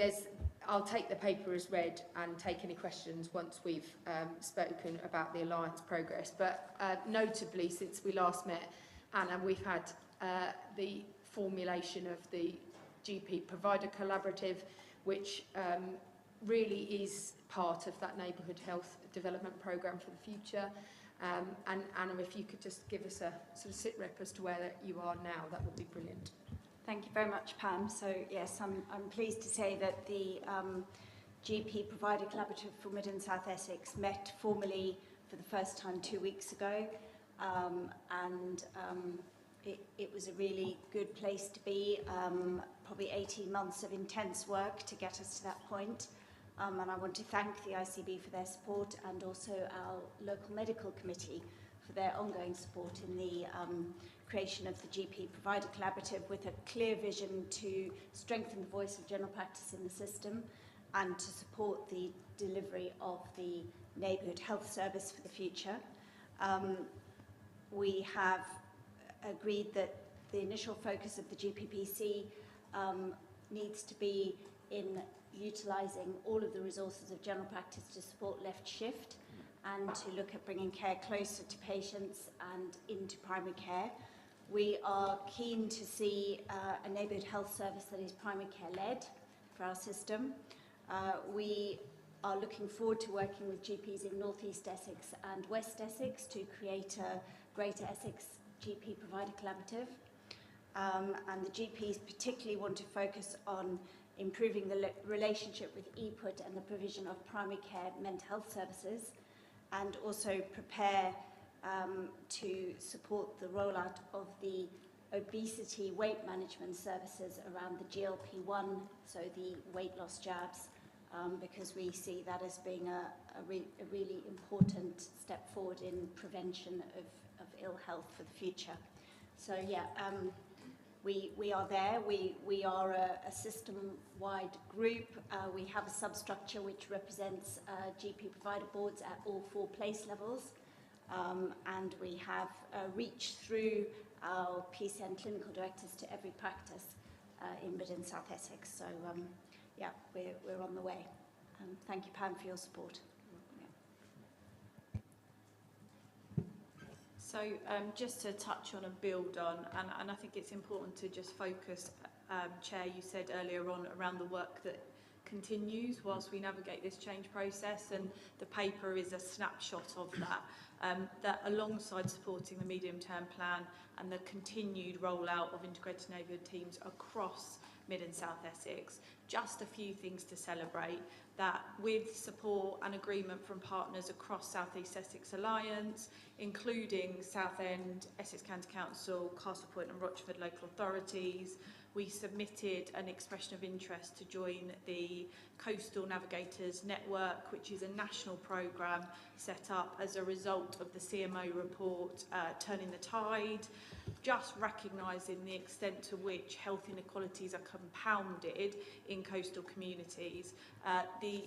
I'll take the paper as read and take any questions once we've spoken about the Alliance progress. But notably, since we last met, Anna, we've had the formulation of the GP Provider Collaborative, which really is part of that neighbourhood health development programme for the future. And Anna, if you could just give us a sort of sit rep as to where you are now, that would be brilliant. Thank you very much, Pam. So yes, I'm pleased to say that the GP Provider Collaborative for Mid and South Essex met formally for the first time 2 weeks ago, and it was a really good place to be. Probably 18 months of intense work to get us to that point. And I want to thank the ICB for their support, and also our local medical committee for their ongoing support in the creation of the GP Provider Collaborative, with a clear vision to strengthen the voice of general practice in the system and to support the delivery of the neighbourhood health service for the future. We have agreed that the initial focus of the GPPC needs to be in utilising all of the resources of general practice to support left shift and to look at bringing care closer to patients and into primary care. We are keen to see a neighbourhood health service that is primary care led for our system. We are looking forward to working with GPs in North East Essex and West Essex to create a Greater Essex GP Provider Collaborative. And the GPs particularly want to focus on improving the relationship with EPUT and the provision of primary care mental health services, and also prepare to support the rollout of the obesity weight management services around the GLP-1, so the weight loss jabs, because we see that as being a really important step forward in prevention of ill health for the future. So yeah, we are there. We are a system-wide group. We have a substructure which represents GP provider boards at all 4 place levels. And we have reached through our PCN clinical directors to every practice in Mid and South Essex. So yeah, we're on the way. Thank you, Pam, for your support. So just to touch on and build on, and I think it's important to just focus, Chair, you said earlier on around the work that continues whilst we navigate this change process, and the paper is a snapshot of that. That alongside supporting the medium-term plan and the continued rollout of integrated neighbourhood teams across Mid and South Essex, just a few things to celebrate. That with support and agreement from partners across South East Essex Alliance, including Southend, Essex County Council, Castlepoint and Rochford local authorities, we submitted an expression of interest to join the Coastal Navigators Network, which is a national programme set up as a result of the CMO report, Turning the Tide, just recognising the extent to which health inequalities are compounded in coastal communities. The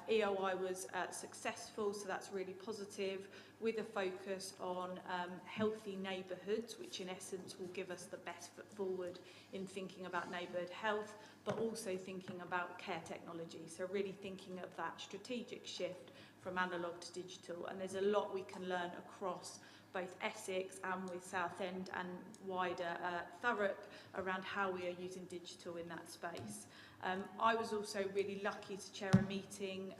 EOI was successful, so that's really positive, with a focus on healthy neighbourhoods, which in essence will give us the best foot forward in thinking about neighbourhood health, but also thinking about care technology. So really thinking of that strategic shift from analogue to digital. And there's a lot we can learn across both Essex and with Southend and wider Thurrock around how we are using digital in that space. I was also really lucky to chair a meeting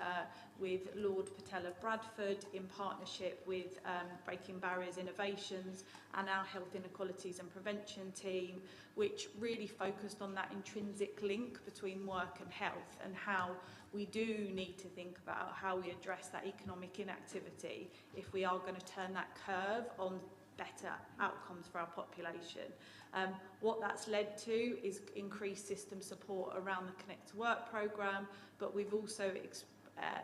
with Lord Patel of Bradford in partnership with Breaking Barriers Innovations and our Health Inequalities and Prevention team, which really focused on that intrinsic link between work and health, and how we do need to think about how we address that economic inactivity if we are going to turn that curve on better outcomes for our population. What that's led to is increased system support around the Connect to Work programme, but we've also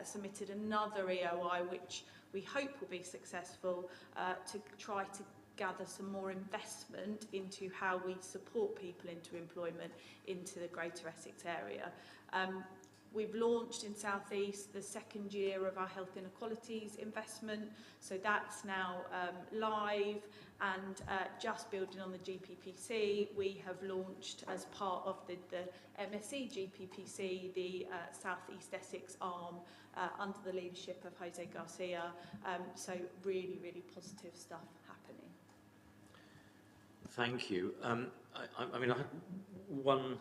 submitted another EOI which we hope will be successful to try to gather some more investment into how we support people into employment into the Greater Essex area. We've launched in South East the second year of our health inequalities investment, so that's now live, and just building on the GPPC, we have launched as part of the MSc GPPC the South East Essex arm under the leadership of Jose Garcia, so really, really positive stuff happening. Thank you. I mean, I have one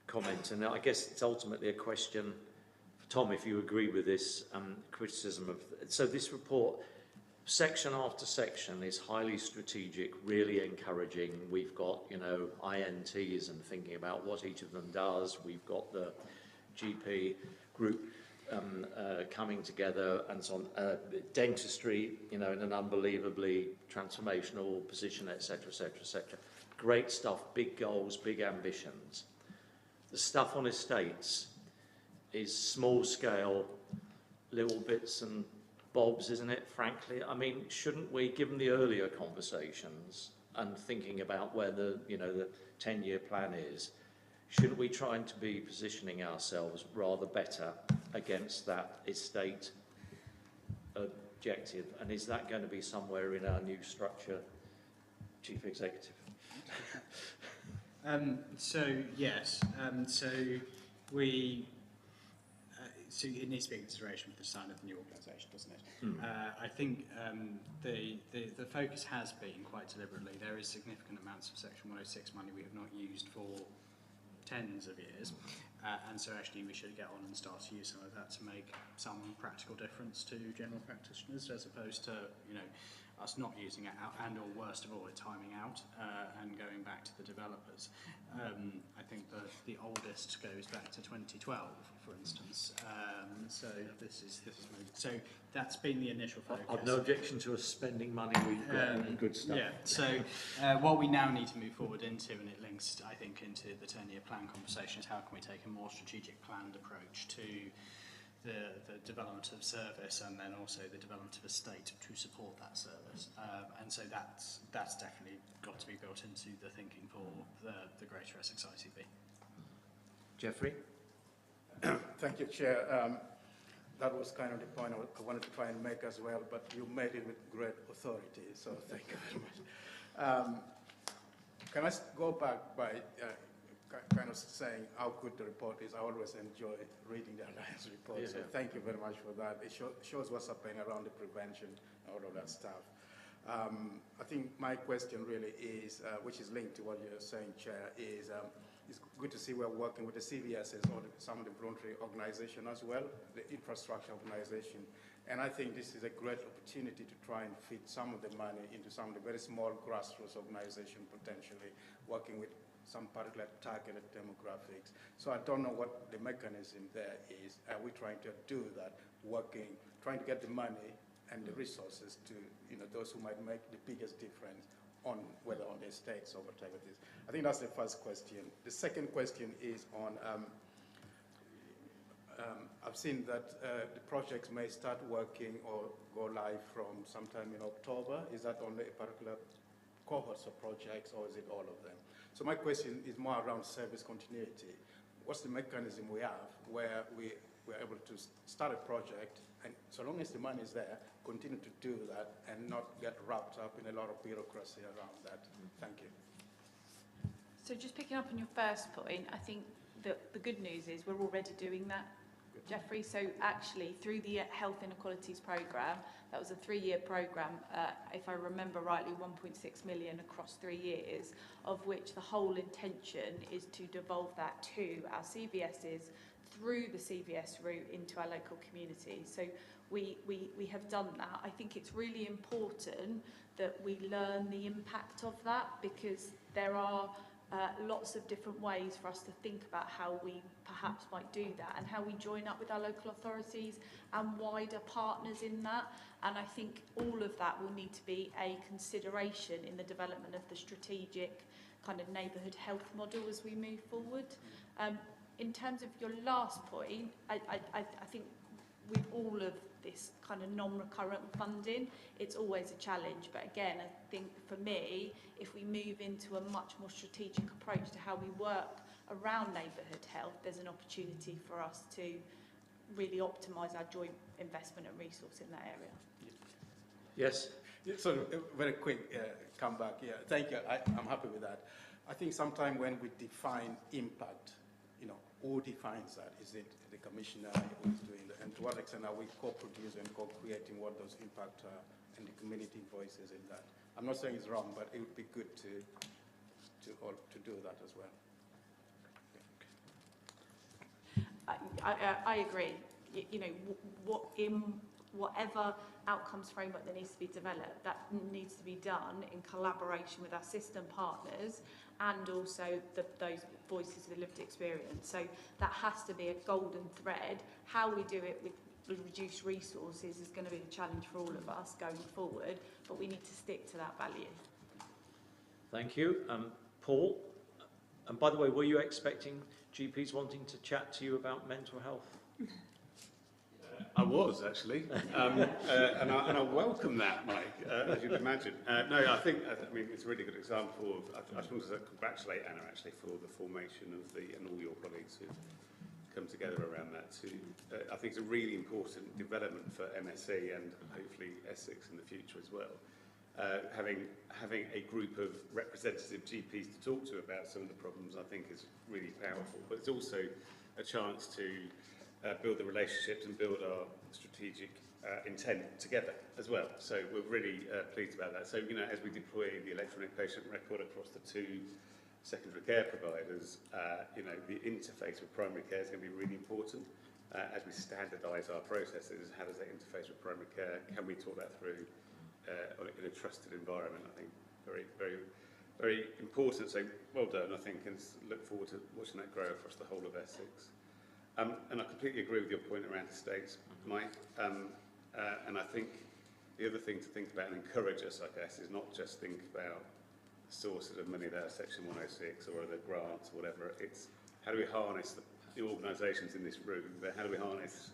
comment, and I guess it's ultimately a question for Tom, if you agree with this criticism of. So this report, section after section, is highly strategic, really encouraging. We've got, you know, INTs and thinking about what each of them does. We've got the GP group coming together and so on. Dentistry, you know, in an unbelievably transformational position, etc., etc., etc. Great stuff, big goals, big ambitions. The stuff on estates is small scale, little bits and bobs, isn't it, frankly? I mean, shouldn't we, given the earlier conversations and thinking about where the, you know, the 10-year plan is, shouldn't we try to be positioning ourselves rather better against that estate objective? And is that going to be somewhere in our new structure, Chief Executive? So yes, so we so it needs to be in consideration with the design of the new organisation, doesn't it? I think the focus has been quite deliberately. There is significant amounts of Section 106 money we have not used for tens of years, and so actually we should get on and start to use some of that to make some practical difference to general practitioners, as opposed to, you know, us not using it out, and or worst of all, it timing out and going back to the developers. I think the oldest goes back to 2012, for instance. So this is so that's been the initial focus. I've no objection to us spending money we've got on good stuff. Yeah. So what we now need to move forward into, and it links, I think, into the 10-year plan conversation, is how can we take a more strategic planned approach to the development of service, and then also the development of a state to support that service. And so that's definitely got to be built into the thinking for the Greater Essex ICB. Jeffrey? Thank you, Chair. That was kind of the point I wanted to try and make as well, but you made it with great authority, so thank you very much. Can I go back by kind of saying how good the report is? I always enjoy reading the Alliance report, so thank you very much for that. It shows what's happening around the prevention and all of that stuff. I think my question really is, which is linked to what you're saying, Chair, is it's good to see we're working with the CVSs or some of the voluntary organization as well, the infrastructure organization. And I think this is a great opportunity to try and fit some of the money into some of the very small grassroots organization, potentially working with some particular targeted demographics. So I don't know what the mechanism there is. Are we trying to do that, working, trying to get the money and the resources to, you know, those who might make the biggest difference on whether on the estates or whatever it is? I think that's the first question. The second question is on, I've seen that the projects may start working or go live from sometime in October. Is that only a particular cohorts of projects, or is it all of them? So my question is more around service continuity. What's the mechanism we have where we're able to start a project, and so long as the money is there, continue to do that and not get wrapped up in a lot of bureaucracy around that? Thank you. So just picking up on your first point, I think that the good news is we're already doing that, Jeffrey. So actually, through the Health Inequalities Programme, that was a 3-year programme, if I remember rightly, 1.6 million across 3 years, of which the whole intention is to devolve that to our CVSs through the CVS route into our local communities. So we have done that. I think it's really important that we learn the impact of that, because there are lots of different ways for us to think about how we perhaps might do that and how we join up with our local authorities and wider partners in that. And I think all of that will need to be a consideration in the development of the strategic kind of neighbourhood health model as we move forward. In terms of your last point, I think with all of this kind of non-recurrent funding, it's always a challenge. But again, I think for me, if we move into a much more strategic approach to how we work around neighbourhood health, there's an opportunity for us to really optimise our joint investment and resource in that area. Yes? Yeah, so very quick comeback. Yeah, thank you. I'm happy with that. I think sometimes when we define impact, who defines that? Is it the commissioner who is doing that? And to what extent are we co-producing and co-creating what those impact are and the community voices in that? I'm not saying it's wrong, but it would be good to do that as well. I agree. Whatever outcomes framework that needs to be developed, that needs to be done in collaboration with our system partners and also those voices with lived experience. So that has to be a golden thread. How we do it with reduced resources is going to be a challenge for all of us going forward, but we need to stick to that value. Thank you. Paul, and by the way, were you expecting GPs wanting to chat to you about mental health? I was, actually, and I welcome that, Mike, as you'd imagine. No, I mean, it's a really good example of, I just want to congratulate Anna, actually, for the formation of and all your colleagues who've come together around that too. I think it's a really important development for MSE and hopefully Essex in the future as well. Having a group of representative GPs to talk to about some of the problems, I think, is really powerful. But it's also a chance to build the relationships and build our strategic intent together as well. So we're really pleased about that. So, as we deploy the electronic patient record across the two secondary care providers, the interface with primary care is going to be really important. As we standardise our processes, how does that interface with primary care? Can we talk that through in a trusted environment? I think very, very, very important. So well done, I think, and look forward to watching that grow across the whole of Essex. And I completely agree with your point around estates, Mike. And I think the other thing to think about and encourage us, I guess, is not just think about the sources of money that are Section 106 or other grants or whatever. It's how do we harness the organisations in this room, but how do we harness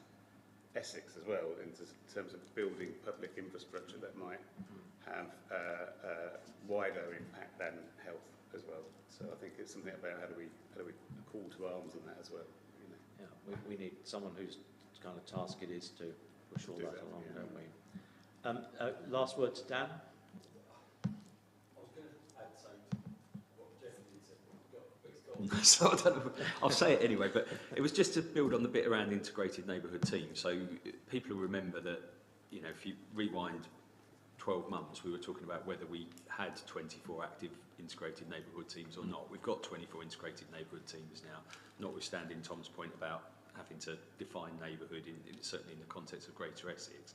Essex as well in terms of building public infrastructure that might have wider impact than health as well. So I think it's something about how do we call to arms on that as well. Yeah, we need someone whose kind of task it is to push all that along, don't we? Last word to Dan. I was going to add something to what Jeff said. So I don't know, I'll say it anyway, but it was just to build on the bit around integrated neighbourhood teams. So people will remember that, if you rewind 12 months, we were talking about whether we had 24 active integrated neighbourhood teams or not. We've got 24 integrated neighbourhood teams now, notwithstanding Tom's point about having to define neighbourhood, certainly in the context of Greater Essex.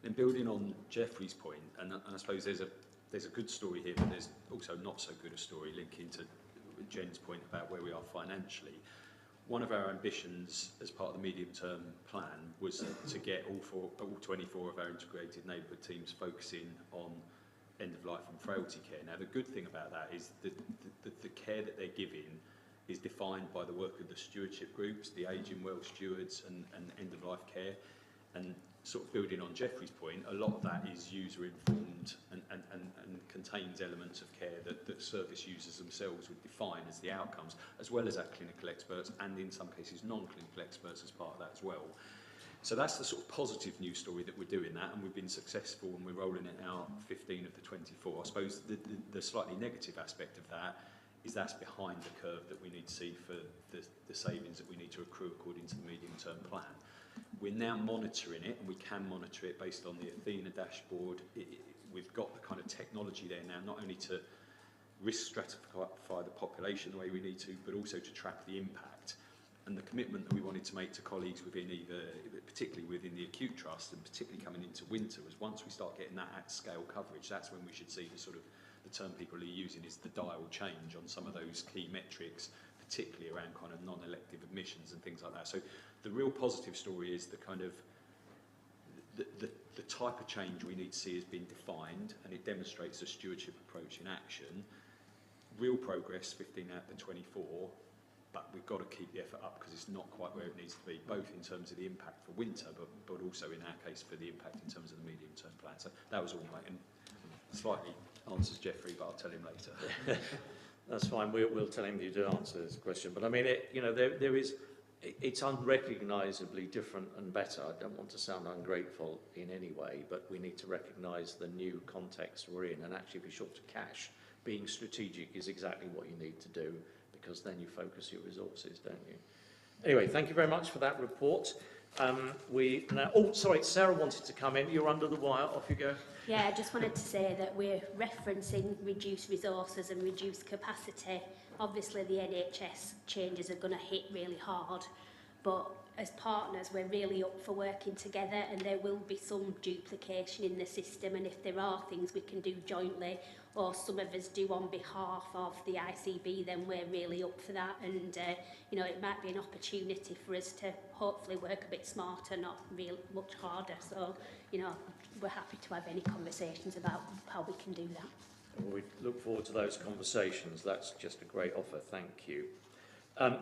Then building on Jeffrey's point, and I suppose there's a good story here, but there's also not so good a story linking to Jen's point about where we are financially. One of our ambitions as part of the medium-term plan was to get all 24 of our integrated neighbourhood teams focusing on end-of-life and frailty care. Now, the good thing about that is that the care that they're giving is defined by the work of the stewardship groups, the ageing well stewards and end-of-life care. And sort of building on Jeffrey's point, a lot of that is user-informed and contains elements of care that service users themselves would define as the outcomes, as well as our clinical experts and in some cases non-clinical experts as part of that as well. So that's the sort of positive news story that we're doing that, and we've been successful and we're rolling it out 15 of the 24. I suppose the slightly negative aspect of that is that's behind the curve that we need to see for the savings that we need to accrue according to the medium-term plan. We're now monitoring it, and we can monitor it based on the Athena dashboard. We've got the kind of technology there now, not only to risk stratify the population the way we need to, but also to track the impact. And the commitment that we wanted to make to colleagues within particularly within the acute trust, and particularly coming into winter, was once we start getting that at scale coverage, that's when we should see the the term people are using is the dial change on some of those key metrics, particularly around kind of non-elective admissions and things like that. So the real positive story is the kind of the type of change we need to see has been defined, and it demonstrates a stewardship approach in action. Real progress, 15 out of the 24, but we've got to keep the effort up because it's not quite where it needs to be, both in terms of the impact for winter, but also in our case for the impact in terms of the medium-term plan. So that was all, mate, and slightly answers Jeffrey, but I'll tell him later. That's fine. We'll tell him you do answer this question. But I mean, it's unrecognisably different and better. I don't want to sound ungrateful in any way, but we need to recognise the new context we're in. And actually, if you're short of cash, being strategic is exactly what you need to do, because then you focus your resources, don't you? Anyway, thank you very much for that report. Sorry, Sarah wanted to come in. You're under the wire. Off you go. Yeah, I just wanted to say that we're referencing reduced resources and reduced capacity. Obviously, the NHS changes are going to hit really hard, but as partners, we're really up for working together, and there will be some duplication in the system, and if there are things we can do jointly, or some of us do on behalf of the ICB, then we're really up for that, and you know, it might be an opportunity for us to hopefully work a bit smarter, not real much harder. So, you know, we're happy to have any conversations about how we can do that. Well, we look forward to those conversations. That's just a great offer. Thank you.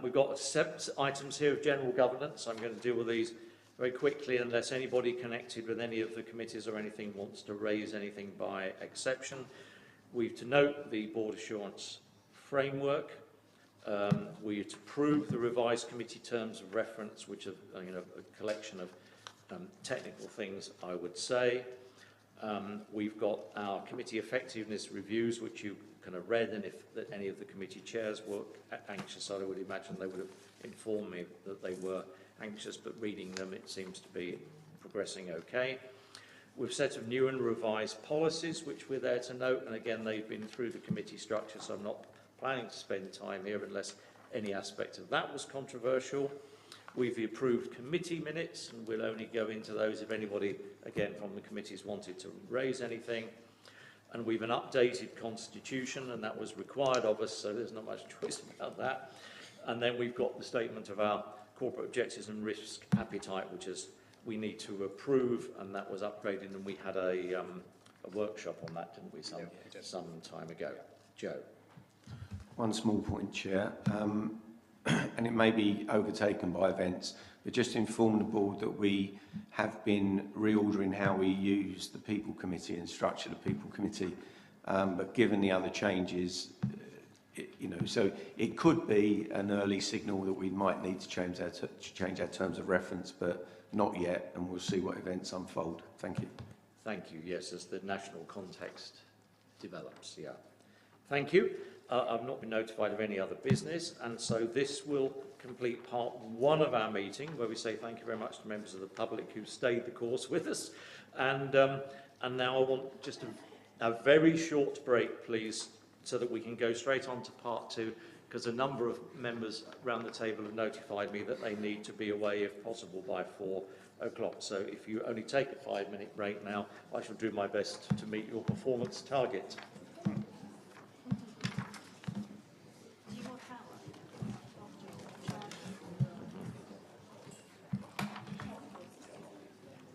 We've got 7 items here of general governance. I'm going to deal with these very quickly unless anybody connected with any of the committees or anything wants to raise anything by exception. We've to note the board assurance framework. We to approve the revised committee terms of reference, which are a collection of technical things, I would say. We've got our committee effectiveness reviews, which you kind of read, and if any of the committee chairs were anxious, I would imagine they would have informed me that they were anxious, but reading them, it seems to be progressing okay. We've set of new and revised policies, which we're there to note, and again, they've been through the committee structure, so I'm not planning to spend time here unless any aspect of that was controversial. We've approved committee minutes, and we'll only go into those if anybody, again, from the committees wanted to raise anything. And we've an updated constitution, and that was required of us, so there's not much choice about that. And then we've got the statement of our corporate objectives and risk appetite, which is we need to approve, and that was upgraded, and we had a workshop on that, didn't we, some time ago. Joe. One small point, Chair, and it may be overtaken by events, but just to inform the board that we have been reordering how we use the People Committee and structure the People Committee, but given the other changes, so it could be an early signal that we might need to change our terms of reference, but not yet, and we'll see what events unfold. Thank you. Thank you. Yes, as the national context develops, yeah. Thank you. I've not been notified of any other business, and so this will complete part 1 of our meeting, where we say thank you very much to members of the public who stayed the course with us. And now I want just a very short break, please, so that we can go straight on to part 2, because a number of members around the table have notified me that they need to be away, if possible, by 4 o'clock. So if you only take a 5-minute break now, I shall do my best to meet your performance target.